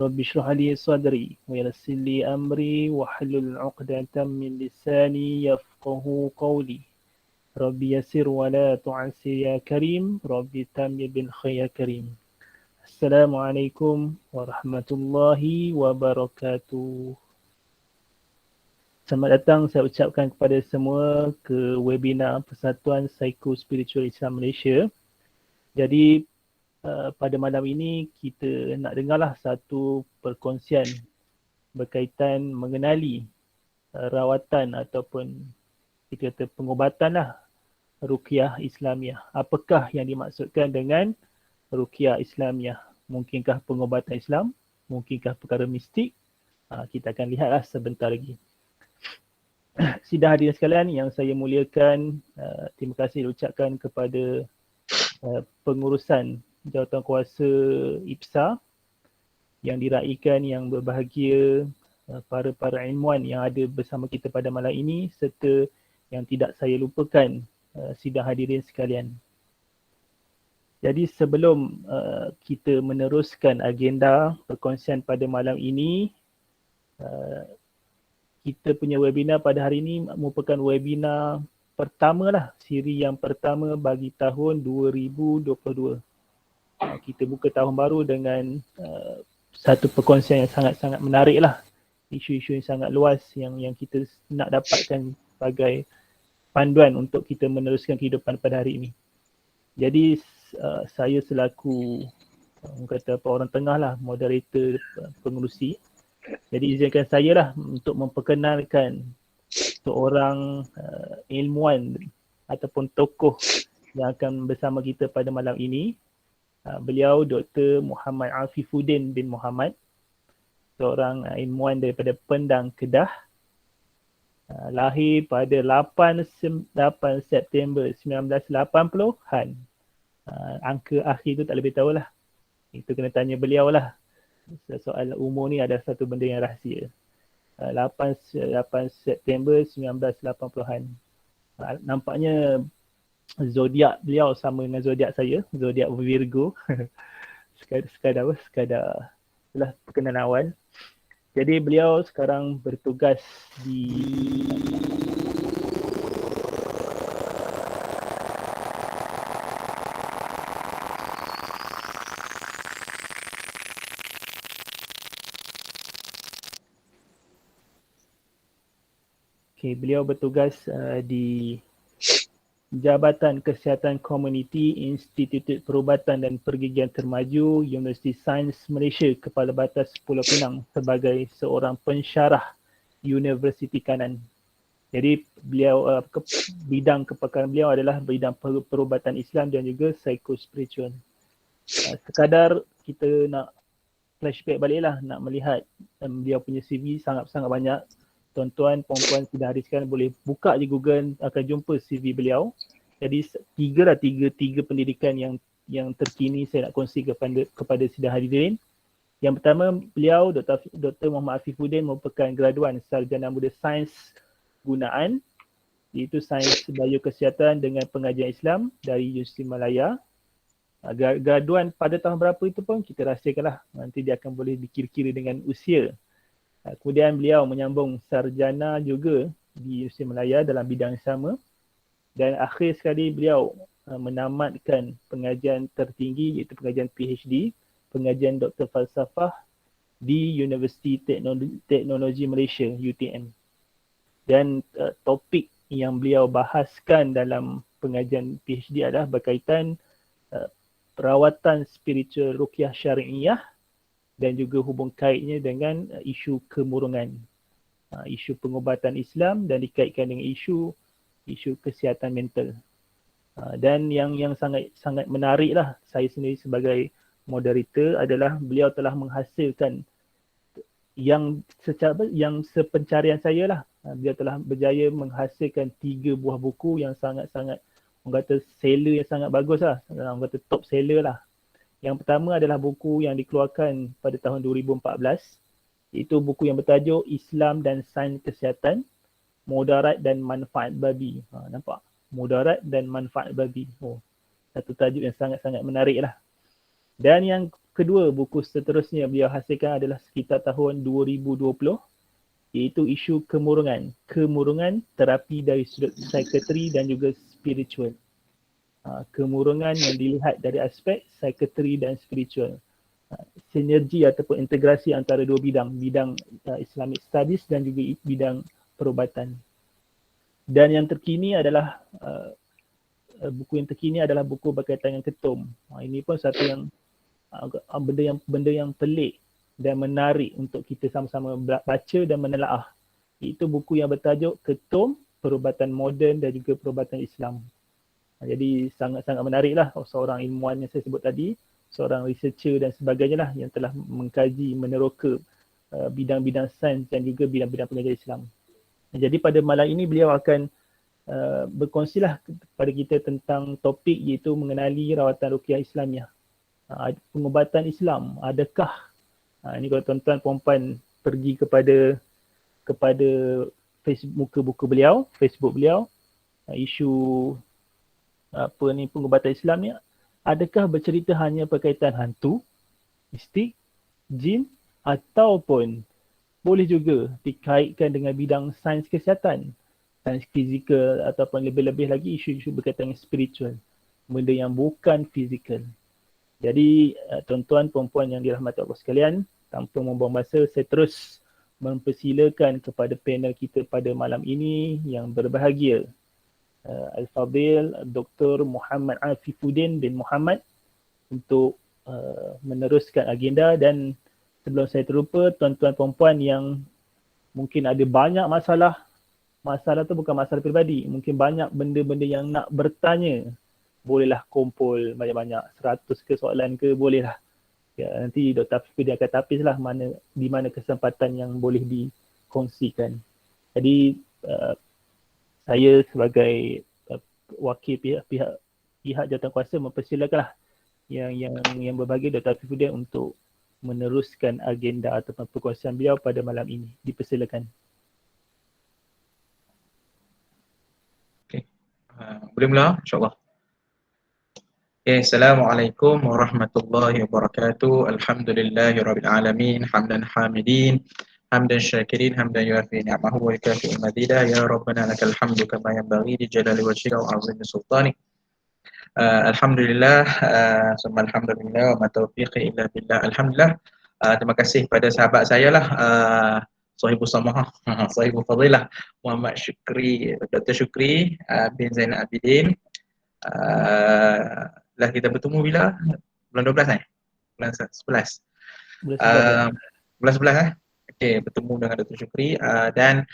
Rabbi shrah li sadri wa yassir li amri wahlul 'uqdatam min lisani yafqahu qawli. Rabbi yassir wa la tu'assir ya karim. Rabbi tammim bil khair ya karim. Assalamualaikum warahmatullahi wabarakatuh. Selamat datang saya ucapkan kepada semua ke webinar Persatuan Psikospiritual Islam Malaysia. Jadi pada malam ini kita nak dengarlah satu perkongsian berkaitan mengenali rawatan ataupun kita kata pengobatan lah Ruqyah Islamiah. Apakah yang dimaksudkan dengan Ruqyah Islamiah? Mungkinkah pengobatan Islam? Mungkinkah perkara mistik? Kita akan lihatlah sebentar lagi. Sidang hadirin sekalian yang saya muliakan, terima kasih diucapkan kepada pengurusan Jawatankuasa IPSA yang diraikan, yang berbahagia, para ilmuwan yang ada bersama kita pada malam ini, serta yang tidak saya lupakan sidang hadirin sekalian. Jadi sebelum kita meneruskan agenda perkongsian pada malam ini, kita punya webinar pada hari ini merupakan webinar pertama lah, siri yang pertama bagi tahun 2022. Kita buka tahun baru dengan satu perkongsian yang sangat-sangat menarik lah. Isu-isu yang sangat luas yang kita nak dapatkan sebagai panduan untuk kita meneruskan kehidupan pada hari ini. Jadi saya selaku orang tengah lah, moderator, pengerusi. Jadi izinkan saya lah untuk memperkenalkan seorang ilmuwan ataupun tokoh yang akan bersama kita pada malam ini. Beliau Dr. Muhammad Afifuddin bin Muhammad, seorang ilmuwan daripada Pendang, Kedah. Lahir pada 8 September 1980-an. Angka akhir tu tak lebih tahulah. Itu kena tanya beliau lah. Soal umur ni ada satu benda yang rahsia. 8 September 1980-an. Nampaknya zodiak beliau sama dengan zodiak saya, zodiak Virgo. sekadar itulah perkenalan awal. Jadi beliau sekarang bertugas di beliau bertugas di Jabatan Kesihatan Komuniti Institut Perubatan dan Pergigian Termaju Universiti Sains Malaysia Kepala Batas Pulau Pinang sebagai seorang pensyarah Universiti Kanan. Jadi beliau bidang kepakaran beliau adalah bidang perubatan Islam dan juga psikospiritual. Sekadar kita nak flashback baliklah, nak melihat beliau punya CV sangat-sangat banyak. Tuan-tuan, puan-puan sidang hari sekalian boleh buka je Google, akan jumpa CV beliau. Jadi tiga pendidikan yang terkini saya nak kongsi kepada sidang hadirin. Yang pertama, beliau Dr. Muhammad Afifuddin merupakan graduan Sarjana Muda Sains Gunaan, iaitu Sains Biokesihatan dengan Pengajian Islam dari Universiti Malaya. Graduan pada tahun berapa itu pun kita rahsiakanlah, nanti dia akan boleh dikira-kira dengan usia. Kemudian beliau menyambung sarjana juga di Universiti Malaya dalam bidang yang sama. Dan akhir sekali beliau menamatkan pengajian tertinggi iaitu pengajian PhD, pengajian Doktor Falsafah di Universiti Teknologi Malaysia, UTM. Dan topik yang beliau bahaskan dalam pengajian PhD adalah berkaitan perawatan spiritual ruqyah syariah dan juga hubung kaitnya dengan isu kemurungan, isu pengobatan Islam dan dikaitkan dengan isu kesihatan mental. Dan yang sangat menarik lah saya sendiri sebagai moderator adalah beliau telah menghasilkan yang sepencarian saya lah. Beliau telah berjaya menghasilkan 3 buah buku yang sangat-sangat, orang kata seller yang sangat bagus lah, orang kata top seller lah. Yang pertama adalah buku yang dikeluarkan pada tahun 2014, iaitu buku yang bertajuk Islam dan Sains Kesihatan, Mudarat dan Manfaat Babi. Nampak? Mudarat dan Manfaat Babi. Satu tajuk yang sangat-sangat menarik lah. Dan yang kedua buku seterusnya beliau hasilkan adalah sekitar tahun 2020, iaitu isu kemurungan terapi dari sudut psikiatri dan juga spiritual. Kemurungan yang dilihat dari aspek psikiatri dan spiritual. Sinergi ataupun integrasi antara dua bidang Islamic Studies dan juga bidang perubatan. Dan yang terkini adalah buku yang terkini adalah buku berkaitan dengan ketum. Ini pun satu yang benda yang pelik dan menarik untuk kita sama-sama baca dan menelaah. Itu buku yang bertajuk Ketum, Perubatan Moden dan juga Perubatan Islam. Jadi sangat-sangat menariklah seorang ilmuwan yang saya sebut tadi, seorang researcher dan sebagainya lah yang telah mengkaji, meneroka bidang-bidang sains dan juga bidang-bidang pengajaran Islam. Jadi pada malam ini beliau akan berkongsilah kepada kita tentang topik iaitu mengenali rawatan ruqyah Islamiah. Pengubatan Islam, adakah? Ini kalau tuan-tuan puan-puan pergi kepada Facebook beliau, isu pengubatan Islam ni, adakah bercerita hanya berkaitan hantu, mistik, jin, ataupun boleh juga dikaitkan dengan bidang sains kesihatan, sains fizikal, ataupun lebih-lebih lagi isu-isu berkaitan dengan spiritual, benda yang bukan fizikal. Jadi tuan-tuan puan-puan yang dirahmati Allah sekalian, tanpa membuang masa, saya terus mempersilakan kepada panel kita pada malam ini yang berbahagia, Al-Fadhil Dr. Muhammad Afifuddin bin Muhammad, untuk meneruskan agenda. Dan sebelum saya terlupa, tuan-tuan puan-puan yang mungkin ada banyak masalah tu bukan masalah peribadi, mungkin banyak benda-benda yang nak bertanya, bolehlah kumpul banyak-banyak, 100 ke soalan ke, bolehlah. Nanti Dr. Afifuddin akan tapislah di mana kesempatan yang boleh dikongsikan. Jadi saya sebagai wakil pihak jawatankuasa mempersilakanlah yang berbahagia Dr. Afifuddin untuk meneruskan agenda atau perkongsian beliau pada malam ini. Dipersilakan. Okay. Boleh mula, insyaAllah. Okay. Assalamualaikum warahmatullahi wabarakatuh. Alhamdulillahirrabbilalamin. Hamdan hamidin. Hamdan syakirin. Hamdan yuafi ni'amahu wa yukafi'u mazidah. Ya Rabbana lakal hamdu kama yanbaghi li jalali wajhika wa 'azimi sultanik. Alhamdulillah, summa alhamdulillah wa ma taufiqi illa billah. Alhamdulillah. Terima kasih pada sahabat saya lah, Sahibu Samahah, Sahibu Fadilah Muhammad Syukri, Dr. Syukri bin Zainal Abidin. Lah kita bertemu bila? Bulan 12 kan? Bulan 11. Bulan 11 Okey, bertemu dengan Dr. Syukri dan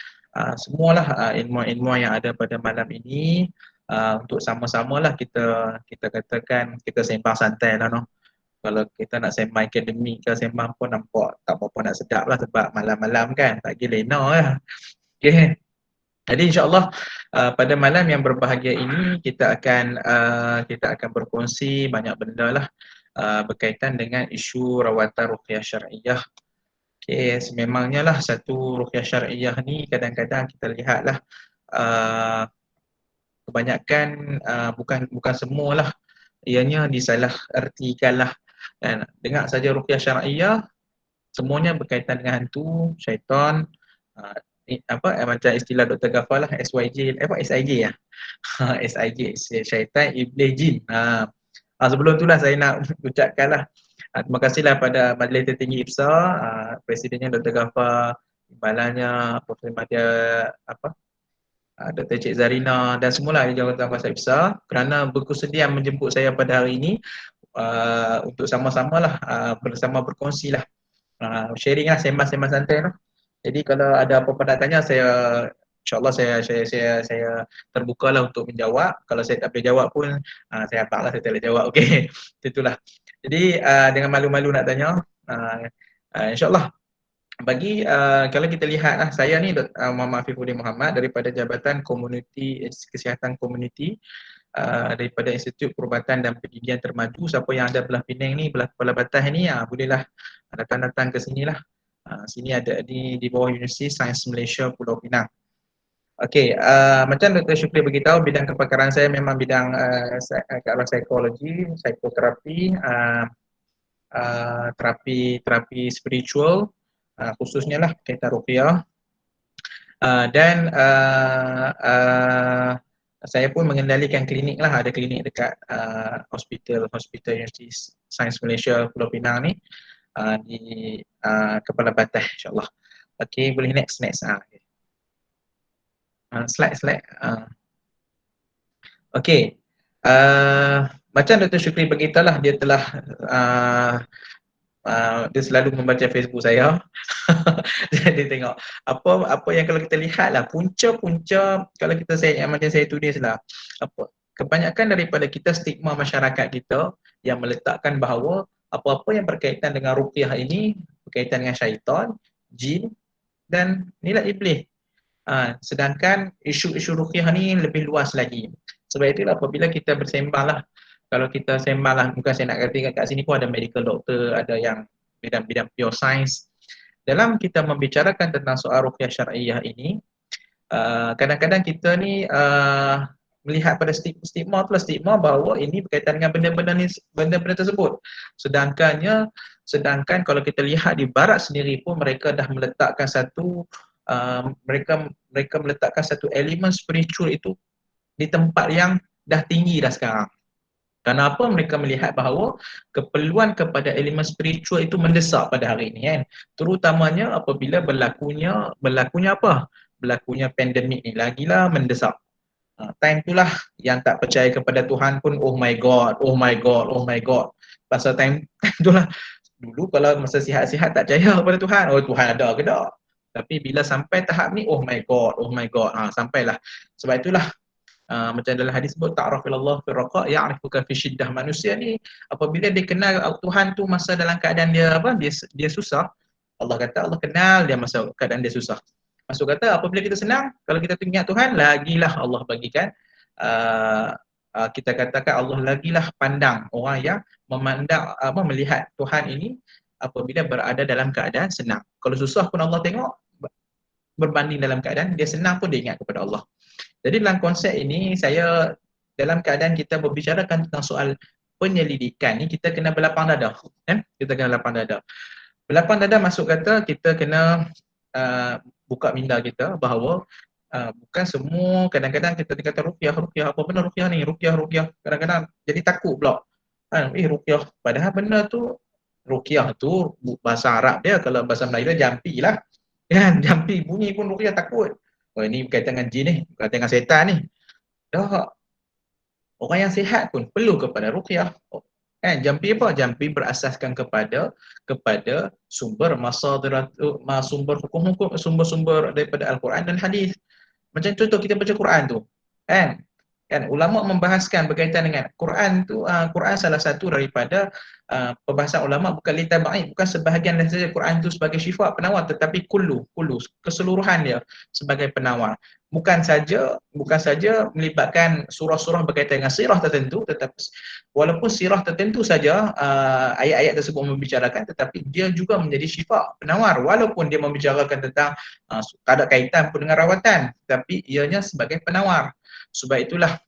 semualah ilmuwan yang ada pada malam ini, untuk sama-samalah kita katakan kita sembang santai lah, no. Kalau kita nak sembang akademik ke sembang pun nampak tak apa-apa nak sedap lah, sebab malam-malam kan pagi lena lah. Okey. Jadi insya-Allah pada malam yang berbahagia ini kita akan berkongsi banyak benda lah berkaitan dengan isu rawatan ruqyah syar'iyah. Okey, sememangnya lah satu ruqyah syar'iyah ni kadang-kadang kita lihatlah kebanyakan bukan semualah ianya disalah artikanlah. Dan dengar saja ruqyah syar'iyah semuanya berkaitan dengan hantu, syaitan, macam istilah Dr. Ghaffar lah, SYJ, SIJ ya. SIJ, syaitan, iblis, jin. Sebelum itulah saya nak ucapkanlah terima kasihlah pada Majlis Tertinggi IPSA, Presidennya Dr. Ghaffar, Timbalannya Prof. Madya Dr. Cik Zarina dan semualah jawatan kuasa IPSA kerana berkesudian menjemput saya pada hari ini untuk sama-samalah bersama berkongsilah, sharing lah, sembang-sembang santai lah. Jadi kalau ada apa-apa nak tanya, insyaAllah saya terbukalah untuk menjawab. Kalau saya tak boleh jawab pun saya abaklah saya tak boleh jawab. Okey. Itulah. Jadi dengan malu-malu nak tanya, insyaAllah bagi kalau kita lihatlah, saya ni Muhammad Afifuddin Muhammad daripada Jabatan Komuniti Kesihatan Komuniti daripada Institut Perubatan dan Pendidikan Termaju. Siapa yang ada belah Penang ni, belah Kepala Batas ni, bolehlah datang-datang ke sinilah. Sini ada di bawah Universiti Sains Malaysia Pulau Pinang. Okey, macam Dr. Syukri beritahu, bidang kepakaran saya memang bidang ke arah psikologi, psikoterapi, terapi spiritual, khususnya lah kaitan ruqyah. Dan saya pun mengendalikan klinik lah, ada klinik dekat hospital Universiti Sains Malaysia Pulau Pinang ni, di Kepala Batah, insyaAllah. Okay, boleh next. Okay. Slide. Okay. Macam Dr. Syukri beritahulah, dia telah dia selalu membaca Facebook saya. Jadi tengok apa yang kalau kita lihat lah punca-punca, kalau kita macam saya tulis lah, kebanyakan daripada kita stigma masyarakat kita yang meletakkan bahawa apa-apa yang berkaitan dengan ruqyah ini berkaitan dengan syaitan, jin dan nilai iblis. Sedangkan isu-isu ruqyah ni lebih luas lagi. Sebab itulah apabila kita bersembang lah, kalau kita sembang lah, bukan saya nak kata kat sini pun ada medical doctor, ada yang bidang-bidang pure science. Dalam kita membicarakan tentang soal ruqyah syar'iyah ini, kadang-kadang kita ni melihat pada stigma bahawa ini berkaitan dengan benda-benda tersebut. Sedangkan kalau kita lihat di barat sendiri pun mereka dah meletakkan satu mereka meletakkan satu elemen spiritual itu di tempat yang dah tinggi dah sekarang. Kenapa mereka melihat bahawa keperluan kepada elemen spiritual itu mendesak pada hari ini kan? Terutamanya apabila berlakunya apa? Berlakunya pandemik ni lagilah mendesak. Time itulah yang tak percaya kepada Tuhan pun oh my god. Pasal time itulah dulu kalau masa sihat-sihat tak percaya kepada Tuhan, oh Tuhan ada ke tak? Tapi bila sampai tahap ni oh my god. Sampailah. Sebab itulah macam dalam hadis sebut ta'aruf ilallah fi raqa ya'rifuka fi syiddah. Manusia ni apabila dia kenal Tuhan tu masa dalam keadaan dia susah, Allah kata Allah kenal dia masa keadaan dia susah. Maksud kata apabila kita senang, kalau kita ingat Tuhan, lagilah Allah bagikan kita katakan Allah lagilah pandang orang yang memandang melihat Tuhan ini apabila berada dalam keadaan senang. Kalau susah pun Allah tengok, berbanding dalam keadaan dia senang pun dia ingat kepada Allah. Jadi dalam konsep ini saya dalam keadaan kita berbicarakan tentang soal penyelidikan ni, kita kena berlapang dada. Kita kena lapang dada. Berlapang dada maksud kata kita kena buka minda kita bahawa bukan semua, kadang-kadang kita kata ruqyah, apa benda ruqyah ni? Ruqyah. Kadang-kadang jadi takut pula. Ruqyah. Padahal benda tu, ruqyah tu bahasa Arab dia, kalau bahasa Melayu dia jampi lah. Kan, jampi bunyi pun ruqyah takut. Oh ini berkaitan dengan jin ni, berkaitan dengan setan ni. Dah. Orang yang sihat pun perlu kepada ruqyah. Jampi apa? Jampi berasaskan kepada sumber hukum-hukum, sumber daripada Al-Quran dan hadis. Macam contoh kita baca Quran tu. Kan ulama membahaskan berkaitan dengan Quran tu, Quran salah satu daripada perbahasan ulama bukan litabai, bukan sebahagian saja Quran tu sebagai syifa penawar, tetapi kullu keseluruhan dia sebagai penawar. Bukan saja melibatkan surah-surah berkaitan dengan sirah tertentu, tetapi walaupun sirah tertentu saja ayat-ayat tersebut membicarakan, tetapi dia juga menjadi syifa penawar walaupun dia membicarakan tentang tak ada kaitan pun dengan rawatan, tapi ianya sebagai penawar. Sebab itulah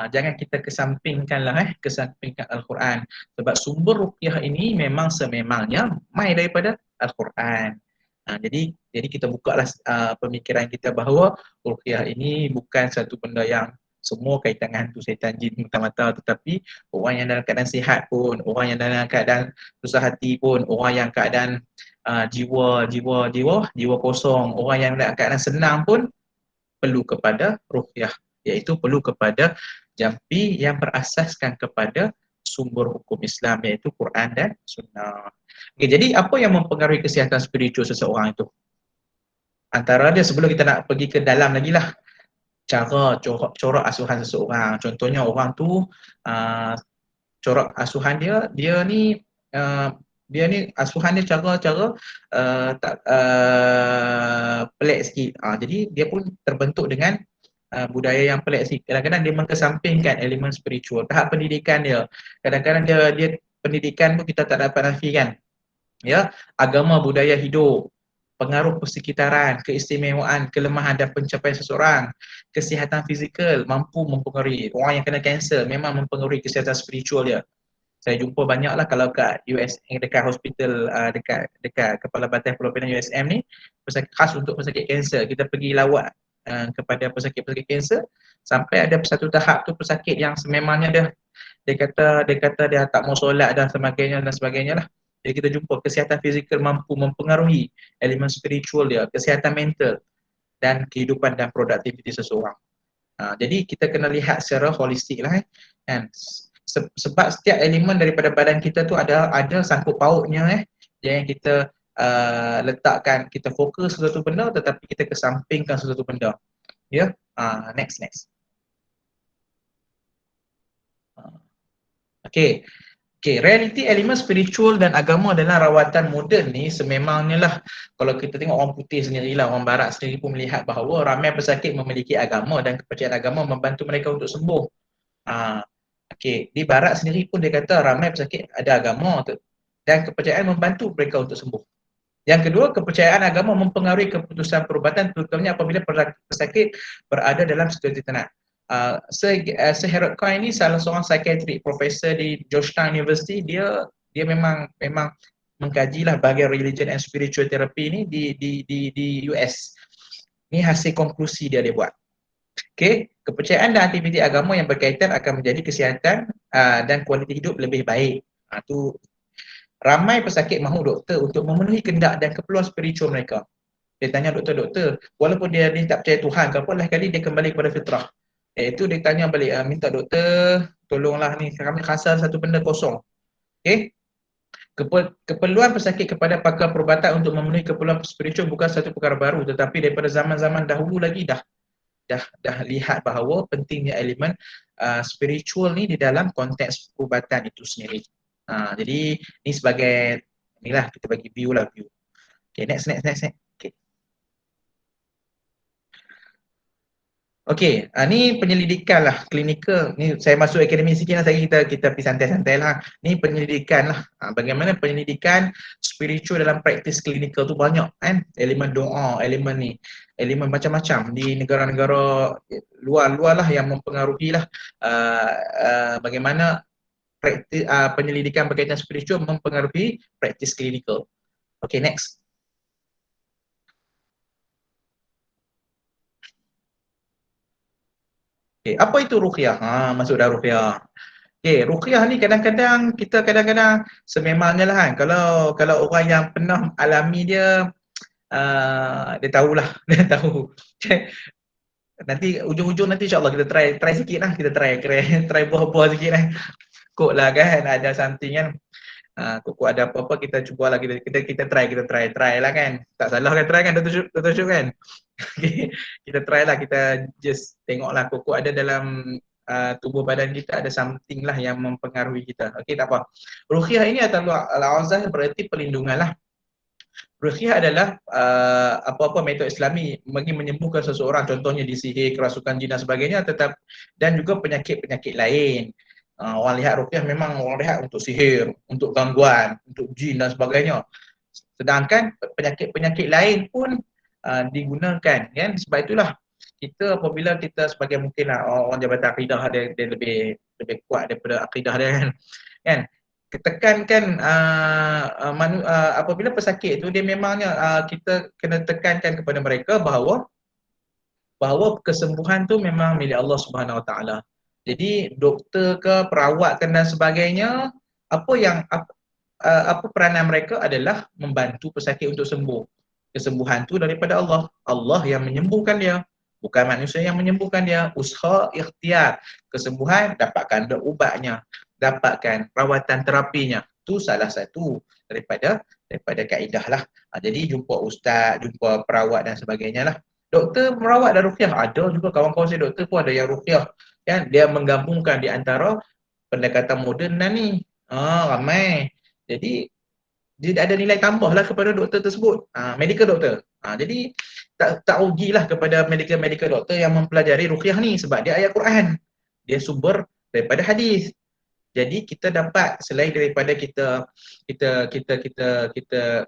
jangan kita kesampingkan Al-Quran, sebab sumber ruqyah ini memang sememangnya mai daripada Al-Quran. Jadi kita bukalah pemikiran kita bahawa ruqyah ini bukan satu benda yang semua kaitan dengan hantu syaitan jin mata-mata, tetapi orang yang dalam keadaan sihat pun, orang yang dalam keadaan susah hati pun, orang yang keadaan jiwa kosong, orang yang dalam keadaan senang pun perlu kepada ruqyah, iaitu perlu kepada jampi yang berasaskan kepada sumber hukum Islam, iaitu Quran dan Sunnah. Okay, jadi apa yang mempengaruhi kesihatan spiritual seseorang itu? Antara dia, sebelum kita nak pergi ke dalam lagi lah, cara corak asuhan seseorang. Contohnya orang tu corak asuhan dia ni asuhan dia cara pelik sikit. Jadi dia pun terbentuk dengan budaya yang pelik sikit. Kadang-kadang dia mengesampingkan elemen spiritual. Tahap pendidikan dia, kadang-kadang dia pendidikan pun kita tak dapat nafikan. Ya, agama, budaya hidup, pengaruh persekitaran, keistimewaan, kelemahan dan pencapaian seseorang, kesihatan fizikal mampu mempengaruhi. Orang yang kena kanser memang mempengaruhi kesihatan spiritual dia. Saya jumpa banyak lah kalau kat USM, dekat hospital, dekat Kepala Badan Pulau Pinang USM ni, pesakit khas untuk pesakit kanser. Kita pergi lawat kepada pesakit-pesakit kanser, sampai ada satu tahap tu pesakit yang sememangnya dia kata dia tak mau solat dan sebagainya lah. Jadi kita jumpa kesihatan fizikal mampu mempengaruhi elemen spiritual dia, kesihatan mental dan kehidupan dan produktiviti seseorang. Jadi kita kena lihat secara holistik lah kan. Sebab setiap elemen daripada badan kita tu ada sangkut pautnya yang kita letakkan, kita fokus sesuatu benda tetapi kita kesampingkan sesuatu benda. Ya. Next. Okey. Realiti elemen spiritual dan agama dalam rawatan moden ni sememangnya lah, kalau kita tengok orang putih sendirilah, orang barat sendiri pun melihat bahawa ramai pesakit memiliki agama dan kepercayaan agama membantu mereka untuk sembuh. Di barat sendiri pun dia kata ramai pesakit ada agama dan kepercayaan membantu mereka untuk sembuh. Yang kedua, kepercayaan agama mempengaruhi keputusan perubatan terutamanya apabila pesakit berada dalam situasi tenat. Sir Harold Coyne ni salah seorang psikiatrik, profesor di Georgetown University. Dia memang mengkajilah bahagian religion and spiritual therapy ni di US. Ni hasil konklusi dia buat. Kepercayaan dan aktiviti agama yang berkaitan akan menjadi kesihatan dan kualiti hidup lebih baik. Tu ramai pesakit mahu doktor untuk memenuhi kehendak dan keperluan spiritual mereka. Dia tanya doktor, walaupun dia tak percaya Tuhan ke apa, lah kali dia kembali kepada fitrah. Itu dia tanya balik, minta doktor tolonglah ni, kami rasa satu benda kosong. Keperluan pesakit kepada pakar perubatan untuk memenuhi keperluan spiritual bukan satu perkara baru, tetapi daripada zaman-zaman dahulu lagi dah lihat bahawa pentingnya elemen spiritual ni di dalam konteks perubatan itu sendiri. Jadi ni sebagai inilah kita bagi view. Next. Ni penyelidikan lah, klinikal. Ni saya masuk akademik sikit lah, kita pergi santai-santai lah. Ni penyelidikan lah. Bagaimana penyelidikan spiritual dalam praktis klinikal tu banyak kan. Elemen doa, elemen macam-macam di negara-negara luar lah yang mempengaruhi lah bagaimana praktis, penyelidikan berkaitan spiritual mempengaruhi praktis klinikal. Next. Apa itu ruqyah? Masuk dah ruqyah. Ruqyah ni kadang-kadang kita sememangnya lah kan. Kalau orang yang pernah alami dia tahulah, dia tahu. Nanti ujung-ujung nanti insya-Allah kita try sikit lah, kita try buah-buah sikit lah. Kok lah kan ada something kan. Kok ada apa-apa kita cubalah, kita try lah kan. Tak salah kan try kan, Dr. Syuk kan. Kita try lah, kita just tengoklah kok ada dalam tubuh badan kita ada something lah yang mempengaruhi kita. Tak apa. Ruqyah ini atau al-azah berarti perlindungan lah. Ruqyah adalah apa-apa metode Islami bagi menyembuhkan seseorang, contohnya disihir, kerasukan jin dan sebagainya, dan juga penyakit-penyakit lain. Orang lihat ruqyah memang orang lihat untuk sihir, untuk gangguan, untuk jin dan sebagainya. Sedangkan penyakit-penyakit lain pun digunakan kan. Sebab itulah kita apabila kita sebagai mungkin orang jabatan akidah dia lebih kuat daripada akidah dia kan. Tekankan apabila pesakit tu dia memangnya kita kena tekankan kepada mereka bahawa kesembuhan tu memang milik Allah Subhanahu Wa Taala. Jadi doktor ke perawat dan sebagainya, apa peranan mereka adalah membantu pesakit untuk sembuh. Kesembuhan tu daripada Allah. Allah yang menyembuhkan dia, bukan manusia yang menyembuhkan dia. Usaha ikhtiar. Kesembuhan dapatkan ubatnya, dapatkan rawatan terapinya. Tu salah satu daripada kaedah lah. Jadi jumpa ustaz, jumpa perawat dan sebagainya lah. Doktor merawat dan ruqyah, ada juga kawan-kawan saya doktor pun ada yang ruqyah kan. Dia menggabungkan di antara pendekatan moden dan ni. Ramai. Jadi dia ada nilai tambah lah kepada doktor tersebut, medical doktor. Jadi tak rugilah kepada medical doktor yang mempelajari ruqyah ni, sebab dia ayat Quran, dia sumber daripada hadis. Jadi kita dapat selain daripada kita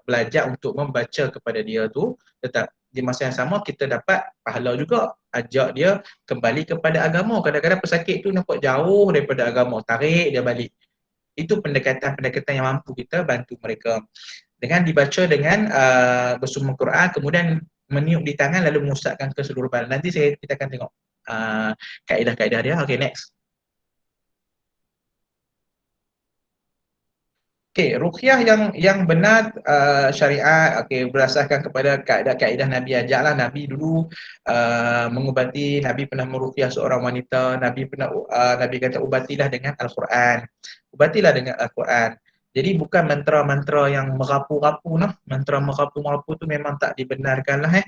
belajar untuk membaca kepada dia tu, tetap di masa yang sama kita dapat pahala juga, ajak dia kembali kepada agama. Kadang-kadang pesakit tu nampak jauh daripada agama, tarik dia balik. Itu pendekatan-pendekatan yang mampu kita bantu mereka. Dengan dibaca dengan bersumber Quran, kemudian meniup di tangan lalu mengusapkan ke seluruh badan. Nanti kita akan tengok kaedah-kaedah dia. Okay, next. Okay, ruqyah yang benar syariat, okay, berdasarkan kepada kaedah-kaedah Nabi ajarlah. Nabi dulu mengubati, Nabi pernah meruqyah seorang wanita, Nabi kata ubatilah dengan Al-Quran. Ubatilah dengan Al-Quran. Jadi bukan mantra-mantra yang merapu-rapu nah. Mantra merapu-rapu tu memang tak dibenarkan lah.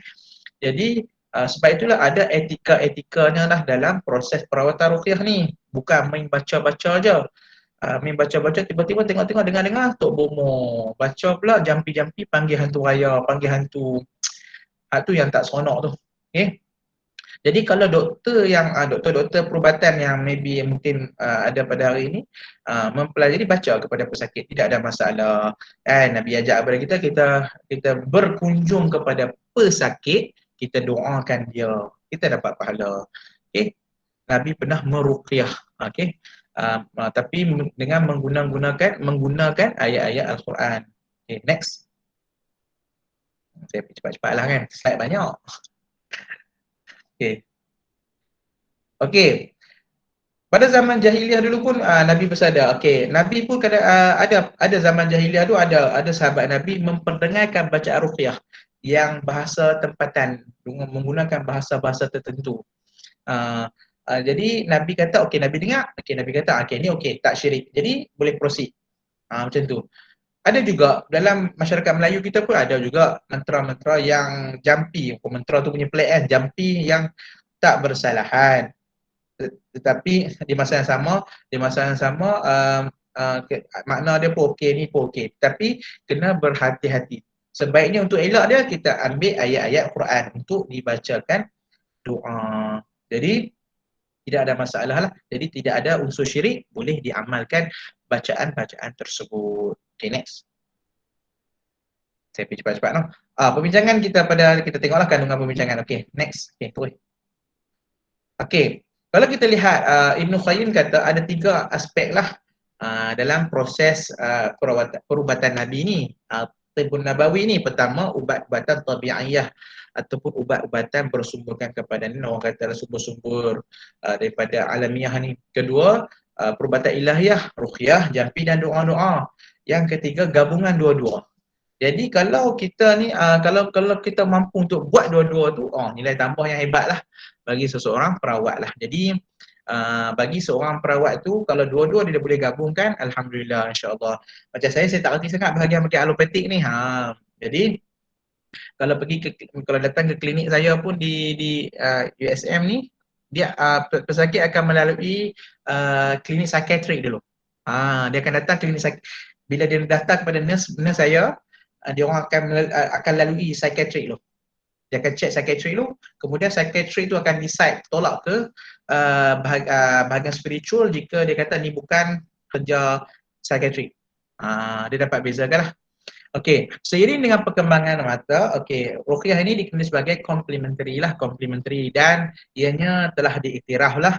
Jadi sebab itulah ada etika-etikanya lah dalam proses perawatan ruqyah ni. Bukan main baca-baca je. Main baca-baca tiba-tiba tengok-tengok dengar-dengar Tok Bomo. Baca pula jampi-jampi panggil hantu raya, panggil hantu. Tu yang tak seronok tu. Okay. Jadi kalau doktor-doktor perubatan yang maybe mungkin ada pada hari ini mempelajari, baca kepada pesakit, tidak ada masalah. Nabi ajak kepada kita berkunjung kepada pesakit, kita doakan dia, kita dapat pahala. Okay. Nabi pernah meruqyah. Okay. Tapi dengan menggunakan ayat-ayat Al-Quran. Okay, next. Saya cepat-cepat lah kan, slide banyak. Okay. Okay. Pada zaman jahiliah dulu pun Nabi bersabda, okay, Nabi pun ada zaman jahiliah tu ada sahabat Nabi memperdengarkan bacaan ruqyah yang bahasa tempatan, menggunakan bahasa-bahasa tertentu. Jadi Nabi kata, okay, Nabi dengar, okay, Nabi kata, okay, ni okay, tak syirik. Jadi boleh proceed. Macam tu. Ada juga dalam masyarakat Melayu kita pun ada juga mantra-mantra yang jampi. Mantra tu punya pelik kan, jampi yang tak bersalahan. Tetapi di masa yang sama makna dia pun okey, ni pun okey. Tapi kena berhati-hati. Sebaiknya untuk elak dia, kita ambil ayat-ayat Quran untuk dibacakan doa. Jadi tidak ada masalah lah. Jadi tidak ada unsur syirik, boleh diamalkan bacaan-bacaan tersebut. Okay, next. Saya pergi cepat-cepat no. Perbincangan kita tengoklah kandungan perbincangan. Okay, next. Okay, terus. Okay. Kalau kita lihat Ibn Qayyim kata ada 3 aspek lah dalam proses perubatan Nabi ni, Tibbun Nabawi ni. Pertama, ubat-ubatan tabi'iyah ataupun ubat-ubatan bersumberkan kepada ni, orang kata sumber-sumber daripada alamiah ni. Kedua, perubatan ilahiyah, ruqyah, jampi dan doa-doa. Yang ketiga, gabungan dua-dua. Jadi kalau kita ni kalau kita mampu untuk buat dua-dua tu, nilai tambah yang hebat lah bagi seseorang perawat lah. Jadi bagi seorang perawat tu, kalau dua-dua dia boleh gabungkan, alhamdulillah, insya-Allah. Macam saya tak reti sangat bahagian alopatik ni. Jadi kalau datang ke klinik saya pun di USM ni, dia pesakit akan melalui klinik psikiatrik dulu. Dia akan datang klinik bila dia datang kepada nurse saya, dia orang akan lalui psikiatrik dulu. Dia akan check psikiatrik dulu, kemudian psikiatrik tu akan decide tolak ke bahagian spiritual jika dia kata ni bukan kerja psikiatrik. Dia dapat bezakan lah. Okey, seiring dengan perkembangan mata, okey, ruqyah ini dikenali sebagai complementary dan ianya telah diiktiraf lah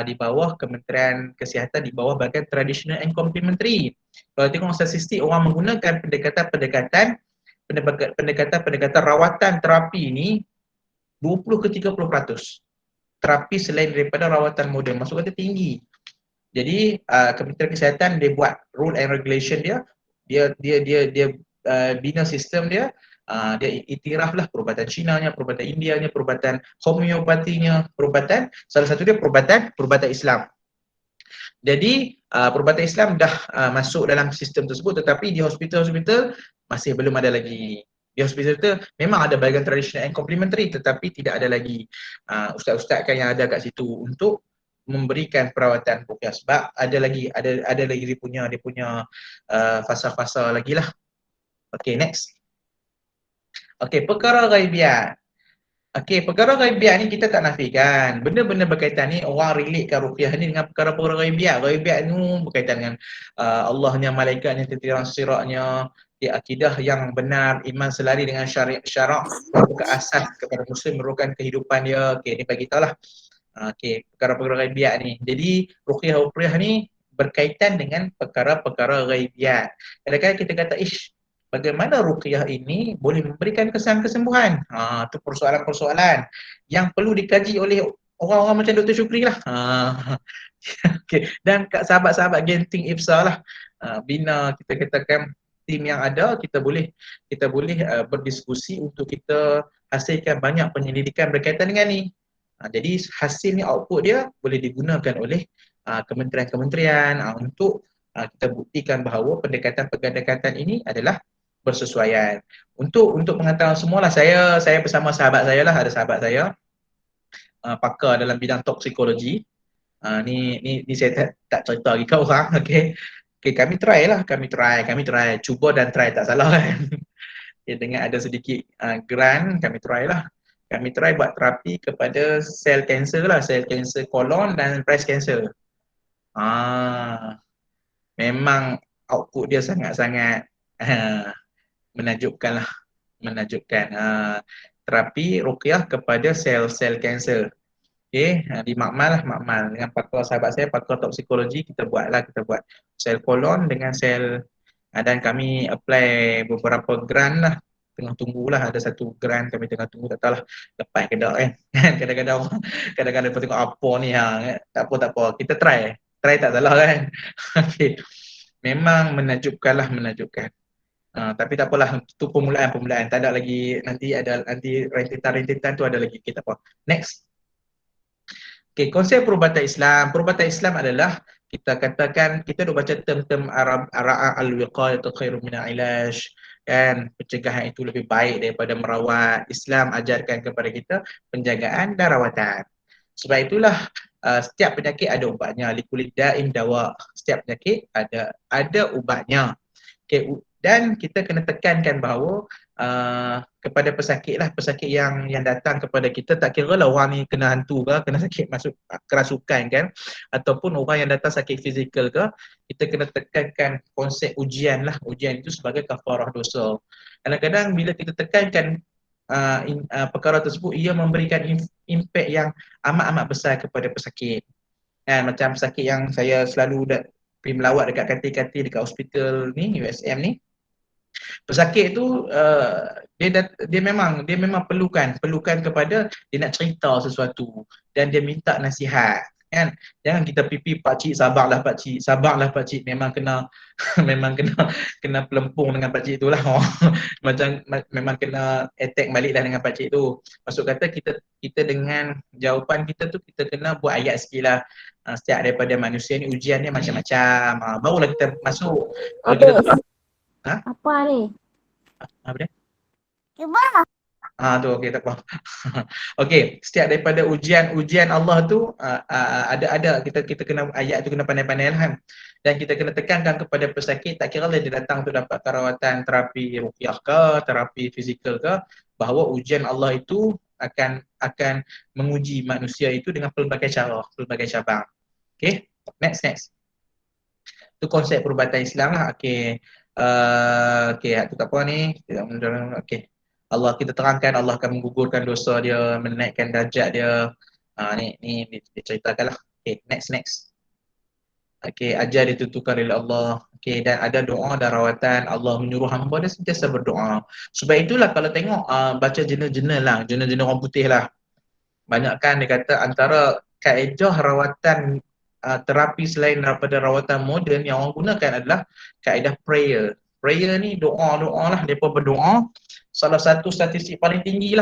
di bawah Kementerian Kesihatan, di bawah bahagian traditional and complementary. Kalau tengok statistik, orang menggunakan pendekatan rawatan terapi ini 20 ke 30%. Terapi selain daripada rawatan moden, maksud kata tinggi. Jadi Kementerian Kesihatan dia buat rule and regulation dia bina sistem dia, dia iktiraflah perubatan Cina-nya, perubatan India-nya, perubatan homeopatinya, salah satu dia perubatan Islam. Jadi perubatan Islam dah masuk dalam sistem tersebut, tetapi di hospital-hospital masih belum ada lagi. Di hospital itu memang ada bahagian traditional and complementary, tetapi tidak ada lagi ustaz-ustaz kan yang ada kat situ untuk memberikan perawatan ruqyah, sebab ada lagi dia punya fasa-fasa lagi lah. Okay, next. Okay, perkara ghaibiyat. Okay, perkara ghaibiyat ni kita tak nafikan. Benda-benda berkaitan ni orang relatekan ruqyah ni dengan perkara-perkara ghaibiyat. Ghaibiyat ni berkaitan dengan Allahnya, malaikatnya, titiran siratnya, akidah yang benar, iman selari dengan syarak merupakan asas kepada muslim, merupakan kehidupan dia. Okay, ni bagi tahu lah. Okay, perkara-perkara ghaibiyat ni. Jadi ruqyah ni berkaitan dengan perkara-perkara ghaibiat. Kadang-kadang kita kata, ish, bagaimana ruqyah ini boleh memberikan kesan kesembuhan? Itu persoalan-persoalan yang perlu dikaji oleh orang-orang macam Dr. Syukri lah. Okay. Dan kat sahabat-sahabat Genting IFSA lah, bina kita katakan tim yang ada, kita boleh berdiskusi untuk kita hasilkan banyak penyelidikan berkaitan dengan ni. Jadi hasil ni, output dia boleh digunakan oleh kementerian-kementerian untuk kita buktikan bahawa pendekatan-pendekatan ini adalah bersesuaian. Untuk pengetahuan semualah, saya bersama sahabat saya lah, ada sahabat saya pakar dalam bidang toksikologi. Ni saya tak cerita lagi kat orang, okey. Okey, kami try, cuba dan try, tak salah kan. Dengan ada sedikit grant, kami try lah. Kami try buat terapi kepada sel kanser lah, sel kanser kolon dan breast cancer. Memang output dia sangat-sangat menakjubkan lah, menakjubkan. Terapi ruqyah kepada sel-sel kanser. Okay, di Makmal dengan pakar sahabat saya, pakar toksikologi, kita buat sel kolon dengan sel, dan kami apply beberapa grant lah. Tengah tunggulah, ada satu grant kami tengah tunggu, tak tahulah lepas ke tak kan. Kadang-kadang lepas tengok apa ni, tak apa, kita try tak salah kan. Okay. Memang menakjubkan. Tapi tak apalah, itu permulaan, tak ada lagi, nanti rentetan tu ada lagi, kita apa. Next. Okay, konsep perubatan Islam. Perubatan Islam adalah, kita katakan, kita dah baca term-term Arab, al-wiqayatu khairum minal ilaj, kan, pencegahan itu lebih baik daripada merawat. Islam ajarkan kepada kita penjagaan dan rawatan. Sebab itulah setiap penyakit ada ubatnya. Likulli da'in dawa. Setiap penyakit ada ubatnya. Okay, dan kita kena tekankan bahawa kepada pesakit yang datang kepada kita, tak kira lah orang ni kena hantu ke, kena sakit masuk kerasukan kan, ataupun orang yang datang sakit fizikal ke, kita kena tekankan konsep ujian itu sebagai kafarah dosa. Kadang-kadang bila kita tekankan perkara tersebut, ia memberikan impak yang amat-amat besar kepada pesakit. Macam pesakit yang saya selalu pergi melawat dekat katil-katil dekat hospital ni, USM ni, pesakit tu dia memang perlukan kepada dia nak cerita sesuatu dan dia minta nasihat, kan. Jangan kita pipi, pakcik sabarlah pakcik, memang kena kena pelempung dengan pakcik tu lah. Macam memang kena attack balik lah dengan pakcik tu. Maksud kata kita dengan jawapan kita tu, kita kena buat ayat sikit lah. Setiap daripada manusia ni ujian dia macam-macam, barulah kita masuk. Kalau kita apa ni? Apa dia? Cuba. Tu okey, tak apa. Okey, setiap daripada ujian Allah tu ada kita kena, ayat tu kena pandai-pandai lah kan. Dan kita kena tekankan kepada pesakit, tak kira lah dia datang tu dapat perawatan terapi ruqyah ke, terapi fizikal ke, bahawa ujian Allah itu akan menguji manusia itu dengan pelbagai cara, pelbagai cabang. Okey, next. Tu konsep perubatan Islam lah. Okey. Okey, tu tak apa ni. Okey. Allah, kita terangkan Allah akan menggugurkan dosa dia, menaikkan darjat dia. Ni diceritakan lah. Okey, next. Okey, ajar ditentukan oleh Allah. Okey, dan ada doa dan rawatan. Allah menyuruh hamba dia sentiasa berdoa. Sebab itulah kalau tengok baca jurnal-jurnal orang putih lah. Banyakkan dia kata antara kaedah rawatan terapi selain daripada rawatan moden yang orang gunakan adalah kaedah prayer. Prayer ni doa lah, mereka berdoa. Salah satu statistik paling tinggi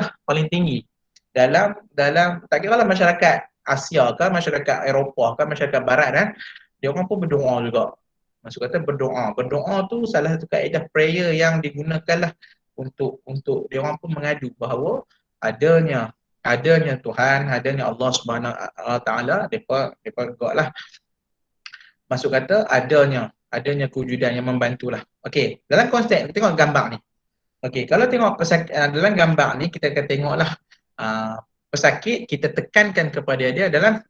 dalam tak kira lah masyarakat Asia ke, masyarakat Eropah ke, masyarakat Barat kan, dia orang pun berdoa juga. Maksud kata berdoa tu salah satu kaedah prayer yang digunakan lah untuk dia orang pun mengadu bahawa adanya Tuhan, adanya Allah Subhanahu Wa Taala, depa lah. Maksud kata adanya kewujudan yang membantulah. Okey, dalam konteks tengok gambar ni. Okey, kalau tengok dalam gambar ni, kita akan tengoklah pesakit, kita tekankan kepada dia dalam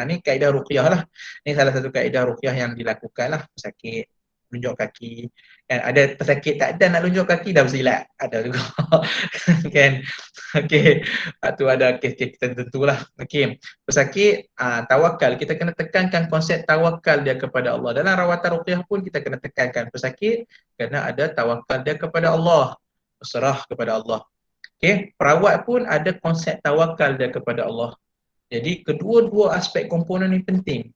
ni kaedah ruqyah lah. Ni salah satu kaedah ruqyah yang dilakukan lah. Pesakit tunjuk kaki, Kan ada pesakit tak ada nak lunjuk kaki dah bersilat. Ada juga. Kan. Okey. Tu ada kes-kes tertentu lah. Okey. Pesakit tawakal, kita kena tekankan konsep tawakal dia kepada Allah. Dalam rawatan ruqyah pun kita kena tekankan pesakit kena ada tawakal dia kepada Allah. Berserah kepada Allah. Okey, perawat pun ada konsep tawakal dia kepada Allah. Jadi kedua-dua aspek komponen ini penting.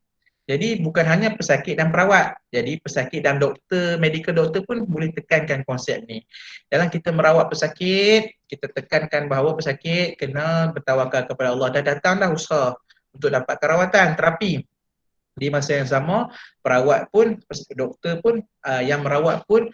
Jadi bukan hanya pesakit dan perawat. Jadi pesakit dan doktor, medical doktor pun boleh tekankan konsep ni. Dalam kita merawat pesakit, kita tekankan bahawa pesakit kena bertawakal kepada Allah. Dah datang dah usaha untuk dapatkan rawatan, terapi. Di masa yang sama, perawat pun, doktor pun, yang merawat pun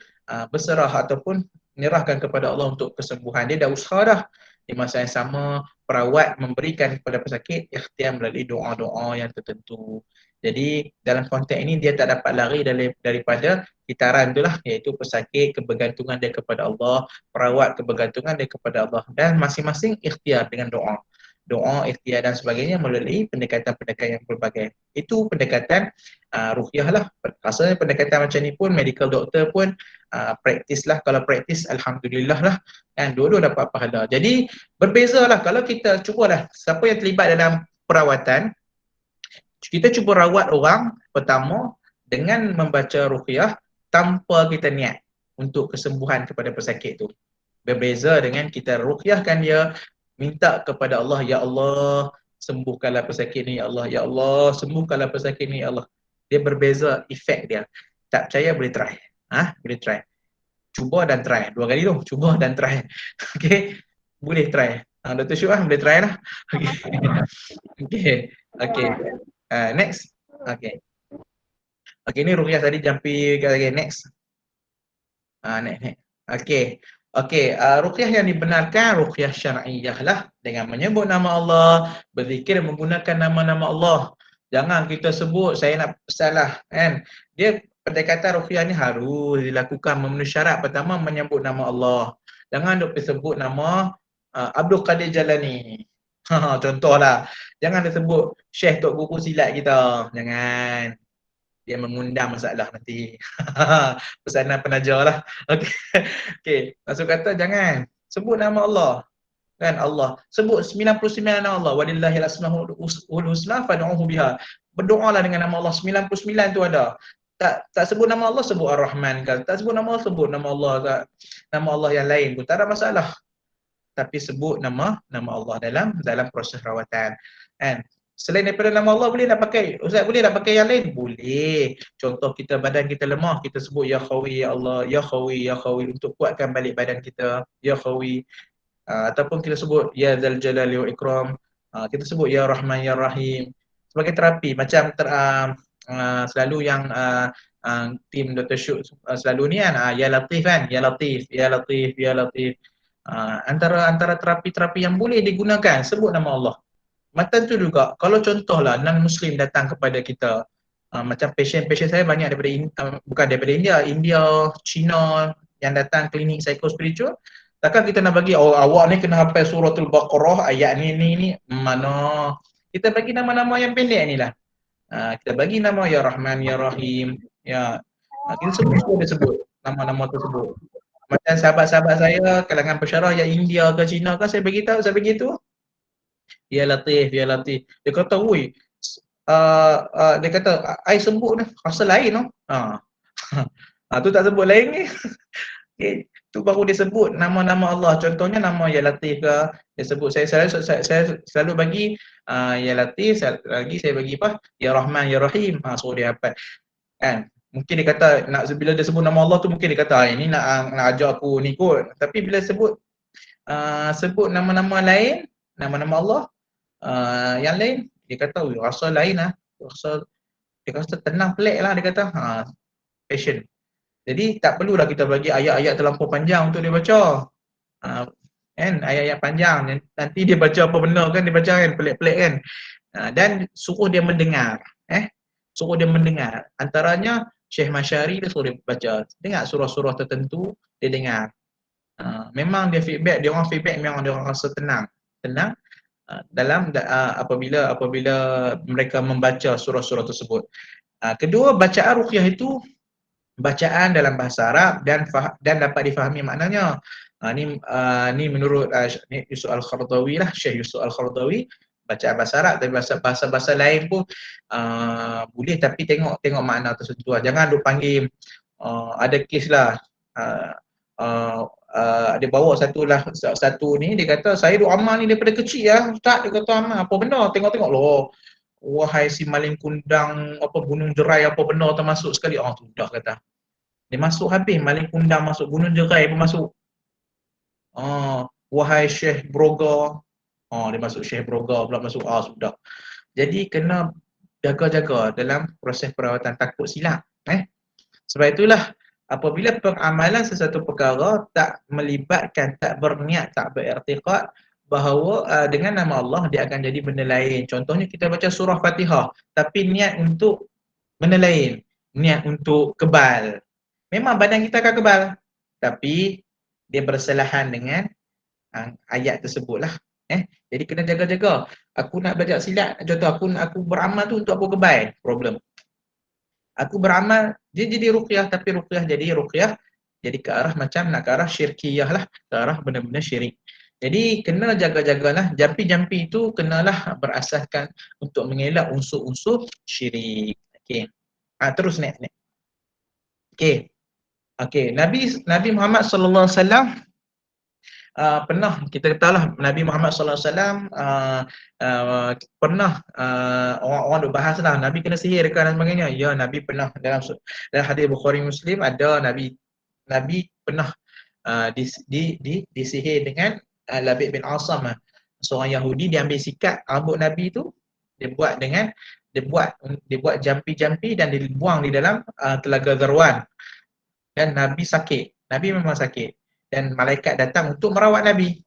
berserah ataupun menyerahkan kepada Allah untuk kesembuhan. Dia dah usaha dah. Di masa yang sama, perawat memberikan kepada pesakit ikhtiar melalui doa-doa yang tertentu. Jadi dalam konteks ini dia tak dapat lari daripada kitaran itulah, iaitu pesakit kebergantungan dia kepada Allah, perawat kebergantungan dia kepada Allah, dan masing-masing ikhtiar dengan doa. Doa, ikhtiar dan sebagainya melalui pendekatan-pendekatan yang berbagai. Itu pendekatan ruqyah lah. Rasanya pendekatan macam ni pun medical doctor pun praktis lah. Kalau praktis alhamdulillah lah, kan dua-dua dapat pahala. Jadi berbezalah kalau kita cubalah, siapa yang terlibat dalam perawatan, kita cuba rawat orang pertama dengan membaca ruqyah tanpa kita niat untuk kesembuhan kepada pesakit tu. Berbeza dengan kita ruqyahkan dia, minta kepada Allah, ya Allah sembuhkanlah pesakit ni, ya Allah sembuhkanlah pesakit ni, ya Allah. Dia berbeza efek dia. Tak percaya boleh try. Boleh try. Cuba dan try. 2 kali tu, cuba dan try. Okey. Boleh try. Dr. Syuah boleh try lah. Okey. Okey. Next. Okay. Okay, ni ruqyah tadi jampi lagi. Next. Next. Okay. Okay, ruqyah yang dibenarkan ruqyah syar'iyah lah, dengan menyebut nama Allah, berzikir menggunakan nama-nama Allah. Jangan kita sebut, saya nak salah kan. Dia pendekatan ruqyah ni harus dilakukan memenuhi syarat. Pertama menyebut nama Allah. Jangan duk sebut nama Abdul Qadir Jalani. Contohlah, jangan disebut Syekh Tok Guru silat kita. Jangan. Dia mengundang masalah nanti. Pesanan penajar lah. Okey. Okey, maksud kata jangan sebut nama Allah. Kan Allah. Sebut 99 nama Allah. Walillahil asmaul husna fad'uhu biha. Berdoalah dengan nama Allah. 99 tu ada. Tak sebut nama Allah, sebut Ar-Rahman kan. Tak sebut nama Allah, sebut nama Allah. Nama Allah yang lain pun tak ada masalah. Tapi sebut nama Allah dalam proses rawatan. Kan? Selain daripada nama Allah boleh nak pakai, Ustaz boleh nak pakai yang lain? Boleh. Contoh kita badan kita lemah, kita sebut ya Qawi ya Allah, ya Qawi ya Qawi untuk kuatkan balik badan kita, ya Qawi. Ataupun kita sebut ya Dzal Jalali wa Ikram. Kita sebut ya Rahman ya Rahim sebagai terapi. Macam selalu yang tim Dr. Syuk selalu ni kan, ya Latif kan, ya Latif, ya Latif, ya Latif. Antara terapi-terapi yang boleh digunakan, sebut nama Allah. Macam tu juga, kalau contohlah non-Muslim datang kepada kita, macam pasien-pasien saya banyak daripada bukan daripada India, China yang datang klinik psikospiritual. Takkan kita nak bagi, awak ni kena hafal suratul Baqarah, ayat ni, mana? Kita bagi nama-nama yang pendek ni lah. Kita bagi nama ya Rahman, ya Rahim, ya. Kita sebut nama-nama tersebut. Macam sahabat-sahabat saya kalangan pensyarah yang India ke China ke, saya beritahu, ya Latif, ya Latif. Dia kata, "Woi, dia kata, ai sebut ni rasa lain tu." Tu tak sebut lain ni. Okay. Tu baru dia sebut nama-nama Allah. Contohnya nama ya Latif ke, dia sebut saya selalu bagi ya Latif, lagi saya bagi apa? Ya Rahman, ya Rahim. Suruh dia hafal. Kan? Mungkin dia kata bila dia sebut nama Allah tu mungkin dia kata ini nak ajar aku ni kot. Tapi bila sebut nama-nama lain, nama-nama Allah yang lain, dia kata rasa lain lah. Dia rasa tenang, pelik lah dia kata. Passion. Jadi tak perlulah kita bagi ayat-ayat terlampau panjang untuk dia baca. Kan, ayat-ayat panjang nanti dia baca apa benda kan, dia baca kan pelik-pelik kan. Dan suruh dia mendengar. Suruh dia mendengar. Antaranya Syekh Masyari dia suruh dia baca. Dengar surah-surah tertentu, dia dengar. Memang dia feedback, dia orang feedback memang dia orang rasa tenang dalam apabila mereka membaca surah-surah tersebut. Kedua, bacaan ruqyah itu bacaan dalam bahasa Arab dan dapat difahami maknanya. Ni menurut Yusuf Al-Qaradawi lah, Syekh Yusuf Al-Qaradawi, bacaan bahasa Arab, tapi bahasa lain pun boleh, tapi tengok makna tertentu lah. Jangan duk panggil ada kes lah, dia bawa satu ni, dia kata saya duk amal ni daripada kecil ya Ustaz. Dia kata amal apa benda, tengok loh, wahai si maling kundang, apa gunung jerai apa benda termasuk sekali. Tu dah kata dia masuk habis, maling kundang masuk, gunung jerai pun masuk. Wahai Syekh Broga, dia masuk Syekh Broga pula masuk. Sudah. Jadi kena jaga-jaga dalam proses perawatan, takut silap. Sebab itulah apabila pengamalan sesuatu perkara tak melibatkan, tak berniat, tak beriktikad bahawa dengan nama Allah dia akan jadi benda lain. Contohnya kita baca surah Fatihah tapi niat untuk benda lain, niat untuk kebal. Memang badan kita akan kebal, tapi dia bersalahan dengan ayat tersebutlah. Jadi kena jaga-jaga. Aku nak belajar silat, contoh aku beramal tu untuk aku kebal, problem. Aku beramal, dia jadi ruqyah, tapi ruqyah jadi ke arah macam nak ke arah syirkiyah lah, ke arah benda-benda syirik. Jadi kena jaga-jagalah, jampi-jampi itu kenalah berasaskan untuk mengelak unsur-unsur syirik. Okey. Terus next. Okey, Nabi Muhammad sallallahu alaihi wasallam pernah, kita ketahuilah Nabi Muhammad sallallahu alaihi wasallam pernah orang duk bahas lah Nabi kena sihir ke dan sebagainya. Ya, Nabi pernah, dalam hadis Bukhari Muslim ada Nabi pernah disihir dengan Labid bin Asam, seorang Yahudi. Dia ambil sikat rambut Nabi tu, dia buat jampi-jampi dan dibuang di dalam telaga Zarwan. Dan Nabi sakit. Nabi memang sakit. Dan malaikat datang untuk merawat Nabi.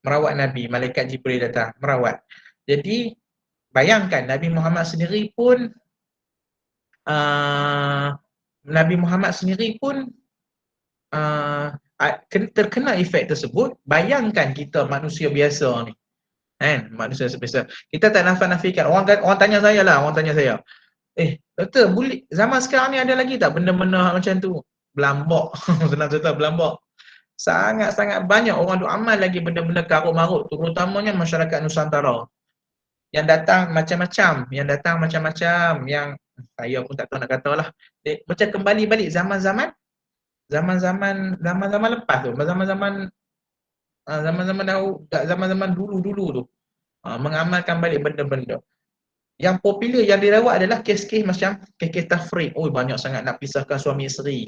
Merawat Nabi. Malaikat Jibril datang merawat. Jadi bayangkan Nabi Muhammad sendiri pun terkena efek tersebut. Bayangkan kita manusia biasa ni. Manusia biasa. Kita tak nafikan. Orang tanya saya, doktor, boleh zaman sekarang ni ada lagi tak benda-benda macam tu? Belambak. Senang cerita, belambak. Sangat-sangat banyak orang duk amal lagi benda-benda karut-marut, terutamanya masyarakat Nusantara. Yang datang macam-macam, yang saya pun tak tahu nak kata lah. Macam kembali balik zaman-zaman lepas tu, zaman-zaman dulu tu. Mengamalkan balik benda-benda. Yang popular yang dirawat adalah kes-kes macam kes-kes tafriq. Banyak sangat nak pisahkan suami isteri.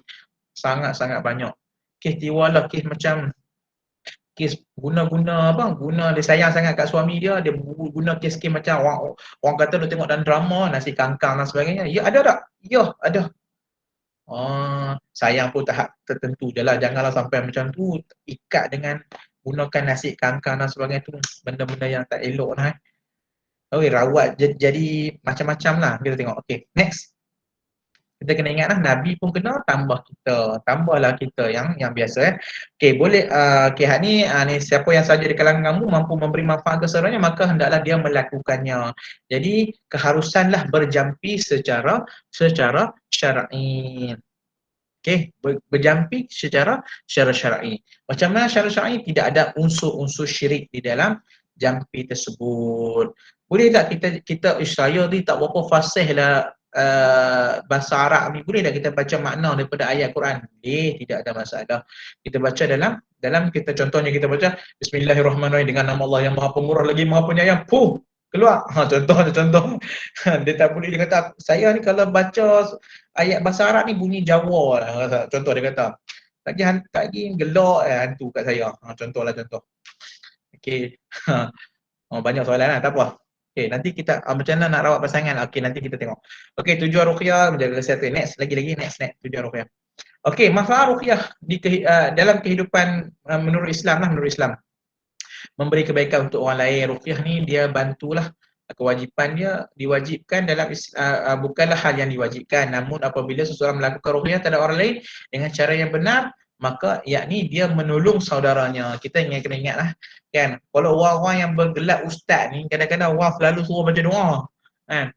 Sangat-sangat banyak. Kes tiwalah, kes macam kes guna dia sayang sangat kat suami dia guna kes-kes macam orang kata dia tengok dalam drama nasi kangkang dan sebagainya. Ya, ada tak? Ya, ada. Sayang pun tahap tertentu je lah. Janganlah sampai macam tu ikat dengan gunakan nasi kangkang dan sebagainya tu. Benda-benda yang tak elok lah. Rawat jadi macam-macam lah kita tengok. Okay, next. Kita kena ingat lah, Nabi pun kena, tambahlah kita yang biasa. Okay, boleh. Okay, ni siapa yang saja di kalangan kamu mampu memberi manfaat keseluruhannya, maka hendaklah dia melakukannya. Jadi keharusanlah berjampi secara syar'i. Okay, berjampi secara syar'i. Macam mana secara syar'i? Tidak ada unsur-unsur syirik di dalam jampi tersebut. Boleh tak kita saya ni tak berapa fasih lah bahasa Arab ni, boleh tak kita baca makna daripada ayat Quran? Tidak ada masalah. Kita baca dalam kita, contohnya kita baca Bismillahirrahmanirrahim dengan nama Allah yang Maha Pemurah lagi Maha Penyayang. Keluar. Contoh. Dia tak boleh, dia kata saya ni kalau baca ayat bahasa Arab ni bunyi Jawa lah. Contoh dia kata lagi gelak hantu kat saya. Contoh. Okey. Banyak soalan lah, tak apa. Okey, nanti kita macam mana nak rawat pasangan. Okey, nanti kita tengok. Okey, tujuan ruqyah menjaga kesihatan. Next, lagi next tujuan ruqyah. Okey, manfaat ruqyah dalam kehidupan menurut Islam. Memberi kebaikan untuk orang lain. Ruqyah ni dia bantulah, kewajipan dia diwajibkan dalam bukanlah hal yang diwajibkan, namun apabila seseorang melakukan ruqyah terhadap orang lain dengan cara yang benar, maka yakni dia menolong saudaranya. Kita kena ingatlah kan, kalau orang-orang yang bergelar ustaz ni, kadang-kadang orang selalu suruh baca doa kan.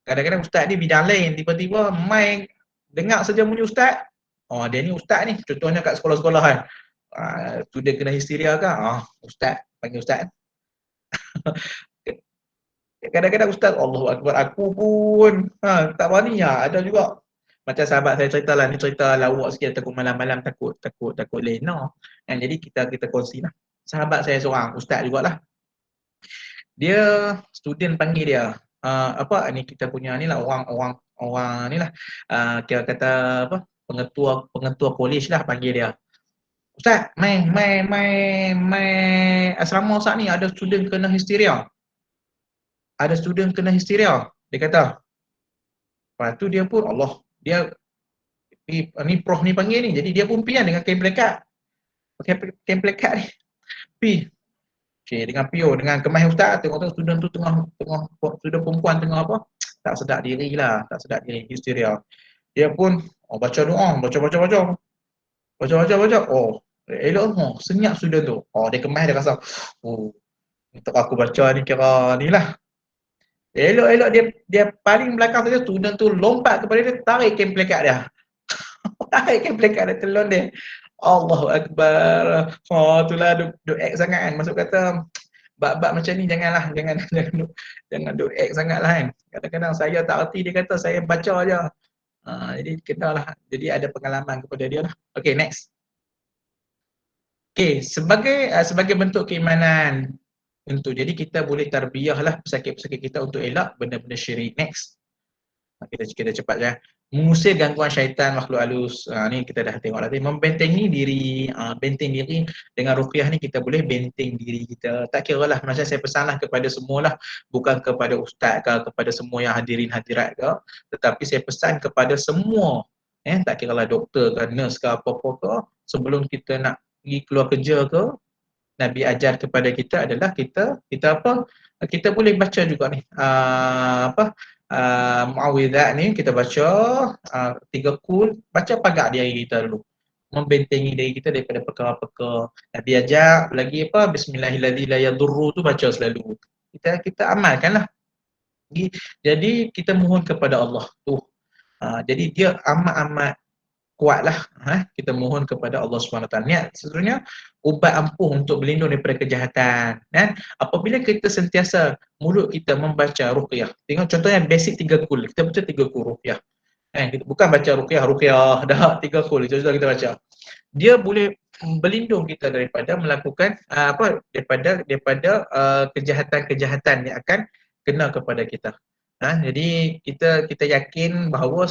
Kadang-kadang ustaz ni bidang lain, tiba-tiba main dengar saja bunyi ustaz, oh dia ni ustaz ni, contohnya kat sekolah-sekolah kan. Student kena histeria kan, ustaz, panggil ustaz. Kadang-kadang ustaz, Allahu Akbar, aku pun tak berani lah. Ada juga macam sahabat saya cerita lah, ni cerita lawak sikit, takut malam-malam takut lena. Jadi kita kongsi lah. Sahabat saya seorang, ustaz jugalah. Dia student panggil dia, apa ni kita punya ni lah, orang ni lah, kira kata apa, pengetua college lah panggil dia. Ustaz, mai asrama Ustaz ni ada student kena histeria. Ada student kena histeria, dia kata. Lepas tu dia pun, Allah, dia ni prof ni panggil ni, jadi dia pun pergi dengan kain plekat. Pakai kain plekat ni. Pergi. Okay, dengan PO, dengan kemas ustaz, tengok student tu tengah student perempuan tengah apa? Tak sedar diri lah, tak sedar diri, histeria. Dia pun baca doa, baca. Oh, elok senyap student tu. Dia kemas, dia rasa, untuk aku baca ni kira ni lah. Elok dia paling belakang saja, student tu lompat kepada dia, tarik kain plekat dia. Tarik kain plekat dia, telon dia. Allahu Akbar. Itulah duk act sangat kan. Maksud kata bab-bab macam ni jangan duk act sangat lah kan. Kadang-kadang saya tak erti, dia kata saya baca aja. Jadi kenalah. Jadi ada pengalaman kepada dia lah. Okay, next. Okay, sebagai bentuk keimanan, jadi kita boleh tarbiyah lah pesakit-pesakit kita untuk elak benda-benda syirik. Next. Kita cepat je. Mengusir gangguan syaitan, makhluk halus. Ni kita dah tengok tadi. Membentengi diri, benteng diri dengan ruqyah ni, kita boleh benteng diri kita. Tak kira lah, macam saya pesanlah kepada semualah, bukan kepada ustaz ke, kepada semua yang hadirin hadirat ke, tetapi saya pesan kepada semua, tak kira lah doktor ke, nurse ke, apa-apa ke, sebelum kita nak pergi keluar kerja ke, Nabi ajar kepada kita adalah kita apa? Kita boleh baca juga ni. Muawwidzat ni kita baca 3 kul, baca pagak diri kita dulu, membentengi diri kita daripada perkara-perkara. Nabi ajar lagi apa, bismillahirrahmanirrahim la yadurru tu baca selalu. Kita amalkanlah. Jadi kita mohon kepada Allah tu. Jadi dia amat kuatlah, kita mohon kepada Allah SWT. Niat sebenarnya ubat ampuh untuk berlindung daripada kejahatan. Dan apabila kita sentiasa mulut kita membaca ruqyah, tengok contohnya basic 3 kul, kita baca 3 kul ruqyah. Kita bukan baca ruqyah dah 3 kul, itu sudah kita baca. Dia boleh berlindung kita daripada melakukan daripada kejahatan-kejahatan yang akan kena kepada kita. Jadi kita yakin bahawa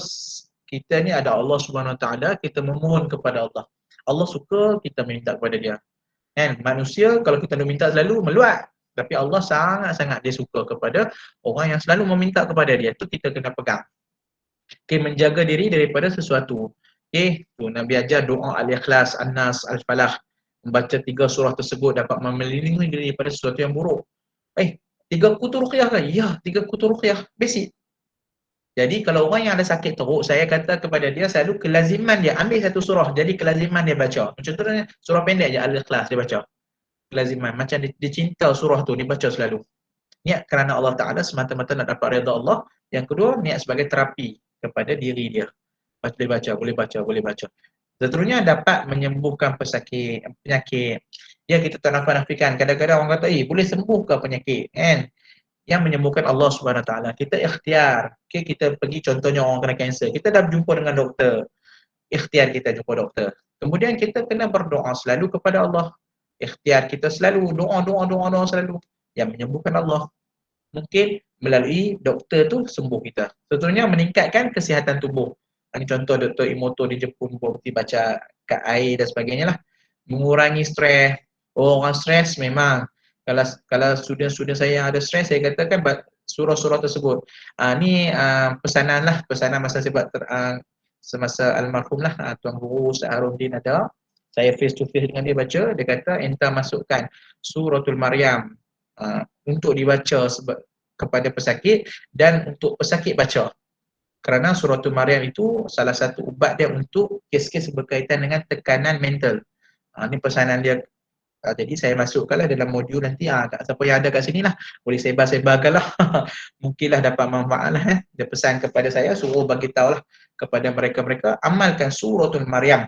kita ni ada Allah Subhanahu Wa Taala, kita memohon kepada Allah. Allah suka kita minta kepada dia. Kan? Manusia kalau kita nak minta selalu meluat, tapi Allah sangat-sangat dia suka kepada orang yang selalu meminta kepada dia. Itu kita kena pegang. Menjaga diri daripada sesuatu. Tu Nabi ajar doa Al-Ikhlas, An-Nas, Al-Falah. Membaca 3 surah tersebut dapat melindungi diri daripada sesuatu yang buruk. 3 kutu ruqyah kan? Ya, 3 kutu ruqyah. Basic. Jadi kalau orang yang ada sakit teruk, saya kata kepada dia selalu kelaziman dia ambil satu surah, jadi kelaziman dia baca. Contohnya surah pendek je, Al-Ikhlas dia baca. Kelaziman, macam dia cinta surah tu, dia baca selalu. Niat kerana Allah Ta'ala semata-mata nak dapat redha Allah. Yang kedua, niat sebagai terapi kepada diri dia. Boleh baca. Seterusnya dapat menyembuhkan penyakit. Ya, kita tak nafikan. Kadang-kadang orang kata, boleh sembuhkan penyakit, kan? Yang menyembuhkan Allah Subhanahu Wa Taala. Kita ikhtiar. Kita pergi contohnya orang kena kanser. Kita dah jumpa dengan doktor. Ikhtiar kita jumpa doktor. Kemudian kita kena berdoa selalu kepada Allah. Ikhtiar kita selalu doa selalu. Yang menyembuhkan Allah. Mungkin melalui doktor tu sembuh kita. Seterusnya meningkatkan kesihatan tubuh. Ini contoh Dr. Imoto di Jepun berhenti baca kat air dan sebagainya lah. Mengurangi stres. Orang stres memang. Kalau student-student saya yang ada stres, saya katakan surah-surah tersebut. Ni pesanan masa saya buat semasa almarhum lah, Tuan Guru Ustaz Harudin ada. Saya face to face dengan dia baca, dia kata enta masukkan suratul Maryam untuk dibaca kepada pesakit dan untuk pesakit baca. Kerana suratul Maryam itu salah satu ubat dia untuk kes-kes berkaitan dengan tekanan mental. Ni pesanan dia. Jadi saya masukkanlah dalam modul nanti, siapa yang ada kat sini lah boleh sebar-sebarkan lah. Mungkinlah dapat manfaat lah. Dia pesan kepada saya, suruh bagi tahu lah kepada mereka-mereka, amalkan suratul Maryam.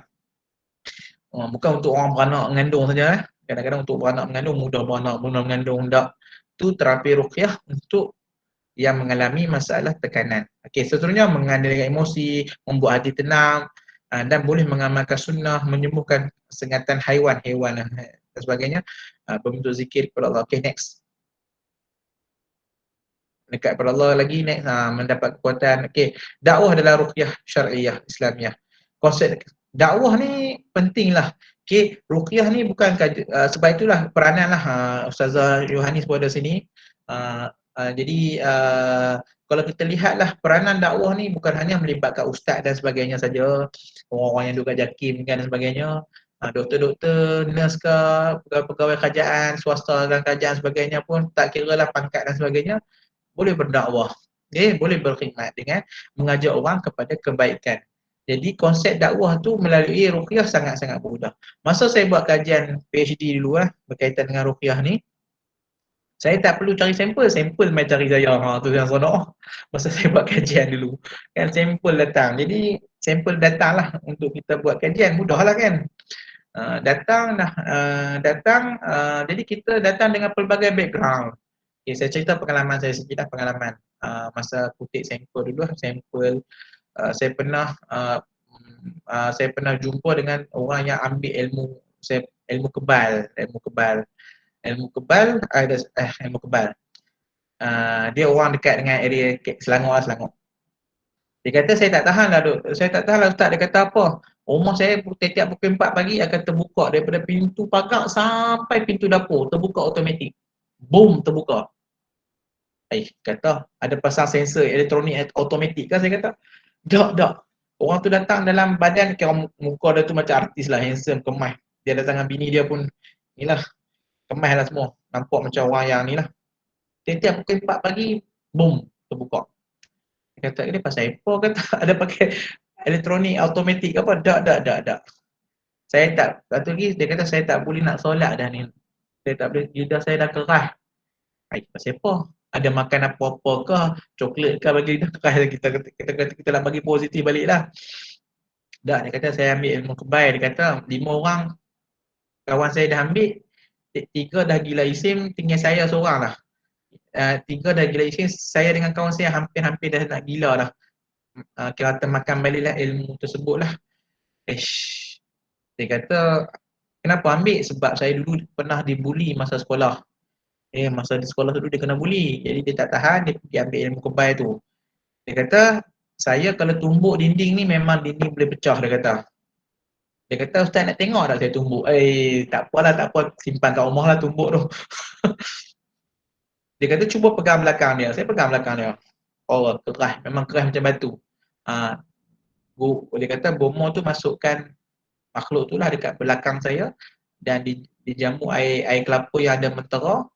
Bukan untuk orang beranak mengandung saja. Kadang-kadang untuk beranak mengandung, mudah beranak, mudah mengandung, tak. Itu terapi ruqyah untuk yang mengalami masalah tekanan. Okey, seterusnya mengendalikan emosi, membuat hati tenang, dan boleh mengamalkan sunnah, menyembuhkan sengatan haiwan-haiwan dan sebagainya, berbentuk zikir kepada Allah. Okey, next. Dekat kepada Allah lagi, next, mendapat kekuatan. Okey, dakwah adalah ruqyah syar'iyah Islamiah. Konsep dakwah ni pentinglah. Okey, ruqyah ni bukan sebab itulah perananlah Ustazah Yohanis pun ada sini. Jadi kalau kita lihatlah peranan dakwah ni bukan hanya melibatkan ustaz dan sebagainya saja, orang-orang yang duduk kat JAKIM kan dan sebagainya, doktor-doktor, nurse ke, pegawai kerajaan, swasta dan kerajaan sebagainya pun tak kira lah pangkat dan sebagainya, boleh berdakwah. Boleh berkhidmat dengan mengajak orang kepada kebaikan. Jadi konsep dakwah tu melalui ruqyah sangat-sangat mudah. Masa saya buat kajian PhD dulu berkaitan dengan ruqyah ni, saya tak perlu cari sampel mai cari saya. Tu yang seronok. Masa saya buat kajian dulu. Kan sampel datang. Jadi sampel datanglah untuk kita buat kajian. Mudahlah kan. Jadi kita datang dengan pelbagai background. Okay, saya cerita pengalaman saya sikit pengalaman. Masa kutip sampel dulu, sampel saya pernah jumpa dengan orang yang ambil ilmu kebal. Dia orang dekat dengan area Selangor. Dia kata saya tak tahan lah ustaz. Dia kata apa? Rumah saya setiap pukul 4 pagi akan terbuka daripada pintu pagar sampai pintu dapur, terbuka automatik. Boom, terbuka. Kata ada pasang sensor elektronik automatik kan, saya kata. Tak. Orang tu datang dalam badan, kira muka dia tu macam artis lah, handsome, kemas. Dia datang dengan bini dia pun inilah, kemas lah semua. Nampak macam orang yang ni lah. Setiap pukul 4 pagi, boom, terbuka. Dia kata, ini pasal apa? Kata, ada pakai elektronik automatik apa? Tak. Saya tak, satu lagi dia kata saya tak boleh nak solat dah ni. Saya tak boleh, lidah saya dah keras. Pasal apa? Ada makan apa-apa ke? Coklat ke bagi lidah keras? Kita nak bagi positif balik lah. Tak, dia kata saya ambil ilmu kebal. Dia kata 5 orang kawan saya dah ambil, 3 dah gila isim, tinggal saya seorang lah. 3 dah gila isim, saya dengan kawan saya hampir-hampir dah nak gila lah. Kira termakan balik lah ilmu tersebut lah. Dia kata, kenapa ambil? Sebab saya dulu pernah dibuli masa sekolah. Masa di sekolah dulu dia kena buli. Jadi dia tak tahan, dia pergi ambil ilmu kebal tu. Dia kata, saya kalau tumbuk dinding ni memang dinding boleh pecah, dia kata. Dia kata, ustaz nak tengok tak saya tumbuk? Tak apa, simpan kat rumah lah tumbuk tu. Dia kata, cuba pegang belakang dia. Saya pegang belakang dia. Oh, keras. Memang keras macam batu. Dia kata, bomoh tu masukkan makhluk tu lah dekat belakang saya dan dijamu air kelapa yang ada mentera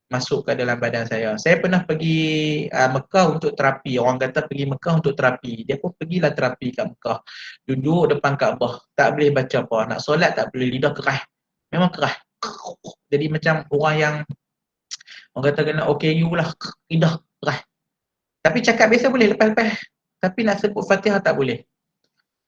masuk ke dalam badan saya. Saya pernah pergi Mekah untuk terapi. Orang kata pergi Mekah untuk terapi. Dia pun pergilah terapi kat Mekah. Duduk depan Kaabah. Tak boleh baca apa. Nak solat tak boleh. Lidah keras. Memang keras. Jadi macam orang yang orang kata kena OKU lah. Lidah keras. Tapi cakap biasa boleh lepas-lepas. Tapi nak sebut Fatihah tak boleh.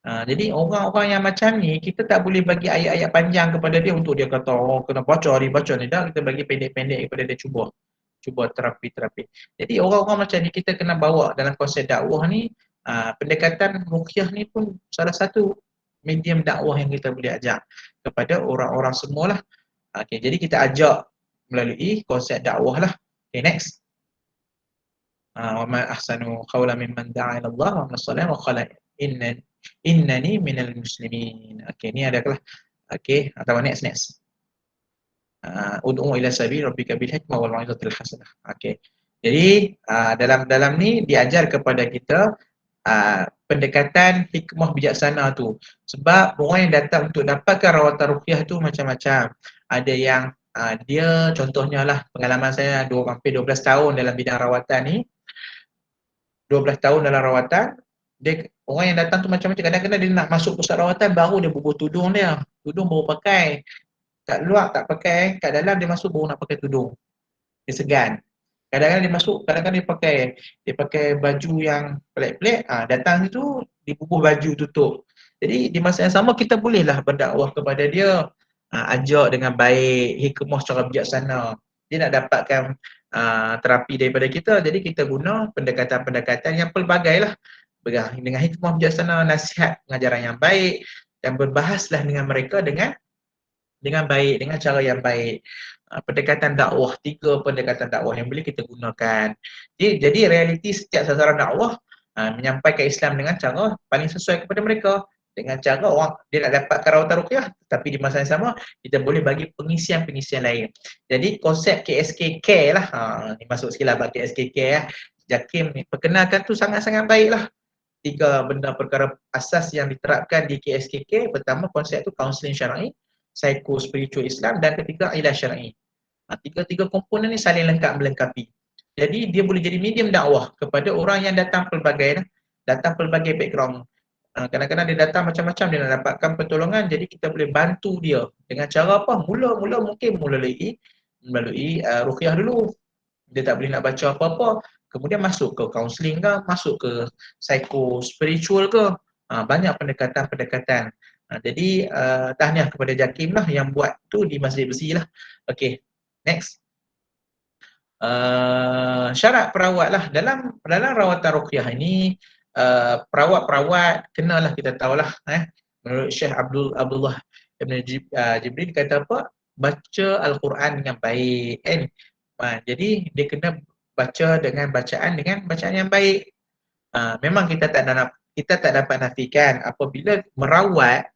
Jadi orang-orang yang macam ni, kita tak boleh bagi ayat-ayat panjang kepada dia untuk dia kata, oh kena baca ni. Tak, kita bagi pendek-pendek kepada dia, cuba terapi. Jadi orang-orang macam ni kita kena bawa dalam konsep dakwah ni. Pendekatan ruqyah ni pun salah satu medium dakwah yang kita boleh ajak kepada orang-orang semualah. Jadi kita ajak melalui konsep dakwah lah. Next. Wa ma ahsanu qawlan mimman da'a ila Allah wa amila salihan wa qala innani minal muslimin. Ni adalah atau next. Ud'u ila sabil rabbika bil hikmah wal mau'izatil hasanah. Jadi dalam ni diajar kepada kita pendekatan hikmah bijaksana tu. Sebab orang yang datang untuk dapatkan rawatan ruqyah tu macam-macam. Ada yang dia contohnya lah pengalaman saya hampir 12 tahun dalam bidang rawatan ni. 12 tahun dalam rawatan, orang yang datang tu macam-macam. Kadang-kadang dia nak masuk pusat rawatan baru dia bubuh tudung dia. Tudung baru pakai. Kat luar tak pakai, kat dalam dia masuk baru nak pakai tudung. Dia segan. Kadang-kadang dia masuk, kadang-kadang dia pakai baju yang pelik-pelik, datang situ dibubuh baju tutup. Jadi di masa yang sama kita bolehlah berdakwah kepada dia, ajak dengan baik, hikmah secara bijaksana. Dia nak dapatkan terapi daripada kita, jadi kita guna pendekatan-pendekatan yang pelbagailah. Dengan hikmah bijaksana, nasihat, pengajaran yang baik, dan berbahaslah dengan mereka dengan baik, dengan cara yang baik. Pendekatan dakwah, 3 pendekatan dakwah yang boleh kita gunakan. Jadi realiti setiap sasaran dakwah menyampaikan Islam dengan cara paling sesuai kepada mereka. Dengan cara orang dia nak dapatkan rawatan ruqyah, tapi di masa yang sama kita boleh bagi pengisian-pengisian lain. Jadi konsep KSK Care lah, ni masuk sikit lah KSK Care ya. Jakim ni perkenalkan tu sangat-sangat baiklah. 3 benda perkara asas yang diterapkan di KSKK. Pertama, konsep tu kaunseling syar'i, psikospiritual Islam, dan ketiga ilaj syar'i. Tiga-tiga komponen ni saling lengkap melengkapi. Jadi dia boleh jadi medium dakwah kepada orang yang datang pelbagai background. Kadang-kadang dia datang macam-macam, dia nak dapatkan pertolongan, jadi kita boleh bantu dia dengan cara apa? Mula-mula mungkin melalui ruqyah dulu. Dia tak boleh nak baca apa-apa, kemudian masuk ke kaunseling ke, masuk ke psikospiritual ke. Banyak pendekatan-pendekatan. Jadi tahniah kepada Jakim lah yang buat tu di Masjid Besi lah. Okay, next. Syarat perawat lah. Dalam rawatan ruqyah ini, perawat-perawat kenalah, kita tahulah. Menurut Syekh Abdullah Ibn Jibril kata apa? Baca Al-Quran dengan baik kan. Jadi dia kena baca dengan bacaan yang baik. Memang kita tak dapat nafikan apabila merawat,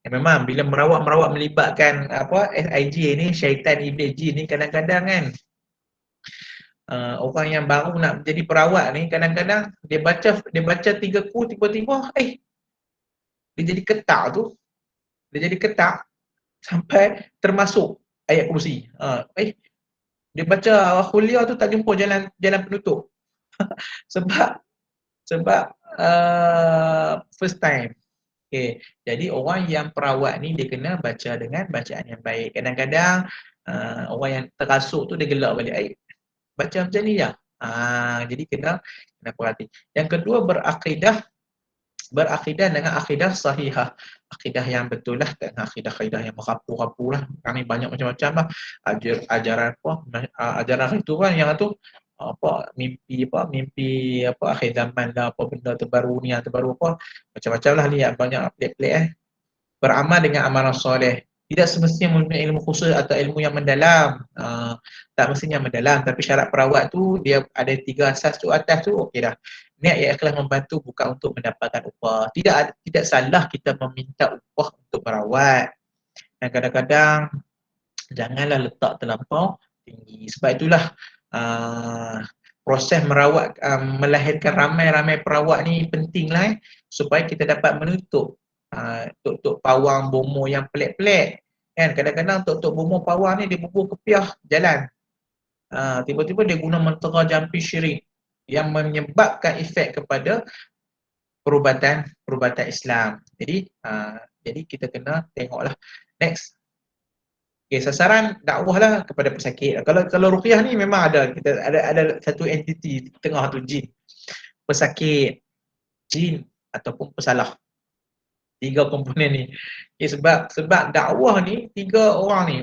memang bila merawat melibatkan SIJ ni, syaitan iblis jin ni, kadang-kadang kan orang yang baru nak jadi perawat ni, kadang-kadang dia baca 3 ku, tiba-tiba dia jadi ketak sampai termasuk ayat kursi. Dia baca Khuliah tu tak jumpa jalan penutup. sebab first time. Okay. Jadi orang yang perawat ni dia kena baca dengan bacaan yang baik. Kadang-kadang orang yang terasuk tu dia gelak balik. Baca macam ni je. Jadi kena perhati. Yang kedua, berakidah dengan akidah sahihah. Akidah yang betul lah, dengan akidah yang merapu-rapu lah. Kami banyak macam-macam lah. Ajaran itu kan yang tu mimpi akhir zaman lah, apa benda terbaru ni, terbaru apa, macam-macam lah, lihat banyak pelik-pelik. Beramal dengan amalan soleh. Tidak semestinya mempunyai ilmu khusus atau ilmu yang mendalam. Tak mestinya mendalam, tapi syarat perawat tu dia ada 3 asas tu, atas tu okey dah. Niat yang ikhlas membantu bukan untuk mendapatkan upah. Tidak salah kita meminta upah untuk merawat. Dan kadang-kadang janganlah letak terlampau tinggi. Sebab itulah proses merawat, melahirkan ramai-ramai perawat ni pentinglah supaya kita dapat menutup tok-tok pawang bomo yang pelik-pelik kan. Kadang-kadang tok-tok bomo pawang ni dia bubuh kepiah jalan, tiba-tiba dia guna mentera jampi syirik yang menyebabkan efek kepada perubatan Islam. Jadi kita kena tengoklah. Next. Okay, sasaran dakwah lah kepada pesakit. Kalau ruqyah ni memang ada satu entiti tengah tu, jin, pesakit, jin ataupun pesalah. 3 komponen ni. Okay, sebab dakwah ni 3 orang ni,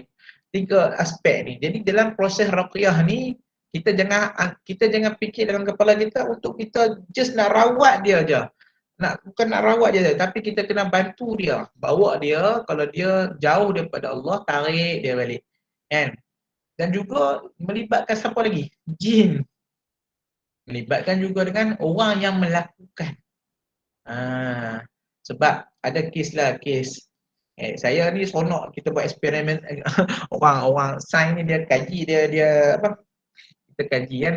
3 aspek ni. Jadi dalam proses ruqyah ni kita jangan fikir dalam kepala kita untuk kita just nak rawat dia je. Bukan nak rawat dia, tapi kita kena bantu dia, bawa dia, kalau dia jauh daripada Allah, tarik dia balik kan. Dan juga melibatkan siapa lagi? Jin. Melibatkan juga dengan orang yang melakukan. Sebab ada kes saya ni seronok kita buat eksperimen. orang sains ni dia kaji, dia kita kaji kan.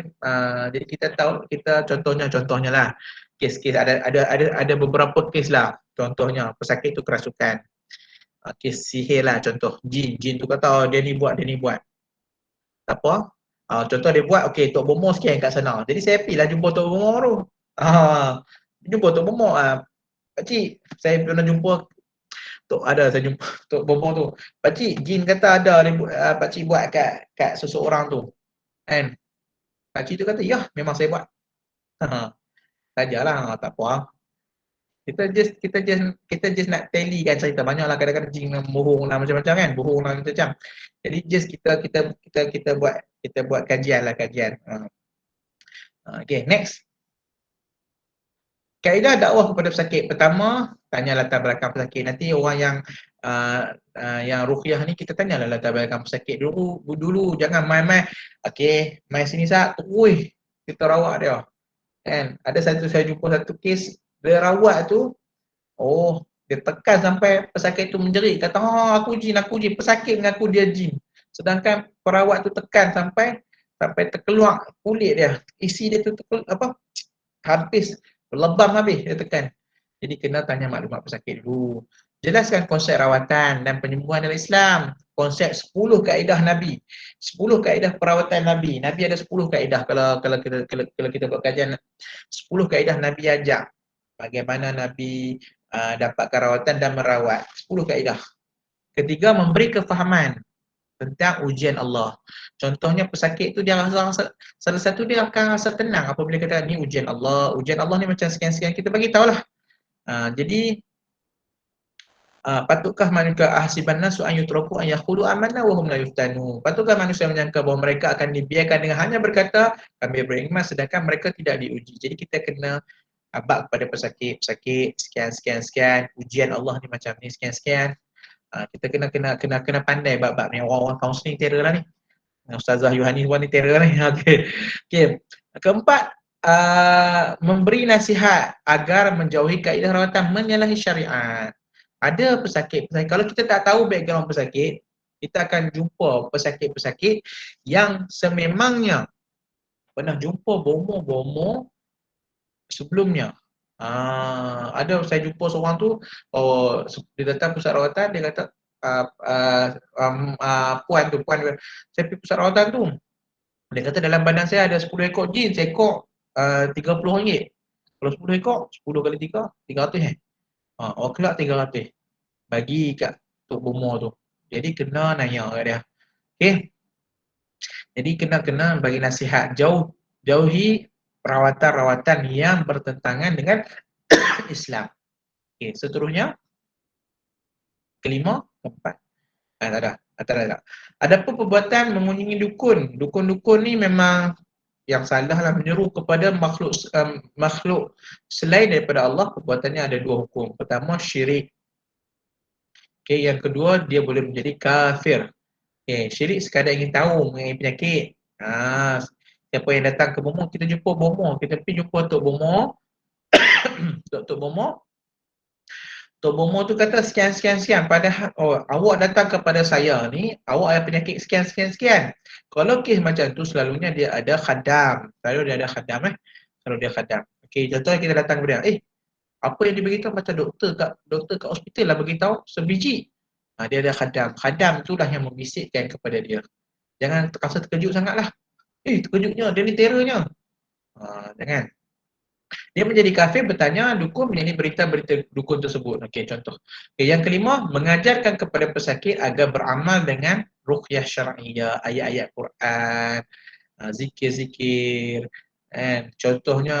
Jadi kita tahu, kita contohnya lah, kes-kes ada beberapa kes lah. Contohnya pesakit tu kerasukan, kes sihir lah, contoh jin tu kata dia ni buat apa, contoh dia buat, okey, Tok Bomo sekian kat sana. Jadi saya happy lah jumpa Tok Bomo tu. Jumpa Tok Bomo, pakcik saya pernah jumpa saya jumpa Tok Bomo tu. Pakcik, jin kata ada pakcik buat kat seseorang tu kan. Pakcik tu kata, ya memang saya buat. Sajalah, tak apa. Kita just nak tally kan cerita. Banyaklah kadang-kadang jin bohong lah macam-macam kan, bohong lah macam-macam. Jadi just kita buat kajian. Okay, next. Kaedah dakwah kepada pesakit. Pertama, tanya latar belakang pesakit. Nanti orang yang ruqyah ni kita tanyalah latar belakang pesakit dulu jangan main-main. Okey, main sini sat, terus kita rawat dia. Kan? Ada saya jumpa satu kes dia rawat tu, dia tekan sampai pesakit tu menjerit, kata aku jin, pesakit mengaku dia jin. Sedangkan perawat tu tekan sampai terkeluar kulit dia, isi dia tu habis, lebam habis dia tekan. Jadi kena tanya maklumat pesakit dulu. Jelaskan konsep rawatan dan penyembuhan dalam Islam. Konsep 10 kaedah Nabi. 10 kaedah perawatan Nabi. Nabi ada 10 kaedah kalau kita buat kajian. 10 kaedah Nabi ajak. Bagaimana Nabi dapatkan rawatan dan merawat. 10 kaedah. Ketiga, memberi kefahaman tentang ujian Allah. Contohnya pesakit tu dia rasa, salah satu dia akan rasa tenang apabila kata ni ujian Allah. Ujian Allah ni macam sekian-sekian, kita bagi tahulah. Jadi patutkah manusia ahsiban nasu an yutraku an yaqulu amanna wa hum la yuftanu. Patutkah manusia menyangka bahawa mereka akan dibiarkan dengan hanya berkata kami beriman sedangkan mereka tidak diuji. Jadi kita kena abak kepada pesakit sekian, ujian Allah ni macam ni sekian. Kita kena pandai bab-bab ni. Orang-orang kaunseling terror lah ni. Ustazah Yohani ni terror ni. Okey. Keempat, memberi nasihat agar menjauhi kaedah rawatan menyalahi syariat. Ada pesakit, kalau kita tak tahu background pesakit, kita akan jumpa pesakit-pesakit yang sememangnya pernah jumpa bomoh sebelumnya. Ada saya jumpa seorang tu, dia datang pusat rawatan, dia kata puan, saya pergi pusat rawatan tu, dia kata dalam badan saya ada 10 ekor jin, seekor RM30. Kalau 10 ekor, 10 kali 3, 300 kelak 300 bagi kat Tok Bomo tu. Jadi kena nanya kat dia. Okey. Jadi kena bagi nasihat, jauhi perawatan-rawatan yang bertentangan dengan Islam. Okey, seterusnya kelima, keempat. Tak ada. Adapun perbuatan mengunjungi dukun. Dukun-dukun ni memang yang salah lah, menyeru kepada makhluk selain daripada Allah. Perbuatannya ada 2 hukum. Pertama, syirik. Okey, yang kedua, dia boleh menjadi kafir. Okey, syirik sekadar ingin tahu mengenai penyakit. Siapa yang datang ke Bomo, kita jumpa Bomo, kita pergi jumpa Tok Bomo. Tok Bomo tu kata sekian. Padahal awak datang kepada saya ni, awak ada penyakit sekian. Kalau kes macam tu selalunya dia ada khadam. Kalau dia khadam. Okey, contohnya kita datang kepada dia. Apa yang dia beritahu macam doktor kat hospital lah beritahu sebiji. Dia ada khadam. Khadam itulah yang membisikkan kepada dia. Jangan terasa terkejut sangatlah. Terkejutnya, dia ni terornya. Jangan. Dia menjadi kafir, bertanya dukun, menjadi berita-berita dukun tersebut. Okey, contoh. Okey, yang kelima, mengajarkan kepada pesakit agar beramal dengan ruqyah syar'iyah, ayat-ayat Quran, zikir-zikir. Contohnya,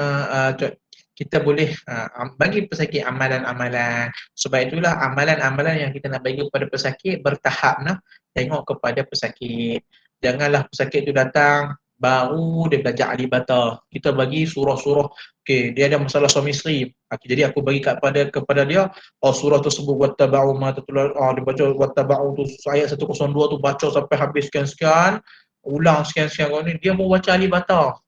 kita boleh bagi pesakit amalan-amalan. Sebab itulah amalan-amalan yang kita nak bagi kepada pesakit bertahap. Tengok kepada pesakit. Janganlah pesakit tu datang baru dia belajar alibata. Kita bagi surah-surah. Okey, dia ada masalah suami isteri. Jadi aku bagi kepada dia surah tersebut wattaba'u ma tatlu. Dia baca wattaba'u tu ayat 102 tu baca sampai habis sekian-sekian. Ulang sekian-sekian ni, dia mau baca alibata.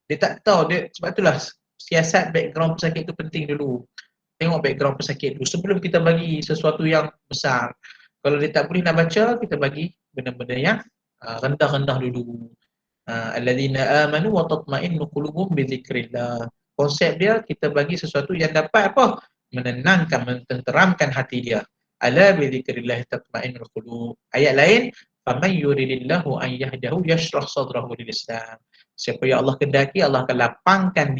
Dia tak tahu dia, sebab itulah siasat background pesakit tu penting dulu. Tengok background pesakit dulu sebelum kita bagi sesuatu yang besar. Kalau dia tak boleh nak baca, kita bagi benda-benda yang rendah-rendah dulu. Alladzina amanu wa tatma'innu qulubuhum bi dzikrillah. Konsep dia kita bagi sesuatu yang dapat apa? Menenangkan, mententeramkan hati dia. Ala bi dzikrillah tatma'innul qulub. Ayat lain, faman yuridillahu an yahdahu yashrah sadrahu lil Islam. Siapa yang Allah kehendaki, Allah akan lapangkan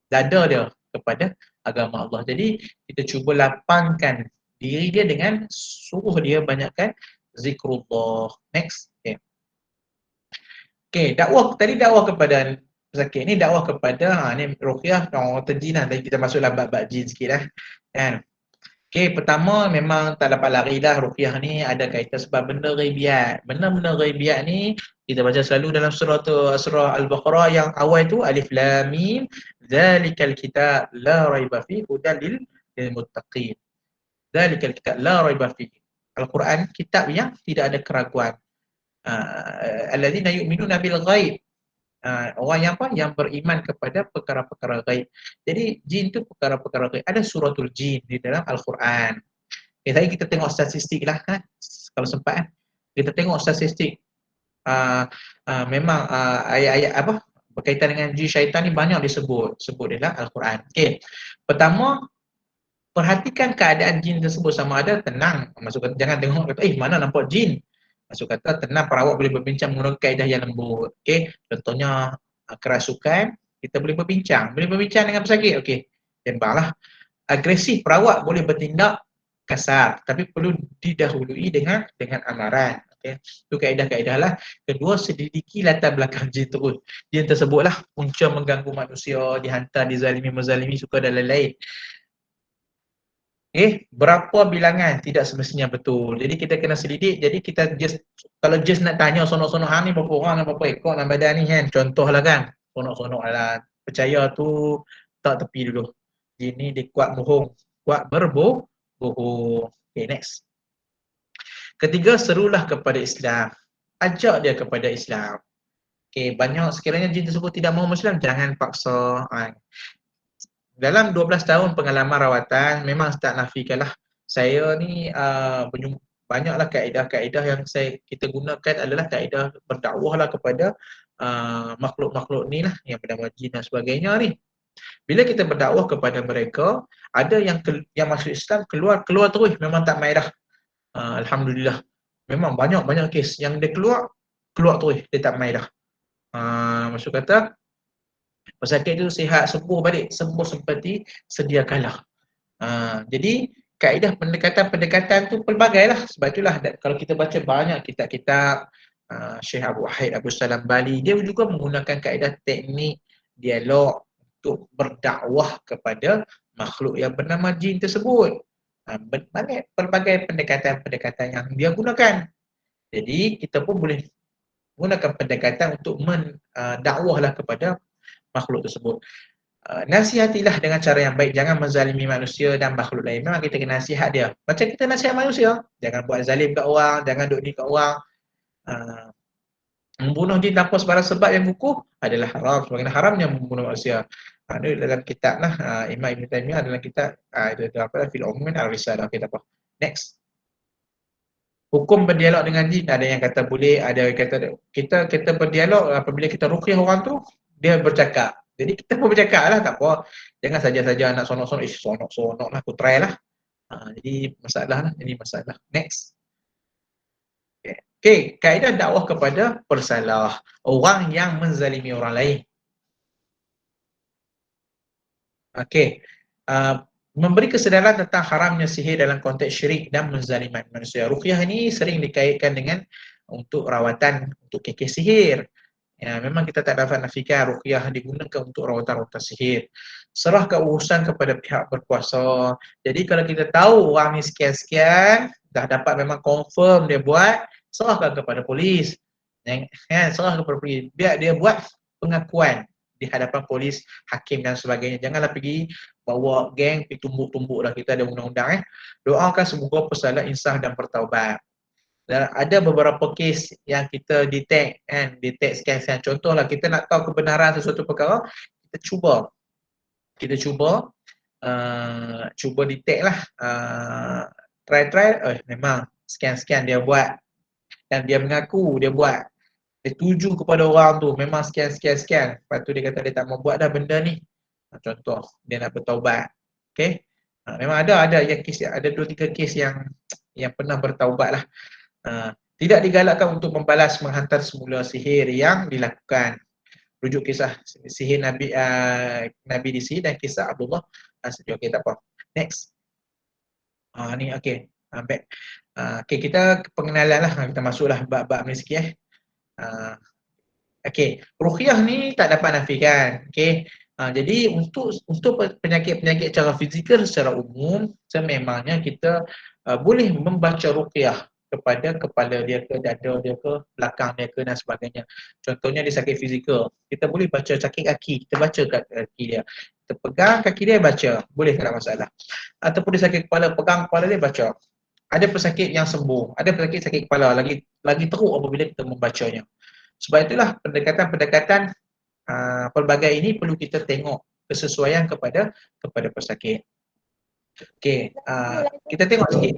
dada dia kepada agama Allah. Jadi kita cuba lapangkan diri dia dengan suruh dia banyakkan zikrullah. Next. Okay. Okey, dakwah tadi dakwah kepada pesakit ni, dakwah kepada ni ruqyah orang jin lah. Tadi kita masuklah bab-bab jin sikit kan. Okey, pertama memang tak dapat lari dah ruqyah ni ada kaitan sebab benda ghaibiat. Benda-benda ghaibiat ni kita baca selalu dalam surah Al-Baqarah yang awal tu Alif Lam Mim zalikal kitab la raiba fihi hudan lil muttaqin. Zalikal kitab la raiba fihi. Al-Quran kitab yang tidak ada keraguan. Alladzina yu'minuna bil ghaib. Orang yang apa? Yang beriman kepada perkara-perkara gaib. Jadi jin tu perkara-perkara gaib. Ada suratul jin di dalam Al-Quran. Tadi kita tengok statistik lah kan. Kalau sempat kan. Kita tengok statistik. Memang ayat-ayat apa? Berkaitan dengan jin syaitan ni banyak disebut dalam Al-Quran. Okey. Pertama, perhatikan keadaan jin tersebut sama ada tenang. Maksud kata jangan tengok kata mana nampak jin. Maksud kata tenang, perawat boleh berbincang menggunakan kaedah yang lembut. Okey, contohnya kerasukan, kita boleh berbincang dengan pesakit. Okey, tembaklah. Agresif, perawat boleh bertindak kasar, tapi perlu didahului dengan amaran. Okey, itu kaedah-kaedah lah. Kedua, selidiki latar belakang jin terus. Jin tersebutlah punca mengganggu manusia, dihantar, dizalimi, menzalimi, suka dan lain-lain. Berapa bilangan tidak semestinya betul. Jadi kita kena selidik. Jadi kita kalau just nak tanya sonok-sonok hang ni berapa orang, berapa ekor dalam badan ni kan. Contohlah kan. Sonok-sonok lah. Percaya tu tak tepi dulu. Ini dia kuat bohong. Kuat berbohong. Okay, next. Ketiga, serulah kepada Islam. Ajak dia kepada Islam. Okay, banyak sekiranya jin tersebut tidak mahu Islam, jangan paksa. Dalam 12 tahun pengalaman rawatan, memang tak nafikanlah saya ni banyaklah kaedah-kaedah yang kita gunakan adalah kaedah berdakwahlah kepada makhluk-makhluk ni lah yang bernama jin dan sebagainya ni. Bila kita berdakwah kepada mereka, ada yang masuk Islam keluar terus, memang tak main dah. Alhamdulillah. Memang banyak kes yang dia keluar terus, dia tak main dah. Maksud kata pesakit tu sihat, sembuh balik, sembuh seperti sedia kala. Jadi kaedah pendekatan tu pelbagai lah. Sebab itulah kalau kita baca banyak kitab-kitab Syekh Abu Wahid Abu Salam Bali, dia juga menggunakan kaedah teknik dialog untuk berdakwah kepada makhluk yang bernama jin tersebut. Pelbagai pendekatan-pendekatan yang dia gunakan. Jadi kita pun boleh gunakan pendekatan untuk mendakwahlah kepada makhluk tersebut. Nasihatilah dengan cara yang baik, jangan menzalimi manusia dan makhluk lain. Memang kita kena nasihat dia. Macam kita nasihat manusia, jangan buat zalim kat orang, jangan duk ni kat orang. Membunuh jin tanpa sebarang sebab yang kukuh adalah haram, sebagaimana haramnya membunuh manusia. Ini dalam kitab lah, Imam Ibn Taymiyah dalam kitab Fil Umumin Al-Risalah. Kita apa? Next. Hukum berdialog dengan jin, ada yang kata boleh, ada yang kata kita berdialog apabila kita ruqyah orang tu, dia bercakap. Jadi kita pun bercakap lah, tak apa. Jangan saja-saja nak sonok-sonok, sonok-sonok lah, aku try lah. Jadi masalah lah, ini masalah. Next. Okay, kaedah dakwah kepada persalah. Orang yang menzalimi orang lain. Okay. Memberi kesedaran tentang haramnya sihir dalam konteks syirik dan menzaliman manusia. Ruqyah ini sering dikaitkan dengan untuk rawatan, untuk kekeh sihir. Ya, memang kita tak dapat nafikan ruqyah digunakan untuk rawatan-rawatan sihir. Serahkan urusan kepada pihak berkuasa. Jadi kalau kita tahu orang ni sekian-sekian, dah dapat memang confirm dia buat, serahkan kepada polis. Serahkan kepada polis. Biar dia buat pengakuan di hadapan polis, hakim dan sebagainya. Janganlah pergi bawa geng, pergi tumbuk-tumbuk lah, kita ada undang-undang. Doakan semoga pesalah insaf dan bertaubat. Dan ada beberapa kes yang kita detect sekian-sekian. Contohlah kita nak tahu kebenaran sesuatu perkara, kita cuba detect lah, try, memang sekian-sekian dia buat dan dia mengaku dia buat. Dia tuju kepada orang tu, memang sekian. Lepas tu dia kata dia tak mau buat dah benda ni. Contoh, dia nak bertaubat. Okay. Memang ada yang kes, ada 2-3 kes yang pernah bertaubat lah. Tidak digalakkan untuk membalas menghantar semula sihir yang dilakukan. Rujuk kisah sihir Nabi di sini dan kisah Abdullah. Okay, tak apa. Next. Ni okay. Back. Okay, kita pengenalan lah. Kita masuklah bab-bab ni sikit. Okey, ruqyah ni tak dapat nafikan. Okey. Jadi untuk penyakit-penyakit secara fizikal secara umum, sememangnya kita boleh membaca ruqyah kepada kepala dia ke, dada dia ke, belakang dia ke dan sebagainya. Contohnya dia sakit fizikal, kita boleh baca sakit kaki, kita baca kat kaki dia. Kita pegang kaki dia baca, boleh tak ada masalah. Ataupun dia sakit kepala, pegang kepala dia baca. Ada pesakit yang sembuh, ada pesakit sakit kepala lagi teruk apabila kita membacanya. Sebab itulah pendekatan-pendekatan pelbagai ini perlu kita tengok kesesuaian kepada pesakit. Okey, kita tengok sikit.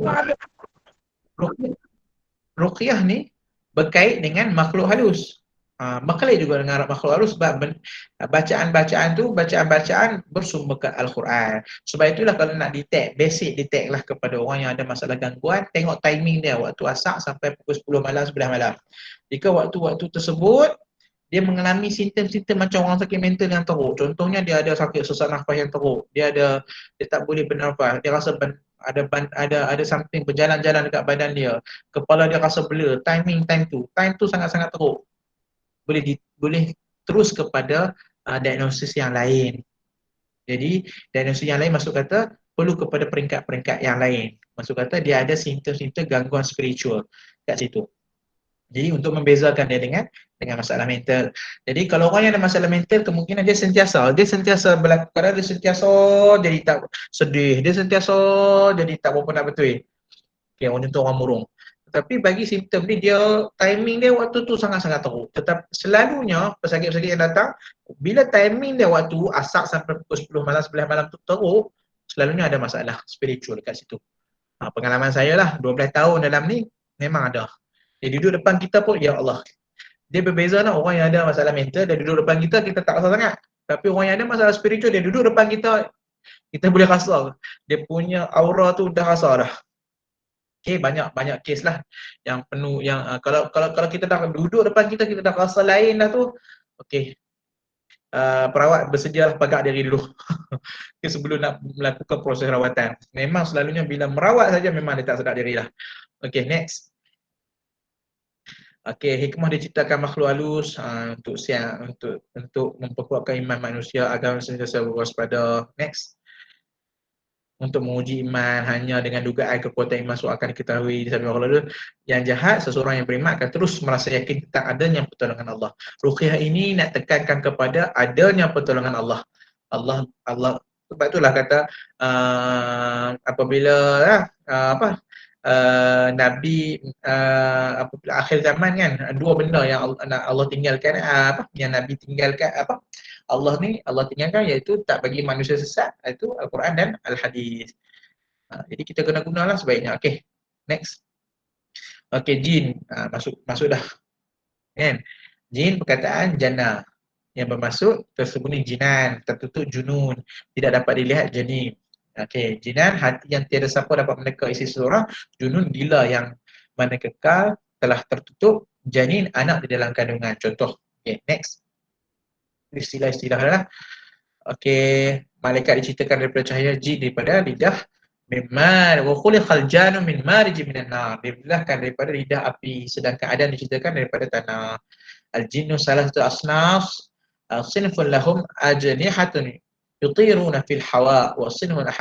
Ruqyah ni berkait dengan makhluk halus. Berkait juga dengan makhluk halus sebab bacaan-bacaan tu, bacaan-bacaan bersumberkan Al-Quran. Sebab itulah kalau nak detect, basic detect lah kepada orang yang ada masalah gangguan, tengok timing dia waktu asar sampai pukul 10 malam, 11 malam. Jika waktu-waktu tersebut dia mengalami simptom-simptom macam orang sakit mental yang teruk. Contohnya dia ada sakit sesak nafas yang teruk. Dia tak boleh bernafas. Dia rasa ada something berjalan-jalan dekat badan dia. Kepala dia rasa blur. Time tu sangat-sangat teruk. Boleh terus kepada diagnosis yang lain. Jadi diagnosis yang lain maksud kata perlu kepada peringkat-peringkat yang lain. Maksud kata dia ada simptom-simptom gangguan spiritual kat situ. Jadi untuk membezakan dia dengan masalah mental. Jadi kalau orang yang ada masalah mental, kemungkinan dia sentiasa berlaku, kadang dia sentiasa jadi tak sedih, dia sentiasa jadi tak berapa nak betul. Okay, orang tu orang murung. Tetapi bagi simptom ni, timing dia waktu tu sangat-sangat teruk. Tetapi selalunya pesakit-pesakit yang datang, bila timing dia waktu asar sampai pukul 10 malam, 11 malam tu teruk, selalunya ada masalah spiritual dekat situ. Pengalaman saya lah, 12 tahun dalam ni memang ada. Dia duduk depan kita pun, ya Allah. Dia berbeza lah orang yang ada masalah mental, dia duduk depan kita, kita tak rasa sangat. Tapi orang yang ada masalah spiritual, dia duduk depan kita, kita boleh rasa. Dia punya aura tu dah rasa dah. Okay, banyak kes lah yang penuh, yang kalau kita dah duduk depan kita, kita dah rasa lain dah tu. Okay, perawat bersedialah pagak diri dulu. Okay, sebelum nak melakukan proses rawatan. Memang selalunya bila merawat saja memang dia tak sedar diri lah. Okay, next. Okey, hikmah diciptakan makhluk halus untuk memperkuatkan iman manusia agar sentiasa berwaspada. Next. Untuk menguji iman hanya dengan dugaan kekuatan iman masuk akan diketahui di samping Allah. Yang jahat, seseorang yang beriman akan terus merasa yakin tentang adanya pertolongan Allah. Ruqyah ini nak tekankan kepada adanya pertolongan Allah. Allah sebab itulah kata apabila Nabi apabila akhir zaman kan, dua benda yang Allah tinggalkan, yang Nabi tinggalkan, Allah tinggalkan, iaitu tak bagi manusia sesat, iaitu Al-Quran dan Al-Hadis. Jadi kita kena gunalah sebaiknya. Okey, next. Okey, jin, masuk dah kan. Jin perkataan jannah yang bermaksud tersembunyi, jinan, tertutup junun, tidak dapat dilihat janin. Okey, jinan hati yang tiada siapa dapat meneka isi seseorang, junun gila yang mana kekal telah tertutup, janin anak di dalam kandungan. Contoh. Okey, next. Istilah-istilah lah. Okey, malaikat diceritakan daripada cahaya, jin daripada lidah mimar, wa khuliqal jannu min marij minan nar. Dibelahkan daripada lidah api, sedangkan Adam diceritakan daripada tanah. Al-jinnu salah satu asnaf, sinfun lahum ajnihatun yutiruna fil hawa, wa sinfun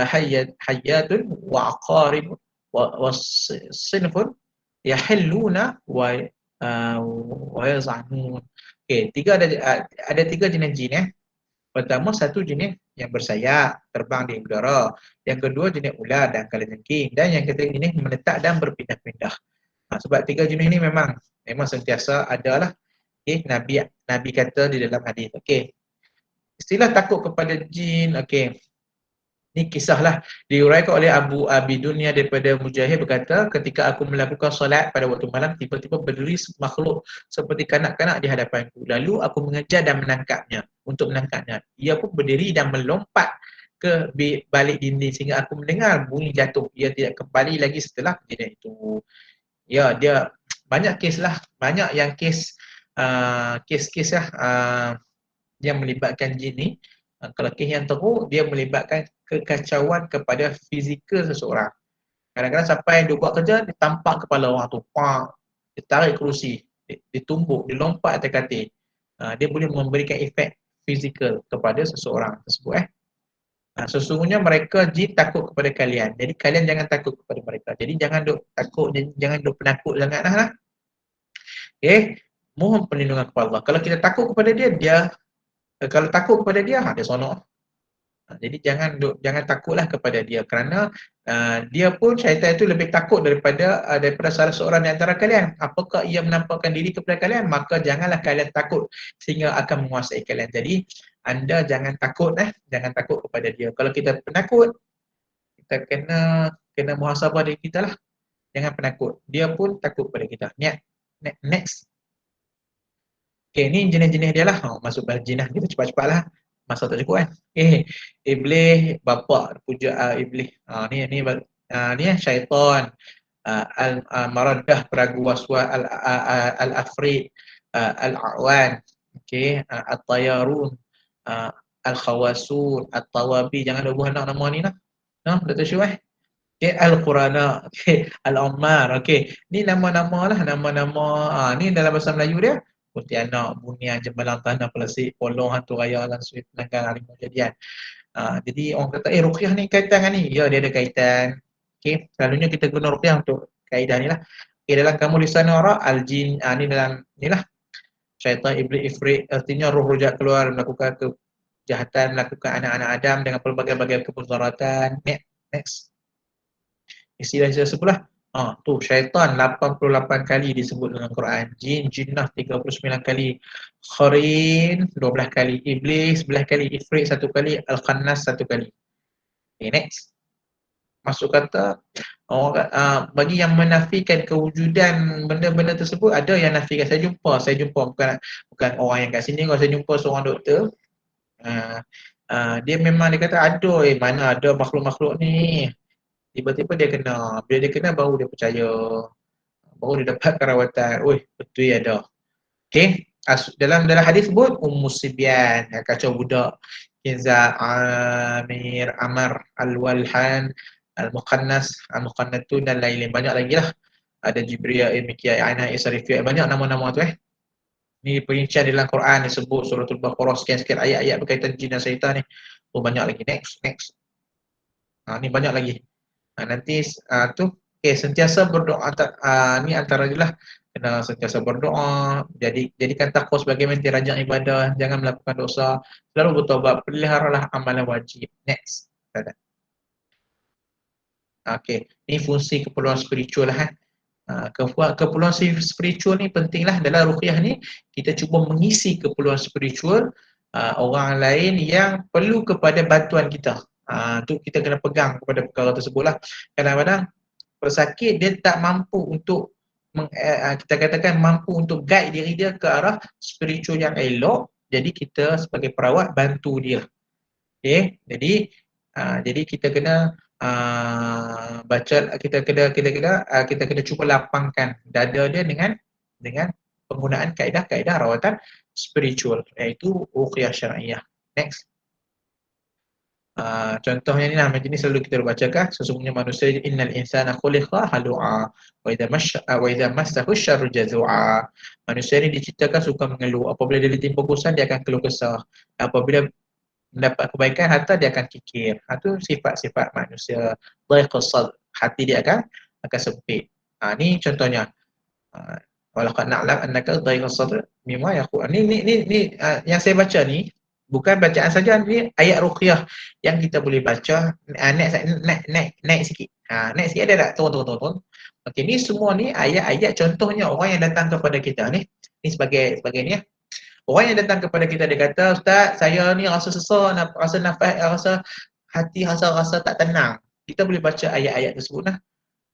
hayyatun wa aqarib, wa sinfun yahilluna wa yaz'amun. Okey, ada tiga jenis jin. Pertama, satu jenis yang bersayap, terbang di udara. Yang kedua, jenis ular dan kalajengking. Dan yang ketiga, jenis menetap dan berpindah-pindah. Sebab tiga jenis ni memang sentiasa adalah. Okay, Nabi kata di dalam hadis. Okey. Istilah takut kepada jin. Okey. Ini kisahlah diuraikan oleh Abu Abi Dunya daripada Mujahid, berkata, ketika aku melakukan solat pada waktu malam, tiba-tiba berdiri makhluk seperti kanak-kanak di hadapanku. Lalu aku mengejar dan menangkapnya. Untuk menangkapnya, ia pun berdiri dan melompat ke balik dinding sehingga aku mendengar bunyi jatuh. Ia tidak kembali lagi setelah kejadian itu. Ya, dia banyak kes lah. Banyak yang kes lah yang melibatkan jin ni. Kalau kes yang teruk, dia melibatkan kekacauan kepada fizikal seseorang. Kadang-kadang sampai dia buat kerja, dia tampak kepala orang tu, dia tarik kerusi. ditumbuk, dilompat atas katil. Dia boleh memberikan efek fizikal kepada seseorang tersebut. Sesungguhnya mereka jin takut kepada kalian. Jadi kalian jangan takut kepada mereka. Jadi jangan duk takut, jangan duk penakut sangatlah. Mohon perlindungan kepada Allah. Kalau kita takut kepada dia, kalau takut kepada dia, dia sonok. Jadi jangan takutlah kepada dia, kerana dia pun syaitan itu lebih takut daripada salah seorang di antara kalian. Apakah ia menampakkan diri kepada kalian, maka janganlah kalian takut sehingga akan menguasai kalian. Jadi anda jangan takut kepada dia. Kalau kita penakut, kita kena muhasabah diri kita lah. Jangan penakut. Dia pun takut kepada kita. Next. Ni jenis-jenis dia lah. Masuk bahas jin lah. Kita cepat-cepat lah. Masa tak cukup kan. Iblis, bapa puja iblis. Ni syaitan. Al-maraddah, peragu waswas, al-afrid, al-a'wan, at-tayarun, al-khawasun, at-tawabi. Jangan lupa anak nama ni lah. Dr. Syuh. Al-Qurana, Al-Ammar. Ni nama-nama lah, nama-nama. Ni dalam bahasa Melayu dia. Pontianak, Bunian, Jembalang Tanah, Pelasik, Polong, Hantu Raya, Lansui, Penanggal, Harimau Jadian. Jadi orang kata, ruqyah ni kaitan dengan ni. Ya, dia ada kaitan. Selalunya kita guna ruqyah untuk kaedah ni lah. Dalam kamu lisan Arab, al-jin, ni dalam ni lah. Syaitan, iblis, ifrit, artinya roh rujak keluar, melakukan kejahatan, melakukan anak-anak Adam dengan pelbagai-bagai kemudaratan. Next. Istilah-istilah sebelah. Tu syaitan 88 kali disebut dalam Quran. Jin, jinnah 39 kali. Kharin 12 kali. Iblis 11 kali. Ifrit 1 kali. Al-Khannas 1 kali. Next. Masuk kata, bagi yang menafikan kewujudan benda-benda tersebut, ada yang nafikan. Saya jumpa bukan orang yang kat sini. Kalau saya jumpa seorang doktor, dia memang dia kata mana ada makhluk-makhluk ni. Tiba-tiba dia kena. Bila dia kena baru dia percaya. Baru dia dapat perawatan. Betul ya ada. Dalam hadis sebut Sibyan, kacau budak. Kinza, Amir, Amar, Al-Walhan, Al-Muqannas, Al-Muqannatun dan lain-lain. Banyak lagi lah. Ada Jibril, Mikiyah, Aina, Isarifiyah. Banyak nama-nama tu Ni perincian dalam Quran disebut Suratul Baqarah, sekian-sekian ayat-ayat berkaitan jin dan syaitan ni. Banyak lagi. Next. Ni banyak lagi. Nanti sentiasa berdoa. Ni antara je lah. Kena sentiasa berdoa. Jadikan takwa sebagai menti rajang ibadah. Jangan melakukan dosa. Selalu bertaubat. Peliharalah amalan wajib. Next. Ni fungsi keperluan spiritual lah. Keperluan spiritual ni pentinglah dalam ruqyah ni. Kita cuba mengisi keperluan spiritual orang lain yang perlu kepada bantuan kita. Tu kita kena pegang kepada perkara tersebut lah. Kadang-kadang pesakit dia tak mampu untuk kita katakan mampu untuk guide diri dia ke arah spiritual yang elok. Jadi kita sebagai perawat bantu dia. Jadi kita kena kita kena cuba lapangkan dada dia dengan penggunaan kaedah-kaedah rawatan spiritual, iaitu ruqyah syar'iyyah. Next. Contohnya ni lah, macam ni selalu kita bacakan. Sesungguhnya manusia, innal insana khuliqa halu'a wa idza massahu syarru jazua. Manusia ni diciptakan suka mengeluh. Apabila dia ditimpa bosan, dia akan keluh kesah. Apabila mendapat kebaikan harta, dia akan kikir. Itu sifat-sifat manusia. Dhaiqus sadr, hati dia akan sempit. Ni contohnya. Walaqad na'lam annaka dhaiqus sadr mimma yaqul. Ni yang saya baca ni bukan bacaan saja, ni ayat ruqyah yang kita boleh baca. Naik sikit. Naik sikit, ada tak? Turun. Ni semua ni ayat-ayat contohnya orang yang datang kepada kita ni. Ni sebagai ni ya. Orang yang datang kepada kita, dia kata, Ustaz, saya ni rasa sesak, rasa nafas, rasa hati, rasa tak tenang. Kita boleh baca ayat-ayat tersebut lah.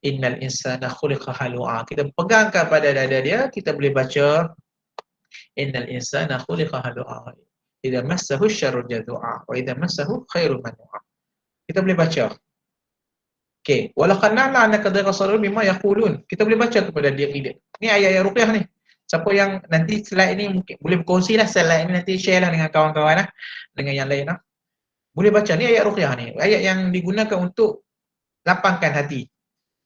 Innal insana khuliqa halu'a. Kita pegangkan pada dada dia, kita boleh baca innal insana khuliqa halu'a. Idza massahu syarru jazua wa idza massahu khairu manu'a. Kita boleh baca. Walaqad na'lam annaka dhaiqus sadr mimma yaqulun. Kita boleh baca kepada diri dia. Ni ayat-ayat ruqyah ni. Siapa yang nanti slide ni mungkin boleh berkongsi lah, slide ni nanti share lah dengan kawan-kawan lah, dengan yang lain lah. Boleh baca, ni ayat ruqyah ni. Ayat yang digunakan untuk lapangkan hati.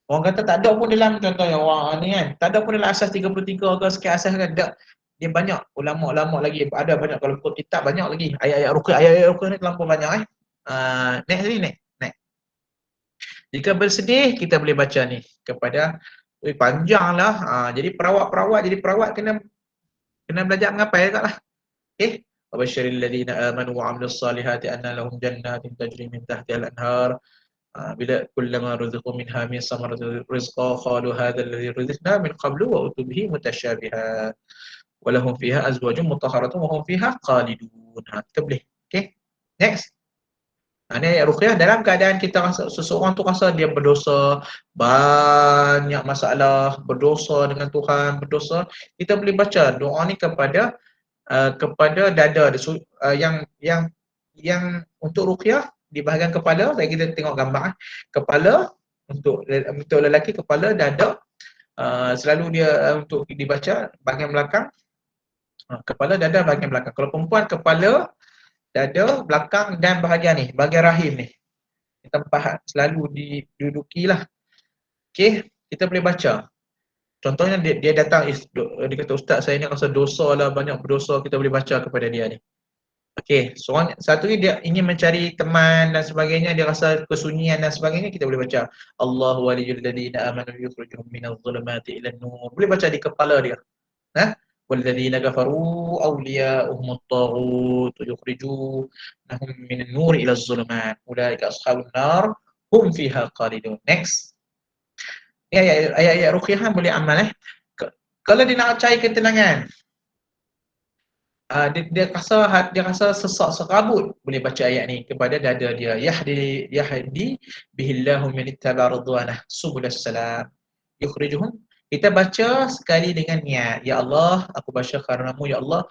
Orang kata tak ada pun dalam contohnya orang ni kan, tak ada pun dalam asas 33 ke sekian asas kan, tak. Dia banyak ulama-ulama lagi, ada banyak kalau buku kitab banyak lagi. Ayat-ayat ruqyah ni terlampau banyak next ni next. Jika bersedih kita boleh baca ni kepada panjanglah. Jadi perawat kena belajar mengapai dekat lah. Okey. Wabashiril ladzina amanu wa 'amilus solihati anna lahum jannatin tajri min tahtiha al-anhar. Bila kullama ruziqu minha min samarati rizqa qalu hadha alladhi ruziqna min qablu wa utubihi mutasyabiha wa lahum fiha azwajun mutahharatun wa hum fiha khalidun. Kita boleh. Okey. Next. Ni ayat ruqyah dalam keadaan kita rasa seseorang tu rasa dia berdosa, banyak masalah, berdosa dengan Tuhan, berdosa, kita boleh baca doa ni kepada dada yang untuk ruqyah di bahagian kepala. Kita tengok gambar kepala untuk lelaki, kepala, dada, selalu dia untuk dibaca bahagian belakang, kepala, dada, bahagian belakang. Kalau perempuan, kepala, dada, belakang dan bahagian ni, bahagian rahim ni, tempat selalu didudukilah. Okey, kita boleh baca. Contohnya dia datang, dia kata ustaz saya ni rasa dosa lah, banyak berdosa, kita boleh baca kepada dia ni. Okey, satu ni dia ingin mencari teman dan sebagainya, dia rasa kesunyian dan sebagainya, kita boleh baca Allahu waliyul ladzina amanu yukhrijuhum minadh dhulumati ilan nur. Boleh baca di kepala dia. Wal ladzina kafaru awliya'uhumut taghut yukhrijunahum minan nur ilaz zulumat ulaika ashabun nar hum fiha khalidun. Next. Ni ayat-ayat ruqyah boleh amal Kalau dia nak cari ketenangan, dia rasa sesak serabut, boleh baca ayat ni kepada dada dia. Yahdi bihillahu min ittaba ridwanah subulas salam yukhrijuhum. Kita baca sekali dengan niat, ya Allah, aku baca karenamu, ya Allah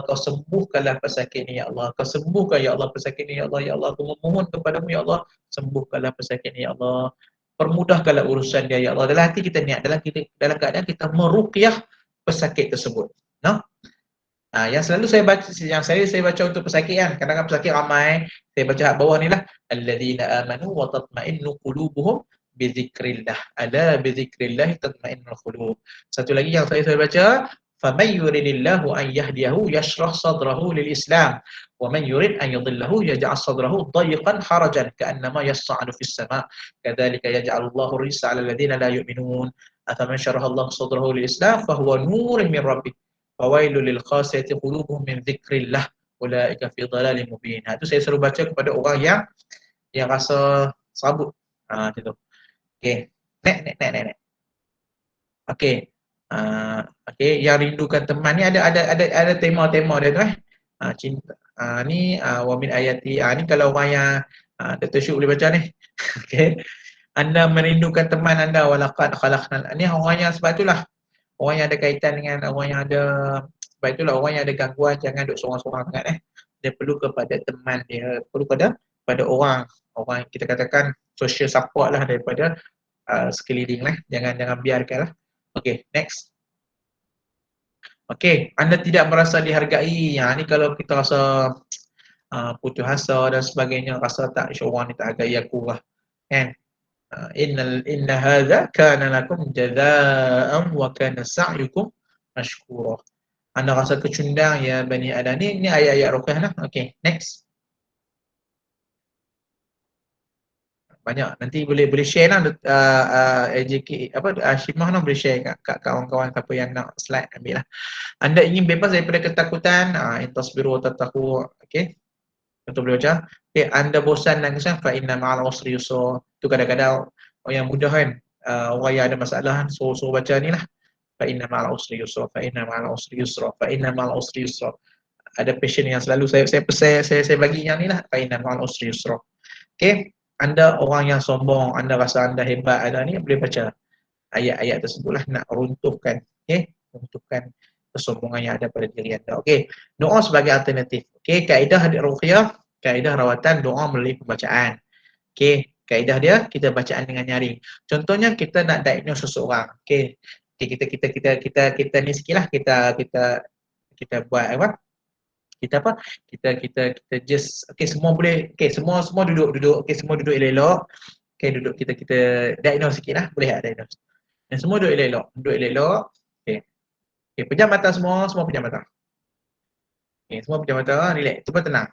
kau sembuhkanlah pesakit ni, ya Allah kau sembuhkan, ya Allah pesakit ni, ya Allah aku memohon kepadamu, ya Allah sembuhkanlah pesakit ni, ya Allah permudahkanlah urusan dia, ya Allah. Dalam hati kita niat, dalam keadaan kita meruqyah pesakit tersebut. Yang selalu saya baca untuk pesakit kan, kadang-kadang pesakit ramai, saya baca kat bawah ni lah, alladzina amanu wa tatma'innu qulubuhum bizikrillah, ala bizikrillah tatma'innul qulub. Satu lagi yang saya baca, faman yuridillahu an yahdiyahu yashrah sadrahu lil Islam wa man yurid an yudillahu yaj'al sadrahu dayiqan harajan ka'annama yas'adu fis sama' kadzalika yaj'alullahu rijsa 'alal ladzina la yu'minun afaman syaraha Allah sadrahu lil Islam fa huwa nurun min rabbih fawailul lil qasiyati qulubuhum min dzikrillah ulaika fi dhalalin mubin. Itu saya selalu baca kepada orang yang rasa sabut. Gitu. Okey. Next. Okey. Okey, yang rindukan teman ni ada tema-tema dia tu cinta. Ni wa min ayati. Ni kalau orang yang Dr. Syuk boleh baca ni. Okey. Anda merindukan teman anda walaqad khalaqnal. Ni orang yang sebab itulah orang yang ada kaitan dengan orang yang ada, sebab itulah orang yang ada gangguan jangan duduk sorang-sorang sangat Dia perlu kepada teman dia, perlu pada orang kita katakan social support lah daripada sekeliling lah. Jangan biarkan lah. Okey, next. Okey, anda tidak merasa dihargai. Ni kalau kita rasa putus asa dan sebagainya, rasa tak orang ni tak hargai aku lah. Kan? Inna hadza kana lakum jazaa'an wa kana sa'yukum mashkura. Anda rasa kecundang ya Bani Adam. Ni ayat-ayat ruqyah lah. Okey, next. Banyak. Nanti boleh share lah AJK Shimah lah boleh share kat kawan-kawan siapa yang nak slide ambil lah. Anda ingin bebas daripada ketakutan, intasbiru tattaqu. Okey. Betul boleh baca. Okay, anda bosan dan kesal, fa inna ma'al usri yusra. Tu kadang-kadang orang yang mudah kan, orang yang ada masalah kan, suruh baca ni lah. Fa inna ma'al usri yusra, fa inna ma'al usri yusra, fa inna ma'al usri yusra. Ada passion yang selalu saya bagi yang ni lah, fa inna ma'al usri yusra. Okey, anda orang yang sombong, anda rasa anda hebat, ada ni boleh baca ayat-ayat tersebut lah, nak runtuhkan, runtuhkan kesombongan yang ada pada diri anda. Okey, doa sebagai alternatif. Okey, kaedah ruqyah, kaedah rawatan doa melalui pembacaan. Okey, kaedah dia kita bacaan dengan nyaring. Contohnya kita nak diagnose seseorang. Okey. Kita ni sikitlah kita buat apa? Kita just semua boleh. Okey, semua duduk. Okey, semua duduk elok-elok. Okay, duduk kita diagnose sikit lah. Boleh tak diagnose? Dan semua duduk elok-elok. Duduk elok-elok. Okay. Okay, pejam mata semua pejam mata. Okay, semua pejam mata, relax. Cuba tenang.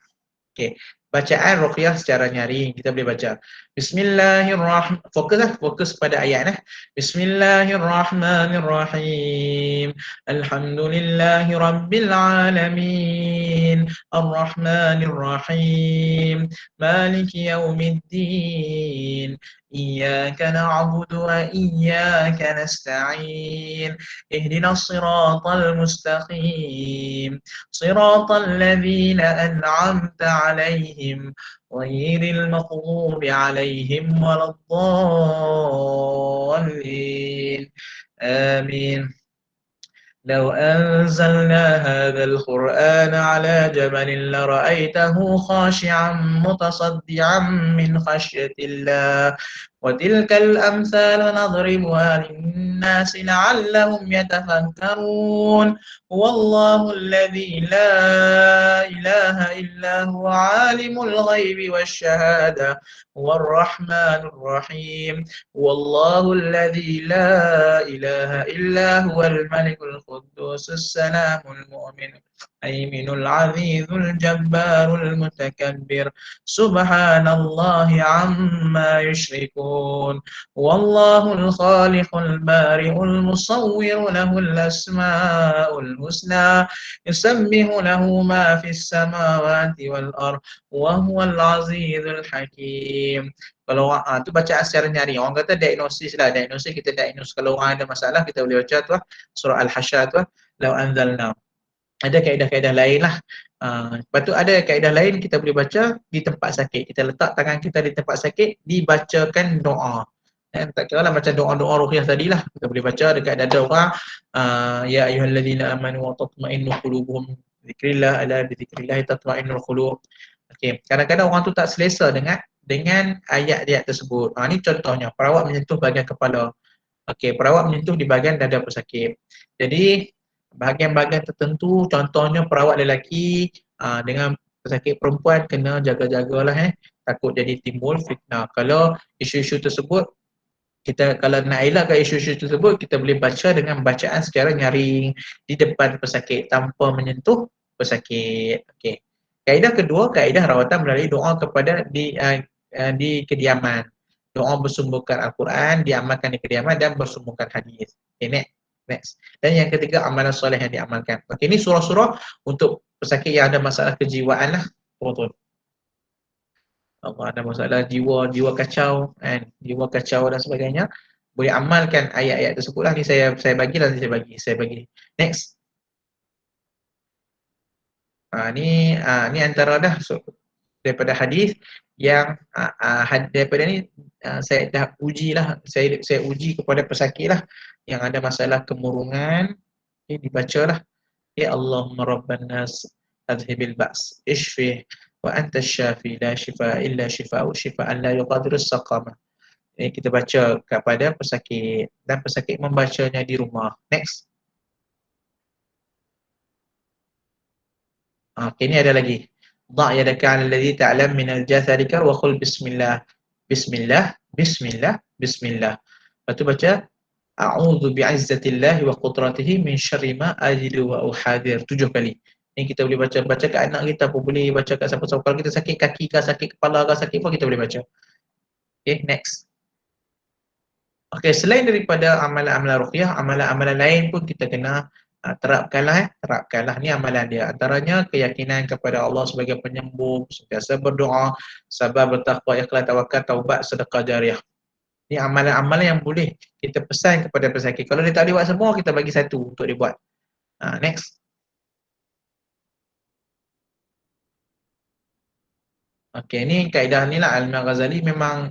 Okay. Bacaan ruqyah secara nyaring kita boleh baca. Bismillahirrahmanirrahim. Fokus pada ayat. Bismillahirrahmanirrahim. Alhamdulillahi rabbil alamin. Arrahmanirrahim. Maliki yaumiddin. Iyyaka na'budu wa iyyaka nasta'in. Ihdinas siratal mustaqim. Siratal ladzina an'amta 'alaihim ghairil maghdubi 'alaihim waladdallin. Amin. لو أنزلنا هذا القرآن على جبل لرأيته خاشعا متصدعا من خشية الله وتلك الأمثال نضربها للناس لعلهم يتفكرون هو الله الذي لا إله إلا هو عالم الغيب والشهادة هو الرحمن الرحيم هو الله الذي لا إله إلا هو الملك القدوس السلام المؤمن المهيمن العزيز الجبار المتكبر سبحان الله عما يشركون والله الخالق البارئ المصور له الأسماء الحسنى يسبح له ما في السماوات والأرض وهو العزيز الحكيم. Kalau tu bacaan secara nyaring. Orang kata diagnosis lah, diagnosis kita diagnose. Kalau orang ada masalah kita boleh baca tu lah, surah Al-Hasyr tu lah, lau anzalna. Ada kaedah-kaedah lain lah. Lepas tu ada kaedah lain kita boleh baca di tempat sakit. Kita letak tangan kita di tempat sakit, dibacakan doa. Tak kira lah macam doa-doa ruqyah tadi lah. Kita boleh baca dekat dada orang. Ya ayyuhalladzina amanu wa tatma'innu qulubuhum zikrillah ala bi zikrillah tatma'innul qulub. Okey, kadang-kadang orang tu tak selesa dengan ayat-ayat tersebut. Ni contohnya, perawat menyentuh bahagian kepala. Okey, perawat menyentuh di bahagian dada pesakit. Jadi bahagian-bahagian tertentu, contohnya perawat lelaki dengan pesakit perempuan kena jaga-jagalah takut jadi timbul fitnah. Kalau isu-isu tersebut kita kalau nak elakkan isu-isu tersebut kita boleh baca dengan bacaan secara nyaring di depan pesakit tanpa menyentuh pesakit. Okey. Kaedah kedua, kaedah rawatan melalui doa kepada di kediaman. Doa bersumberkan Al-Quran, diamalkan di kediaman dan bersumberkan hadis. Okay, next. Dan yang ketiga, amalan soleh yang diamalkan. Okay, ini surah-surah untuk pesakit yang ada masalah kejiwaan lah. Betul. Ada masalah jiwa kacau, jiwa kacau dan sebagainya. Boleh amalkan ayat-ayat tersebut lah. Ni saya bagi. Next. Ni antara dah daripada hadis yang daripada ni saya dah ujilah, saya uji kepada pesakit lah yang ada masalah kemurungan. Dibacalah ya Allahumma rabban nas adhibil ba's ishfih wa anta syafi la shifa illa shifa'u shifa'an la yughadiru saqama. Kita baca kepada pesakit dan pesakit membacanya di rumah. Next. Ini ada lagi. Dha' yadaka 'ala alladhi ta'lam min al-jasadika wa qul bismillah. Bismillah, bismillah, bismillah. Lepas tu baca a'udzu bi'izzatillahi wa qudratihi min syarri ma ajidu wa uhadir 7 kali. Ini kita boleh baca kat anak kita pun boleh, baca kat siapa-siapa. Kalau kita sakit kaki ke, sakit kepala ke, sakit pun kita boleh baca. Okay, next. Okay, selain daripada amalan-amalan ruqyah, amalan-amalan lain pun kita kena terapkanlah ni amalan dia. Antaranya keyakinan kepada Allah sebagai penyembuh, sentiasa berdoa, sabar, bertakwa, ikhlas, tawakal, taubat, sedekah jariah. Ni amalan-amalan yang boleh kita pesan kepada pesakit. Kalau dia tak boleh buat semua, kita bagi satu untuk dia buat. Next. Okey, ni kaedah ni lah Al-Imam Ghazali memang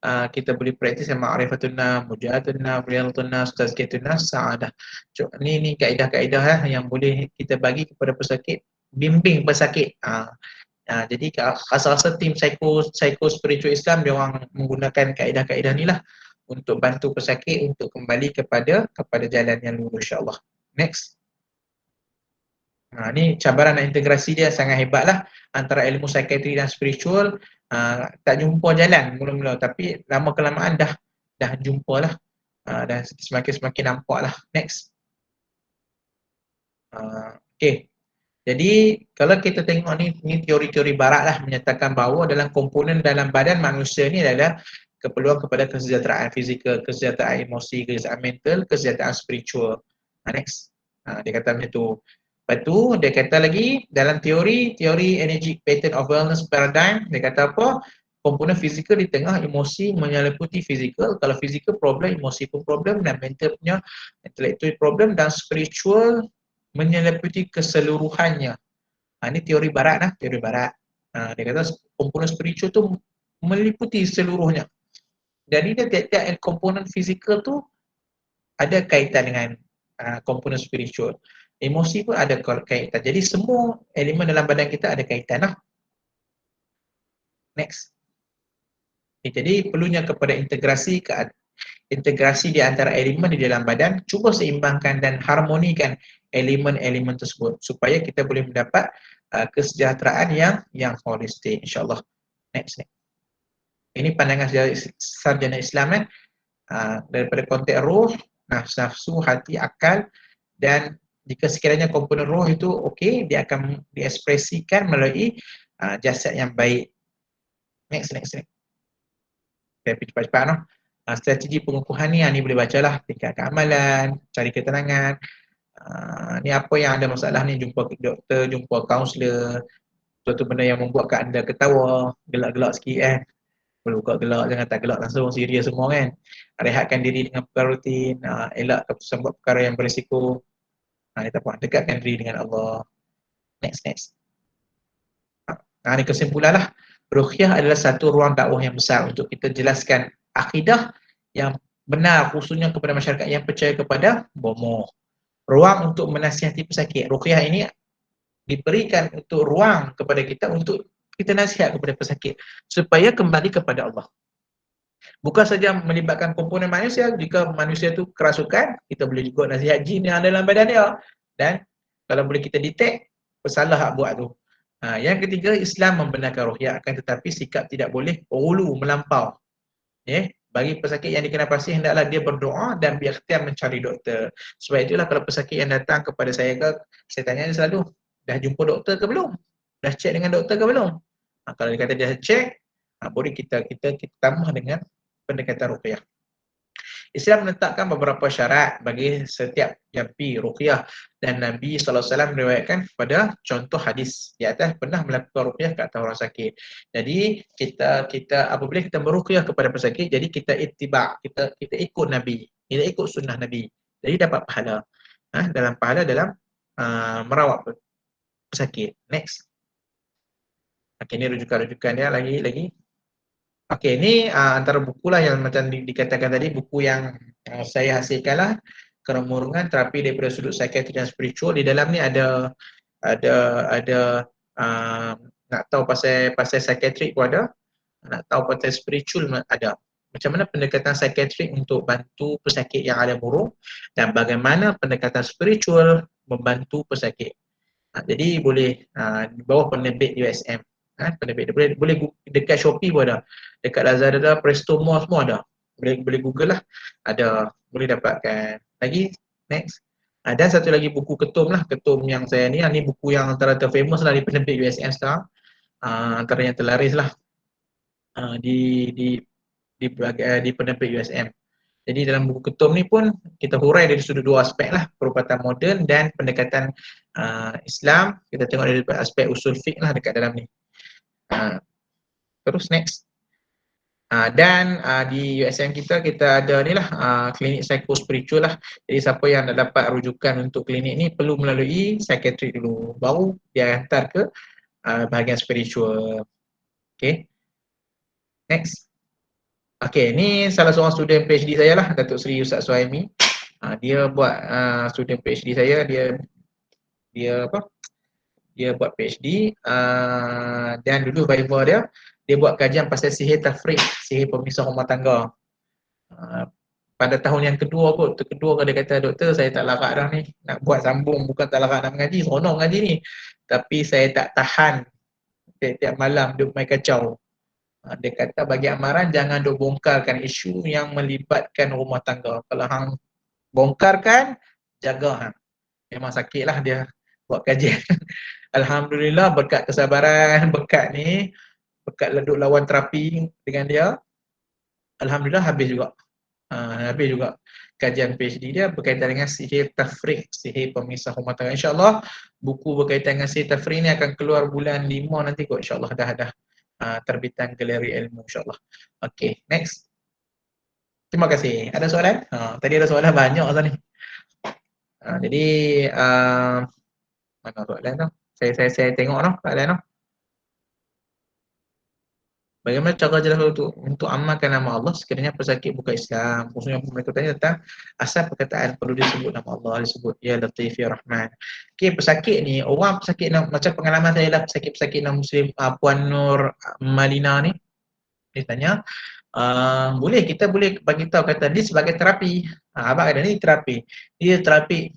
kita boleh praktis yang ma'rifatun nafs, mujahatun nafs, riyadatun nafs, tazkiyatun nafs, sa'adah. Ni kaedah-kaedah yang boleh kita bagi kepada pesakit, bimbing pesakit. Jadi rasa-rasa tim psycho spiritual Islam dia orang menggunakan kaedah-kaedah ni lah untuk bantu pesakit untuk kembali kepada jalan yang lurus, insya-Allah. Next. Ni cabaran dan integrasi dia sangat hebat lah antara ilmu psikiatri dan spiritual. tak jumpa jalan mula-mula, tapi lama kelamaan dah jumpa lah. Dah semakin nampak lah. Next. Okay. Jadi kalau kita tengok ni teori-teori barat lah menyatakan bahawa dalam komponen dalam badan manusia ni adalah keperluan kepada kesejahteraan fizikal, kesejahteraan emosi, kesejahteraan mental, kesejahteraan spiritual. Next. Dia kata macam tu. Lepas tu dia kata lagi dalam teori energy pattern of wellness paradigm, dia kata apa? Komponen fizikal di tengah, emosi menyeliputi fizikal. Kalau fizikal problem, emosi pun problem, dan mental punya intellectual problem, dan spiritual menyeliputi keseluruhannya. Ini teori barat lah, teori barat. Dia kata komponen spiritual tu meliputi seluruhnya. Jadi dia tiap-tiap komponen fizikal tu ada kaitan dengan komponen spiritual. Emosi pun ada kaitan. Jadi semua elemen dalam badan kita ada kaitan lah. Next. Jadi perlunya kepada integrasi di antara elemen di dalam badan, cuba seimbangkan dan harmonikan elemen-elemen tersebut supaya kita boleh mendapat kesejahteraan yang holistik, insyaAllah. Next. Ini pandangan sarjana Islam kan, daripada konteks roh, nafsu, hati, akal, dan jika sekiranya komponen roh itu okey, dia akan diekspresikan melalui jasad yang baik. Next. Saya pergi cepat-cepat no. Strategi pengukuhan ni boleh bacalah, tingkat keamalan, cari ketenangan. Ni apa yang ada masalah ni, jumpa doktor, jumpa kaunselor, suatu benda yang membuatkan anda ketawa, gelak-gelak sikit kan. Perlu buka gelak, jangan tak gelak langsung, serius semua kan. Rehatkan diri dengan perkara rutin, elak keputusan buat perkara yang berisiko. Ni tak apa, dekatkan diri dengan Allah. Next. Ni kesimpulan lah. Ruqyah adalah satu ruang dakwah yang besar untuk kita jelaskan akidah yang benar, khususnya kepada masyarakat yang percaya kepada bomoh. Ruang untuk menasihati pesakit. Ruqyah ini diberikan untuk ruang kepada kita untuk kita nasihat kepada pesakit supaya kembali kepada Allah. Bukan saja melibatkan komponen manusia, jika manusia tu kerasukan, kita boleh juga nasihat jin yang ada dalam badan dia. Dan kalau boleh kita detect, pesalah hak buat tu. Yang ketiga, Islam membenarkan ruqyah, akan tetapi sikap tidak boleh ulu melampau. Bagi pesakit yang dikenal pasti, hendaklah dia berdoa dan berikhtiar mencari doktor. Sebab itulah kalau pesakit yang datang kepada saya saya tanya dia selalu, dah jumpa doktor ke belum? Dah cek dengan doktor ke belum? Kalau dia kata dia cek, boleh kita tambah dengan pendekatan ruqyah. Islam menetapkan beberapa syarat bagi setiap yang pergi ruqyah, dan Nabi SAW meriwayatkan pada contoh hadis di atas pernah melakukan ruqyah ke atas orang sakit. Jadi kita apabila kita meruqyah kepada pesakit, jadi kita ittiba', kita ikut Nabi, kita ikut sunnah Nabi. Jadi dapat pahala. Dalam pahala dalam merawat pesakit. Next. Ini rujukan-rujukan dia lagi. Okey, ni antara buku lah yang macam dikatakan tadi, buku yang saya hasilkan lah, Keremurungan Terapi daripada Sudut Psikiatri dan Spiritual. Di dalam ni ada nak tahu pasal psikiatrik pun ada, nak tahu pasal spiritual ada. Macam mana pendekatan psikiatrik untuk bantu pesakit yang ada murung, dan bagaimana pendekatan spiritual membantu pesakit. Jadi boleh di bawah penerbit USM. Penerbit boleh dekat Shopee pun ada, dekat Lazada, Presto Mall semua ada. Boleh Google lah, ada, boleh dapatkan. Lagi next. Dan satu lagi buku Ketum lah, Ketum yang saya ni buku yang antara terfamous lah di penerbit USM sekarang. Antara yang terlaris lah di penerbit USM. Jadi dalam buku Ketum ni pun kita hurai dari sudut dua aspek lah, perubatan moden dan pendekatan Islam. Kita tengok dari aspek usul fiqh lah dekat dalam ni. Terus next. Dan di USM kita ada ni lah, klinik psikospiritual lah. Jadi siapa yang nak dapat rujukan untuk klinik ni perlu melalui psikiatrik dulu, baru dia hantar ke bahagian spiritual. Okay. Next. Okay, ni salah seorang student PhD saya lah, Datuk Seri Ustaz Suhaimi. Dia buat student PhD saya, dia buat PhD dan dulu viva dia buat kajian pasal sihir tafriq, sihir pemisah rumah tangga. Pada tahun yang kedua dia kata, doktor saya tak larat dah ni, nak buat sambung, bukan tak larat nak mengaji, seronok mengaji ni, tapi saya tak tahan tiap malam duk main kacau. Dia kata bagi amaran jangan duk bongkarkan isu yang melibatkan rumah tangga. Kalau hang bongkarkan, jaga hang. Memang sakitlah dia buat kajian. Alhamdulillah berkat kesabaran, berkat leduk lawan terapi dengan dia, alhamdulillah habis juga kajian PhD dia berkaitan dengan sihir tafriq, sihir pemisah rumah tangga. InsyaAllah buku berkaitan dengan sihir tafriq ni akan keluar bulan 5 nanti kot, insyaAllah dah terbitan Galeri Ilmu, insyaAllah. Okay, next. Terima kasih. Ada soalan? Tadi ada soalan banyak tadi. Jadi mana soalan tu? Saya tengok soalan tu. Bagaimana cara jelas untuk amalkan nama Allah sekiranya pesakit bukan Islam? Khususnya mereka tanya tentang asal perkataan perlu disebut nama Allah, disebut Ya Latif, Ya Rahman. Okey, pesakit ni, orang pesakit macam pengalaman saya lah, pesakit non-Muslim, Puan Nur Malina ni, dia tanya, boleh kita boleh bagi tahu kata dia sebagai terapi. Abang kata ni terapi. Dia terapi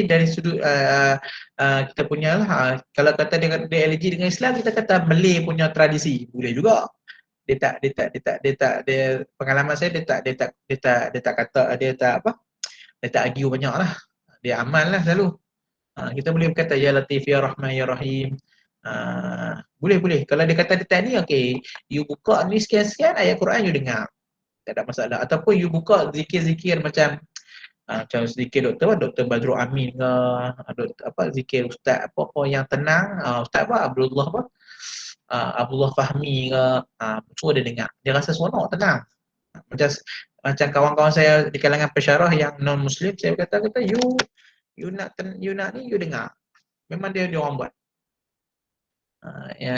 dari sudut kita punya lah, kalau kata dia allergi dengan Islam, kita kata Malay punya tradisi, boleh juga. Dia pengalaman saya dia tak argue banyak lah, dia amal lah selalu. Kita boleh berkata Ya Latif, Ya Rahman, Ya Rahim. Boleh. Kalau dia kata dia tak ni, okay, you buka ni sekian-sekian ayat Quran, you dengar, tak ada masalah. Ataupun you buka zikir-zikir macam zikir Dr. Badrul Amin ke, zikir ustaz apa yang tenang, ustaz Abdullah Fahmi ke, cuba dia dengar, dia rasa seronok, tenang. Macam kawan-kawan saya di kalangan pensyarah yang non muslim, saya kata you nak ni, you dengar. Memang dia orang buat.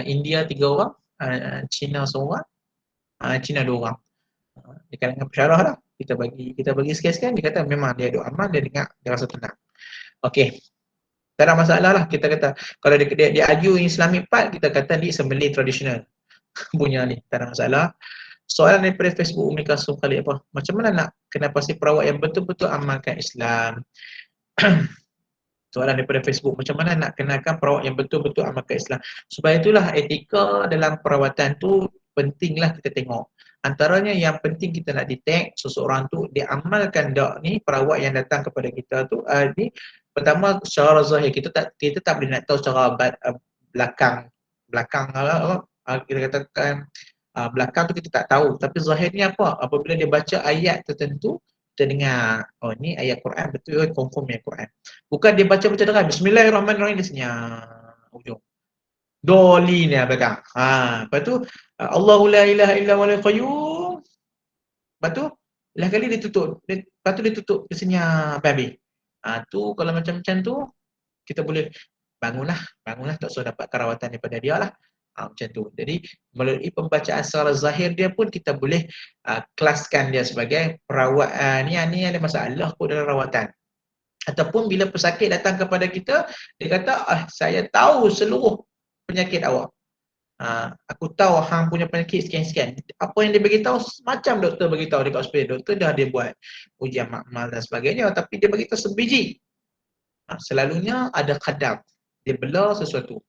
India 3 orang, Cina seorang, Cina 2 orang. Di kalangan pensyarah lah, kita bagi sekian-sekian, dia kata memang dia duk amal, dia dengar, dia rasa tenang. Okey, tak ada masalah lah. Kita kata kalau dia argue Islamic part, kita kata ni sembelih tradisional punya ni, tak ada masalah. Soalan daripada Facebook Umi Kasum kali apa, macam mana nak kena pasti perawat yang betul-betul amalkan Islam? Soalan daripada Facebook, macam mana nak kenakan perawat yang betul-betul amalkan Islam? Sebab itulah etika dalam perawatan tu pentinglah kita tengok. Antaranya yang penting kita nak detect seseorang tu dia amalkan tak ni, perawat yang datang kepada kita tu ni. Pertama, secara zahir kita tak boleh nak tahu secara belakang kita katakan belakang tu kita tak tahu, tapi zahirnya apa? Apabila dia baca ayat tertentu, kita dengar, oh ni ayat Quran betul, confirm ayat Quran. Bukan dia baca dengar Bismillahirrahmanirrahim, dia senyap ujung. Doli ni belakang. Lepas tu Allahu la ilaha illa huwal qayyum. Lepas tu lah kali dia tutup. Lepas tu dia tutup, dia senyap habis. Tu kalau macam-macam tu kita boleh bangunlah tak usah dapat rawatan daripada dia lah. Macam tu. Jadi melalui pembacaan secara zahir dia pun kita boleh kelaskan dia sebagai perawat ni ada masalah kot dalam rawatan. Ataupun bila pesakit datang kepada kita, dia kata saya tahu seluruh penyakit awak. Aku tahu hang punya penyakit sekian-sekian. Apa yang dia beritahu macam doktor beritahu dekat hospital. Doktor dah dia buat ujian makmal dan sebagainya, tapi dia beritahu sebiji. Selalunya ada khadam. Dia bela sesuatu.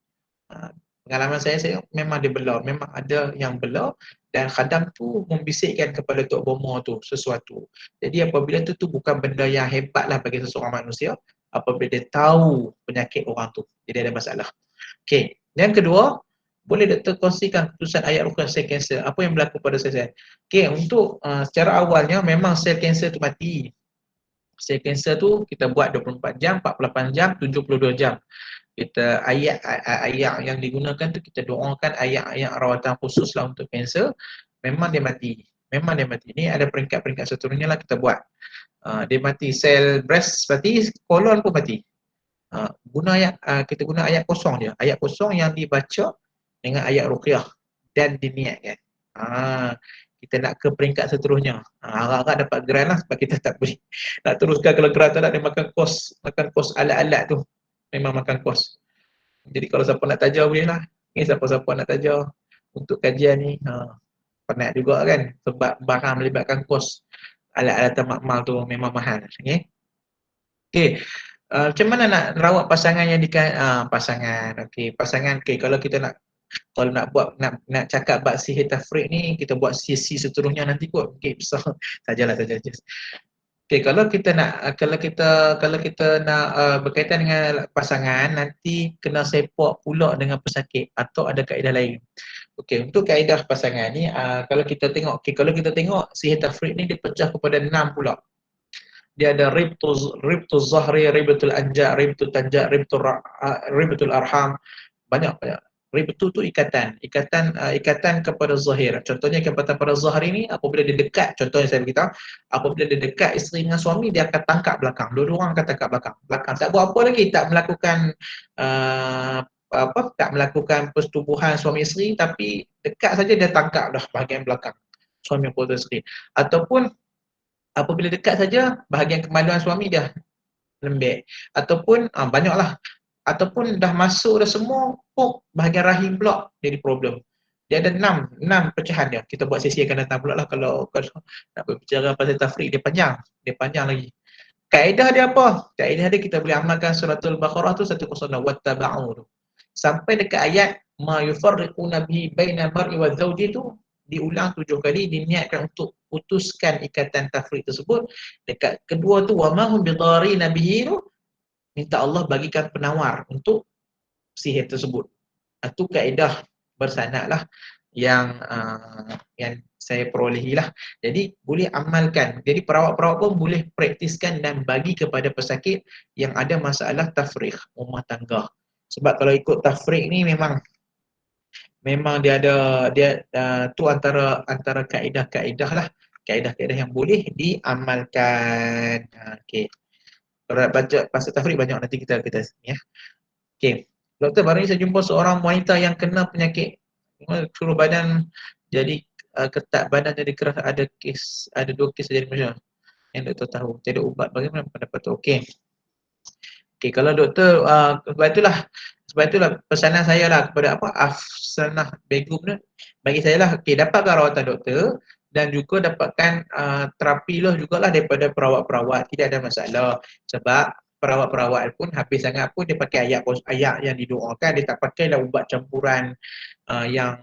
Pengalaman saya memang dia bela, memang ada yang bela, dan khadam tu membisikkan kepada Tok Bomo tu sesuatu. Jadi apabila tu bukan benda yang hebatlah bagi seseorang manusia, apabila dia tahu penyakit orang tu, jadi ada masalah. Okey, yang kedua, boleh doktor kongsikan keputusan ayat ruqyah sel kanser, apa yang berlaku pada sel-sel. Okey, untuk secara awalnya memang sel kanser tu mati. Sel kanser tu kita buat 24 jam, 48 jam, 72 jam. Kita ayat yang digunakan tu kita doakan ayat-ayat rawatan khusus lah untuk kanser. Memang dia mati. Ini ada peringkat-peringkat seterusnya lah kita buat. Dia mati, sel breast mati, kolon pun mati. Kita guna ayat kosong dia. Ayat kosong yang dibaca dengan ayat ruqyah dan diniatkan. Kita nak ke peringkat seterusnya. Harap-harap dapat geran lah, sebab kita tak boleh nak teruskan. Kalau geran tak nak, dia makan kos alat-alat tu. Memang makan kos. Jadi kalau siapa nak tajar boleh lah. Ni siapa-siapa nak tajar untuk kajian ni, penat juga kan, sebab barang melibatkan kos alat-alat makmal tu memang mahal. Okay. Macam mana nak rawat pasangan yang pasangan. Pasangan. Kalau kita nak Kalau nak cakap bab sihir tafriq ni, kita buat sesi seterusnya nanti kot. Okey, besar. Sajalah. Okey, kalau kita nak berkaitan dengan pasangan, nanti kena sepak pula dengan pesakit atau ada kaedah lain. Okey, untuk kaedah pasangan ni, kalau kita tengok sihir tafriq ni dia pecah kepada 6 pula. Dia ada ribtuz zahri, ribtul anja, ribtul tanja, ribtul arham, banyak. Ribtu tu ikatan kepada zahir. Contohnya kepada zahir ini, apabila dia dekat, contohnya saya beritahu, apabila dia dekat isteri dengan suami, dia akan tangkap belakang. Dua-dua orang akan tangkap belakang. Tak buat apa lagi, tak melakukan persetubuhan suami isteri, tapi dekat saja dia tangkap dah bahagian belakang suami atau isteri. Ataupun apabila dekat saja, bahagian kemaluan suami dah lembek. Ataupun banyaklah. Ataupun dah masuk dah semua, bahagian rahim pula jadi problem. Dia ada 6 pecahan dia. Kita buat sesi akan datang pula lah kalau nak berbicara pasal tafriq, dia panjang lagi. Kaedah dia apa? Kaedah dia kita boleh amalkan suratul Baqarah tu 106 wattaba'u tu. Sampai dekat ayat ma yufarriquna bihi baina mar'i wa zawji tu diulang 7 kali, diniatkan untuk putuskan ikatan tafriq tersebut. Dekat kedua tu wa ma hum bidarrina bihi tu, minta Allah bagikan penawar untuk sihir tersebut. Itu kaedah bersanadlah yang saya perolehi lah. Jadi boleh amalkan. Jadi perawat-perawat pun boleh praktiskan dan bagi kepada pesakit yang ada masalah tafriq rumah tangga. Sebab kalau ikut tafriq ni memang dia tu antara kaedah-kaedah lah, kaedah-kaedah yang boleh diamalkan. Okey. Kalau baca pasal tafriq banyak, nanti kita sini ya. Okey. Doktor, baru ni saya jumpa seorang wanita yang kena penyakit seluruh badan jadi ketat, badan jadi keras, ada 2 kes jadi macam yang doktor tahu. Tiada ubat, bagaimana pendapat tu? Okey. Kalau doktor sebab itulah pesanan saya lah kepada Afsanah Begum ni, bagi saya lah, dapatkan rawatan doktor dan juga dapatkan terapi lah jugalah daripada perawat-perawat, tidak ada masalah. Sebab perawat-perawat pun habis sangat pun dia pakai ayat yang didoakan, dia tak pakailah ubat campuran yang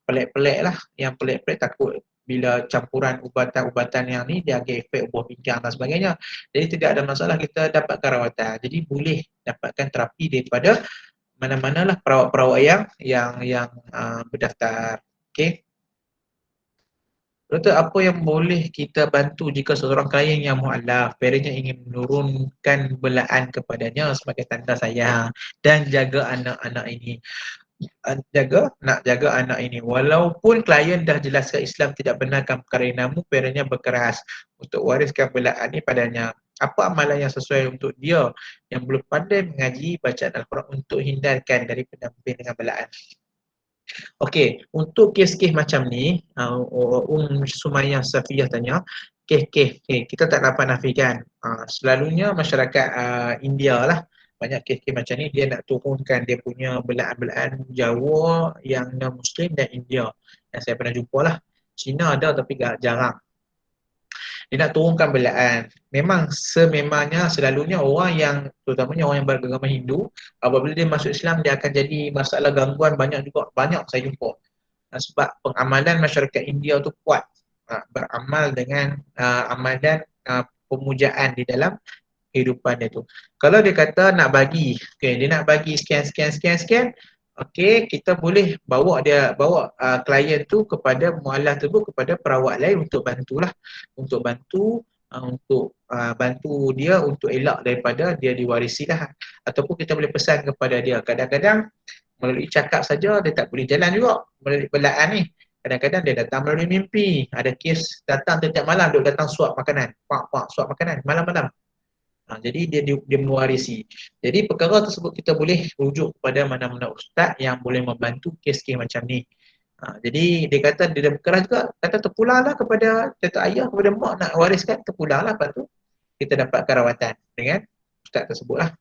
pelik-pelik lah, yang pelik-pelik, takut bila campuran ubatan-ubatan yang ni dia agak efek buah pinggang dan sebagainya. Jadi tidak ada masalah kita dapatkan rawatan. Jadi boleh dapatkan terapi daripada mana-manalah perawat-perawat yang berdaftar. Okey. Doktor, apa yang boleh kita bantu jika seorang klien yang mu'alaf, parentnya ingin menurunkan belaan kepadanya sebagai tanda sayang dan jaga anak-anak ini? Nak jaga anak ini. Walaupun klien dah jelaskan Islam tidak benarkan perkara ini, namun parentnya berkeras untuk wariskan belaan ini padanya. Apa amalan yang sesuai untuk dia yang belum pandai mengaji bacaan Al-Quran untuk hindarkan dari pendamping dengan belaan? Okey, untuk kes-kes macam ni, Sumayyah Safiyah tanya, kes-kes kita tak dapat nafikan. Selalunya masyarakat India lah, banyak kes-kes macam ni dia nak turunkan dia punya belaan-belaan Jawa yang non-Muslim dan India. Yang saya pernah jumpa lah. Cina ada tapi jarang. Dia nak turunkan belaan. Memang sememangnya selalunya orang yang, terutamanya orang yang beragama Hindu, apabila dia masuk Islam dia akan jadi masalah gangguan banyak saya jumpa. Sebab pengamalan masyarakat India tu kuat. Beramal dengan amalan pemujaan di dalam kehidupan dia tu. Kalau dia kata nak bagi, dia nak bagi sekian, kita boleh bawa klien tu kepada mualaf tersebut, kepada perawat lain untuk bantulah, untuk bantu dia untuk elak daripada dia diwarisi lah. Ataupun kita boleh pesan kepada dia, kadang-kadang melalui cakap saja dia tak boleh jalan juga melalui belaan ni. Kadang-kadang dia datang melalui mimpi. Ada kes datang setiap malam, dia datang suap makanan, suap makanan malam-malam. Jadi dia mewarisi. Jadi perkara tersebut kita boleh rujuk kepada mana-mana ustaz yang boleh membantu kes-kes macam ni. Jadi dia kata dia dah berkeras juga, kata terpulanglah kepada ayah, kepada mak nak wariskan, terpulanglah, lepas tu kita dapatkan rawatan dengan ustaz tersebut lah.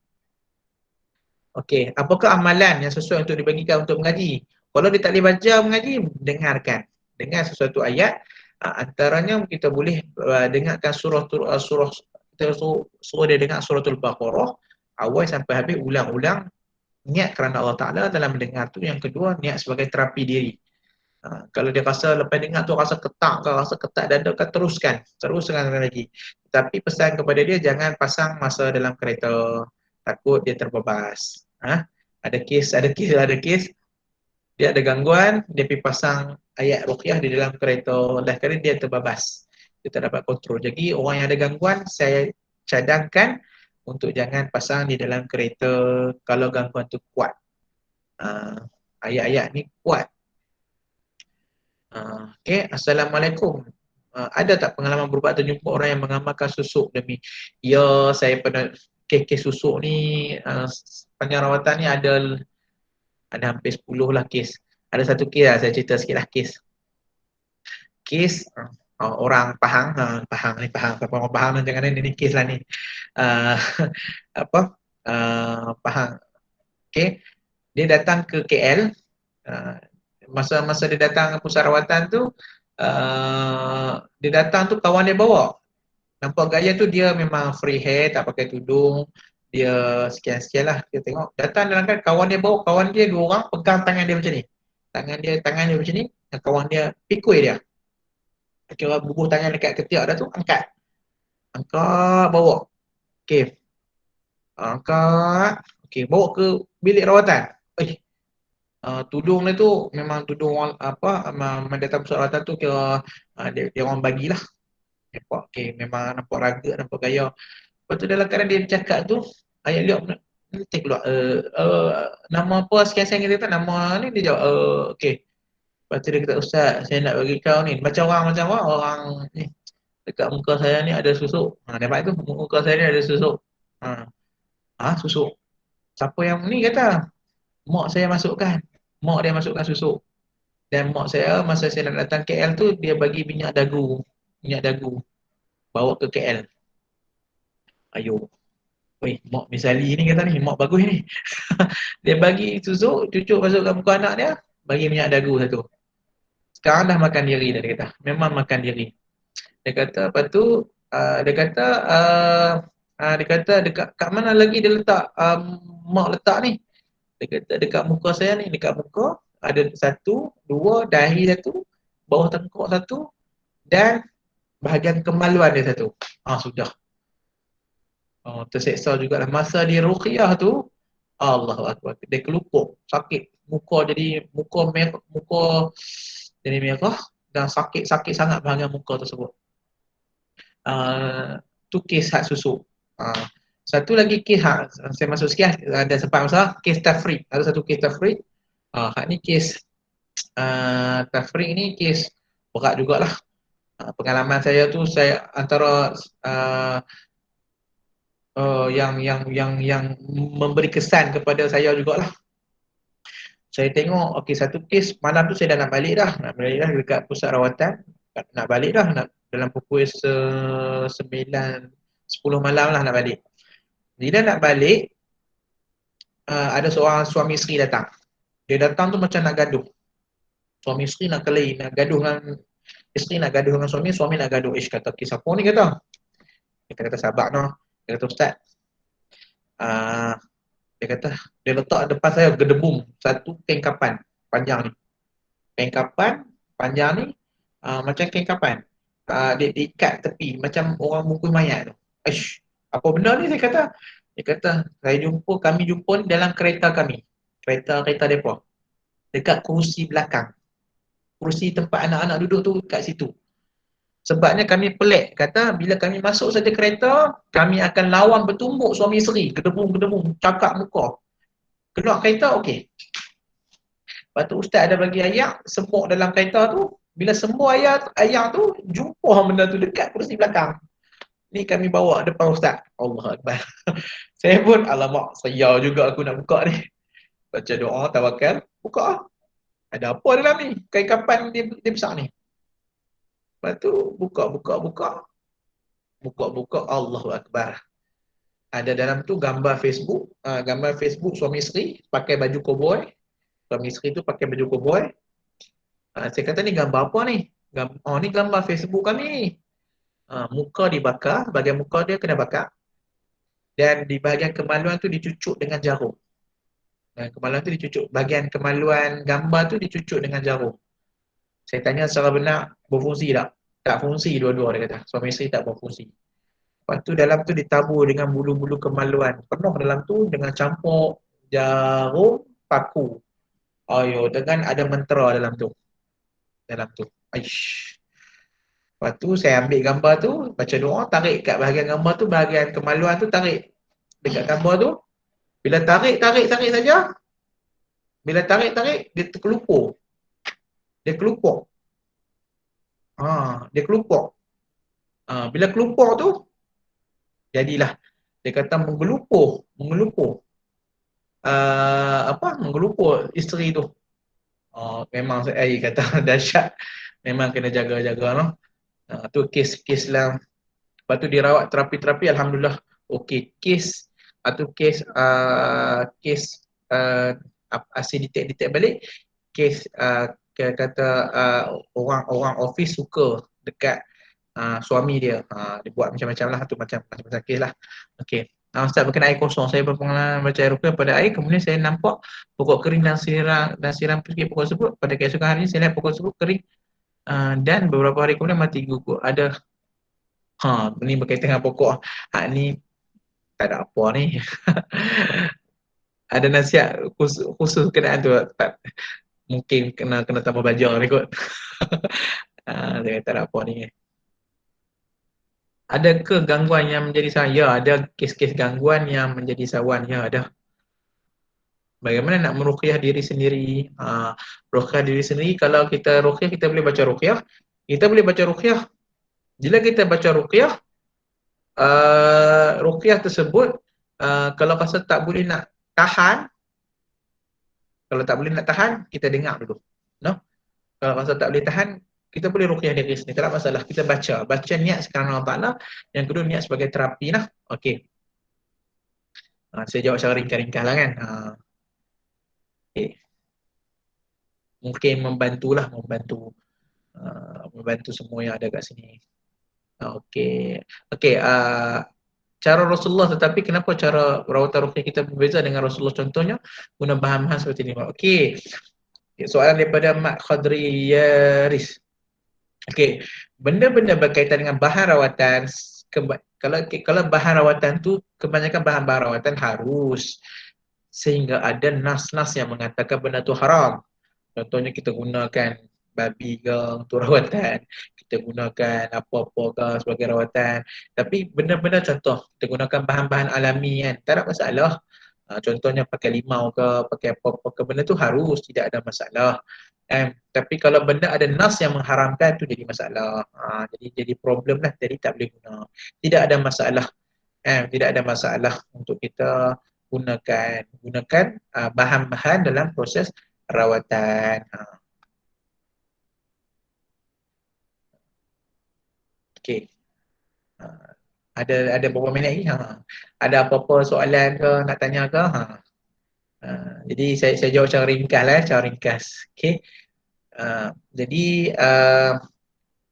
Okey, apakah amalan yang sesuai untuk dibagikan untuk mengaji? Kalau dia tak boleh baca mengaji, dengar sesuatu ayat. Antaranya kita boleh dengarkan kita suruh dia dengar suratul Baqarah awal sampai habis, ulang-ulang niat kerana Allah Ta'ala dalam mendengar tu. Yang kedua, niat sebagai terapi diri. Kalau dia rasa lepas dengar tu rasa ketak ke, rasa ketak dada kan, teruskan lagi. Tapi pesan kepada dia, jangan pasang masa dalam kereta, takut dia terbebas. Ada kes dia ada gangguan, dia pergi pasang ayat ruqyah di dalam kereta, dah kali dia terbabas, dia tak dapat kontrol. Jadi orang yang ada gangguan, saya cadangkan untuk jangan pasang di dalam kereta kalau gangguan tu kuat. Ayat-ayat ni kuat. Okay, Assalamualaikum. Ada tak pengalaman berubat atau jumpa orang yang mengamalkan susuk demi? Ya, saya pernah kes susuk ni, panjang rawatan ni ada hampir 10 lah kes. Ada satu kes lah, saya cerita sikit lah kes. Kes orang Pahang, Pahang, orang Pahang jangan ni kes lah ni. Pahang. Okay, dia datang ke KL. Masa dia datang ke pusat rawatan tu, dia datang tu kawan dia bawa. Nampak gaya tu dia memang free hair, tak pakai tudung. Dia sekian-sekian lah, kita tengok. Datang dalam kan kawan dia bawa, kawan dia 2 orang pegang tangan dia macam ni. Tangan dia macam ni, dan kawan dia pikul dia. Kira bubuh tangan dekat ketiak dah tu, angkat, bawa. Okay, angkat. Okay, bawa ke bilik rawatan. Tudung dia tu memang tudung orang datang pusat rawatan tu, kira dia orang bagilah. Nampak, okay, memang nampak raga, nampak gaya. Lepas tu dalam keadaan dia bercakap tu, ayat lihat nanti keluar, nama apa sekian-sekian kita tak, nama ni, dia jawab, okay. Lepas tu dia kata, Ustaz, saya nak bagi kau ni, macam orang ni, dekat muka saya ni ada susuk. Dapat tu, muka saya ni ada susuk. Susuk. Siapa yang ni kata? Mak saya masukkan. Mak dia masukkan susuk. Dan mak saya, masa saya nak datang KL tu, dia bagi minyak dagu. Bawa ke KL. Ayo. Weh, mak misali ni kata ni, mak bagus ni. Dia bagi susuk, cucuk masuk ke muka anak dia, bagi minyak dagu satu. Sekarang dah makan diri dah, dia kata. Memang makan diri. Dia kata, lepas tu, dia kata dekat kat mana lagi dia letak, mak letak ni? Dia kata dekat muka saya ni, dekat muka ada 1, 2, dahi 1, bawah tengkuk 1, dan bahagian kemaluan dia 1. Sudah. Terseksa jugalah. Masa dia ruqyah tu, Allahu Akbar, dia kelupuk, sakit. Muka jadi merah dan sakit sangat bahagian muka tersebut. Tu kes hak susuk. Satu lagi kes saya masuk sikit, ada sempat masa kes tafriq. Ada satu kes tafriq. Hak ni kes tafriq ni kes berat jugalah. Pengalaman saya tu, saya antara yang memberi kesan kepada saya jugalah. Saya tengok, okey, satu kes malam tu saya dah nak balik dah dekat pusat rawatan. Nak balik dah, dalam pukul 9, 10 malam lah nak balik. Bila nak balik, ada seorang suami isteri datang. Dia datang tu macam nak gaduh. Suami isteri nak kelahi, nak gaduh dengan isteri, nak gaduh dengan suami nak gaduh. Kata, kes apa ni kata? Dia kata, sabar noh. Dia kata, Ustaz, dia kata, dia letak depan saya gedebung satu kain kapan panjang ni. Kain kapan panjang ni, macam kain kapan. Dia diikat tepi macam orang bungkus mayat tu. Apa benda ni? Saya kata. Dia kata, kami jumpa ni dalam kereta kami. Kereta depa. Dekat kerusi belakang. Kerusi tempat anak-anak duduk tu kat situ. Sebabnya kami pelik. Kata, bila kami masuk saja kereta, kami akan lawan bertumbuk suami isteri. Gedebung, cakap muka. Keluar kereta, okey. Lepas tu Ustaz ada bagi ayat, semuk dalam kereta tu. Bila semua ayat tu, jumpa benda tu dekat kerusi belakang. Ni kami bawa depan Ustaz. Allah Akbar. Saya pun, alamak, saya juga aku nak buka ni. Baca doa, tawakal, buka. Ada apa dalam ni? Kain kapan dia besar ni. Lepas tu, buka, Allahu Akbar. Ada dalam tu gambar Facebook suami isteri pakai baju koboi. Suami isteri tu pakai baju koboi. Saya kata, ni gambar apa ni? Ni gambar Facebook kami ni. Muka dibakar, bahagian muka dia kena bakar. Dan di bahagian kemaluan tu dicucuk dengan jarum. Dan kemaluan tu dicucuk, bahagian kemaluan gambar tu dicucuk dengan jarum. Saya tanya secara benar, berfungsi tak? Tak fungsi dua-dua, dia kata. Suami isteri tak berfungsi. Lepas tu dalam tu ditabur dengan bulu-bulu kemaluan. Penuh dalam tu dengan campur jarum, paku. Ayo, dengan ada mentera dalam tu. Aish. Lepas tu saya ambil gambar tu, baca doa, tarik kat bahagian gambar tu, bahagian kemaluan tu tarik dekat gambar tu. Bila tarik saja. Bila tarik, dia terkelupur. Dia kelupur. Dia kelupur. Bila kelupur tu, jadilah. Dia kata menggelupur. Menggelupur isteri tu. Memang saya kata dahsyat. Memang kena jaga-jaga lah. Tu kes-kes lah. Lepas tu dirawat terapi-terapi, alhamdulillah okey. Kes asyik detect balik. Kes kata orang office suka dekat suami dia. Dia buat macam-macam lah tu, macam-macam kes lah. Okey. Ustaz berkenaan air kosong, saya berpengalaman baca air ruqyah pada air, kemudian saya nampak pokok kering dan siram sikit pokok tersebut. Pada keesokan hari saya lihat pokok tersebut kering dan beberapa hari kemudian mati gugur. Ada ni berkaitan dengan pokok. Ni tak ada apa ni. Ada nasihat khusus kenaan tu tak? Mungkin kena tambah belajar ni kot. Dia tak ada apa ni. Ada ke gangguan yang menjadi sawan? Ya, ada kes-kes gangguan yang menjadi sawan. Ya, ada. Bagaimana nak meruqyah diri sendiri? Ruqyah diri sendiri, kalau kita ruqyah, kita boleh baca ruqyah. Kita boleh baca ruqyah. Bila kita baca ruqyah, ruqyah tersebut, kalau rasa tak boleh nak tahan, kita dengar dulu. No? Kalau rasa tak boleh tahan, kita boleh ruqyah diri sendiri, tak ada masalah. Kita baca niat sekarang Allah Ta'ala. Yang kedua niat sebagai terapi lah. Okey. Saya jawab secara ringkas-ringkas lah kan. Okay. Mungkin membantu semua yang ada kat sini. Okey. Cara Rasulullah, tetapi kenapa cara rawatan ruqyah kita berbeza dengan Rasulullah? Contohnya guna bahan-bahan seperti ini. Okey. Soalan daripada Mak Khadri Yaris. Okey, benda-benda berkaitan dengan bahan rawatan, kalau bahan rawatan tu kebanyakan bahan-bahan rawatan harus, sehingga ada nas-nas yang mengatakan benda tu haram. Contohnya kita gunakan babi ke untuk rawatan, kita gunakan apa-apa ke sebagai rawatan. Tapi benda-benda contoh, kita gunakan bahan-bahan alami kan, tak ada masalah. Contohnya pakai limau ke, pakai apa-apa ke, benda tu harus, tidak ada masalah. Tapi kalau benda ada nas yang mengharamkan, tu jadi masalah. Jadi problem lah, jadi tak boleh guna. Tidak ada masalah. Tidak ada masalah untuk kita gunakan bahan-bahan dalam proses rawatan. Okey. Ada berapa minit lagi? Ada apa-apa soalan ke, nak tanya ke? Jadi saya jawab secara ringkas. Okey. Jadi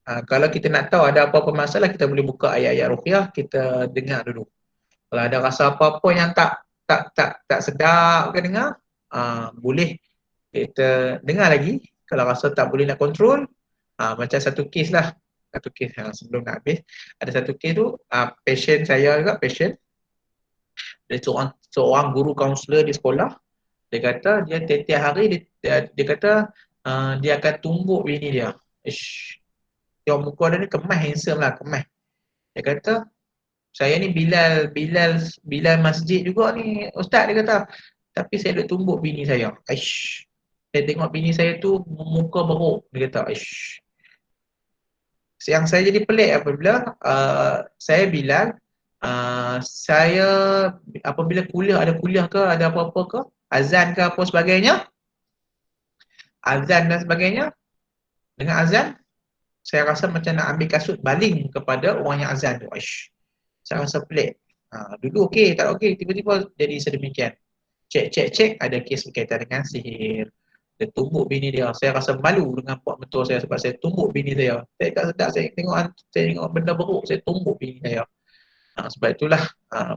kalau kita nak tahu ada apa-apa masalah, kita boleh buka ayat-ayat ruqyah, kita dengar dulu. Kalau ada rasa apa-apa yang tak sedap ke dengar, boleh kita dengar lagi. Kalau rasa tak boleh nak kontrol, macam satu kes sebelum nak habis. Ada satu kes tu, pasien saya juga, dia seorang guru kaunselor di sekolah. Dia kata dia tiap hari dia kata dia akan tumbuk bini dia. Tengok muka dia ni kemas, handsome lah, kemas. Dia kata, saya ni Bilal masjid juga ni, ustaz, dia kata. Tapi saya duk tumbuk bini saya. Saya tengok bini saya tu muka beruk, dia kata. Yang saya jadi pelik apabila saya Bilal, saya apabila ada kuliah ke, ada apa-apa ke, azan ke apa sebagainya, azan dan sebagainya, dengan azan saya rasa macam nak ambil kasut baling kepada orang yang azan tu. Saya rasa pelik. Dulu okey, tak okey, tiba-tiba jadi sedemikian. Cek, ada kes berkaitan dengan sihir. Dia tumbuk bini dia. Saya rasa malu dengan puak mentua saya sebab saya tumbuk bini saya. Saya tak sedap, saya tengok benda beruk, saya tumbuk bini saya. Sebab itulah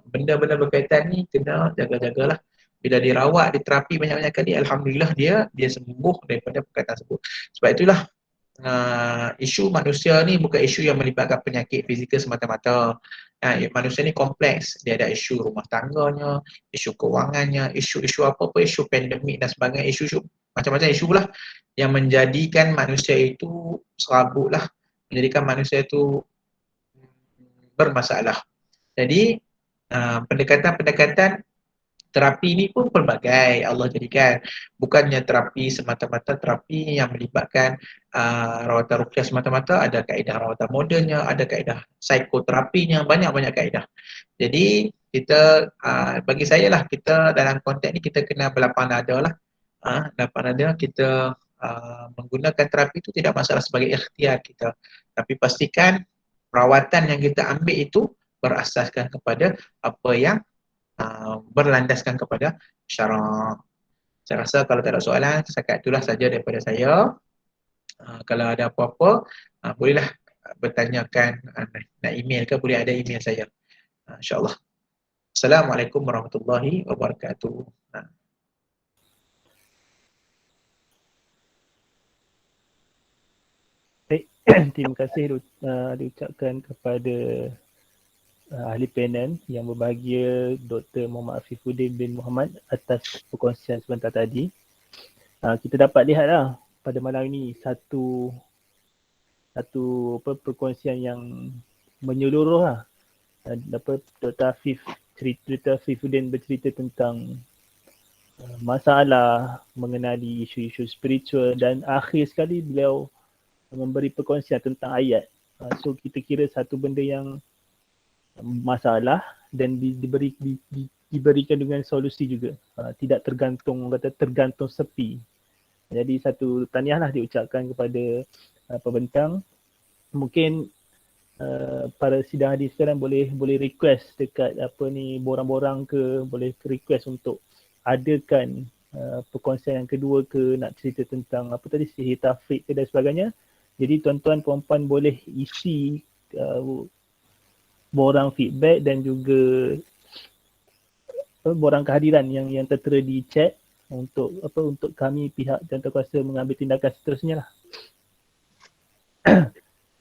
benda-benda berkaitan ni kena jaga-jagalah. bila dirawat, diterapi banyak-banyak kali, alhamdulillah dia sembuh daripada perkataan tersebut. Sebab itulah isu manusia ni bukan isu yang melibatkan penyakit fizikal semata-mata. Manusia ni kompleks, dia ada isu rumah tangganya, isu kewangannya, isu-isu apa-apa, isu pandemik dan sebagainya, isu-isu macam-macam isu lah yang menjadikan manusia itu serabut lah, menjadikan manusia itu bermasalah. Jadi pendekatan-pendekatan terapi ni pun pelbagai Allah jadikan. Bukannya terapi semata-mata terapi yang melibatkan rawatan ruqyah semata-mata, ada kaedah rawatan modernnya, ada kaedah psikoterapinya, banyak-banyak kaedah. Jadi kita bagi saya lah, kita dalam konteks ni kita kena berlapang dada lah. Lapang dada kita menggunakan terapi itu tidak masalah sebagai ikhtiar kita. Tapi pastikan perawatan yang kita ambil itu berasaskan kepada apa yang berlandaskan kepada syarak. Saya rasa kalau tak ada soalan, setakat itulah saja daripada saya. Kalau ada apa-apa, bolehlah bertanyakan, nak email ke, boleh ada email saya. InsyaAllah. Assalamualaikum warahmatullahi wabarakatuh. Baik, terima kasih diucapkan kepada ahli panel yang berbahagia Dr. Muhammad Afifuddin bin Muhammad atas perkongsian sebentar tadi. Kita dapat lihatlah pada malam ini satu perkongsian yang menyeluruh lah. Dr. Afifuddin bercerita tentang masalah mengenali isu-isu spiritual dan akhir sekali beliau memberi perkongsian tentang ayat. So kita kira satu benda yang masalah dan diberikan dengan solusi juga. Tidak tergantung sepi. Jadi satu tahniahlah diucapkan kepada pembentang. Mungkin para sidang hadis sekarang boleh request dekat borang-borang ke, boleh request untuk adakan perkongsian yang kedua ke, nak cerita tentang sihir tafrik ke dan sebagainya. Jadi tuan-tuan puan-puan boleh isi borang feedback dan juga borang kehadiran yang tertera di chat untuk kami pihak Jantara Kuasa mengambil tindakan seterusnya lah.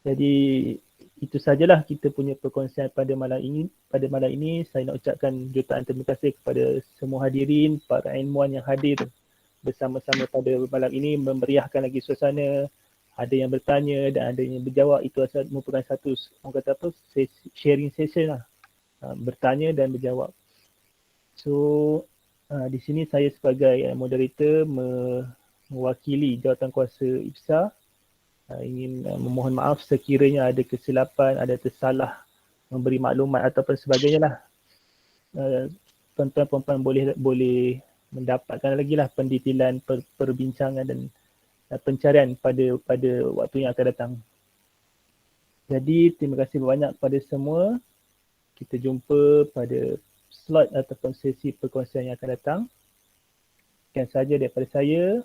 Jadi itu sajalah kita punya perkongsian pada malam ini. Saya nak ucapkan jutaan terima kasih kepada semua hadirin, para ilmuwan yang hadir bersama-sama pada malam ini, memeriahkan lagi suasana. Ada yang bertanya dan ada yang berjawab. Itu merupakan satu sharing session lah. Bertanya dan berjawab. So di sini saya sebagai moderator mewakili Jawatan Kuasa IPSA ingin memohon maaf sekiranya ada kesilapan, ada tersalah memberi maklumat ataupun sebagainya lah. Tuan-tuan puan-puan boleh mendapatkan lagi lah pendetailan perbincangan dan pencarian pada waktu yang akan datang. Jadi terima kasih banyak kepada semua. Kita jumpa pada slot ataupun sesi perkongsian yang akan datang. Sekian saja daripada saya.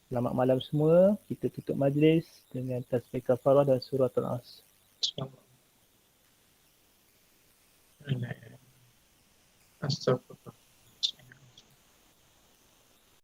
Selamat malam semua. Kita tutup majlis dengan tasbih kafarah dan surah Al-As. Astagfirullah.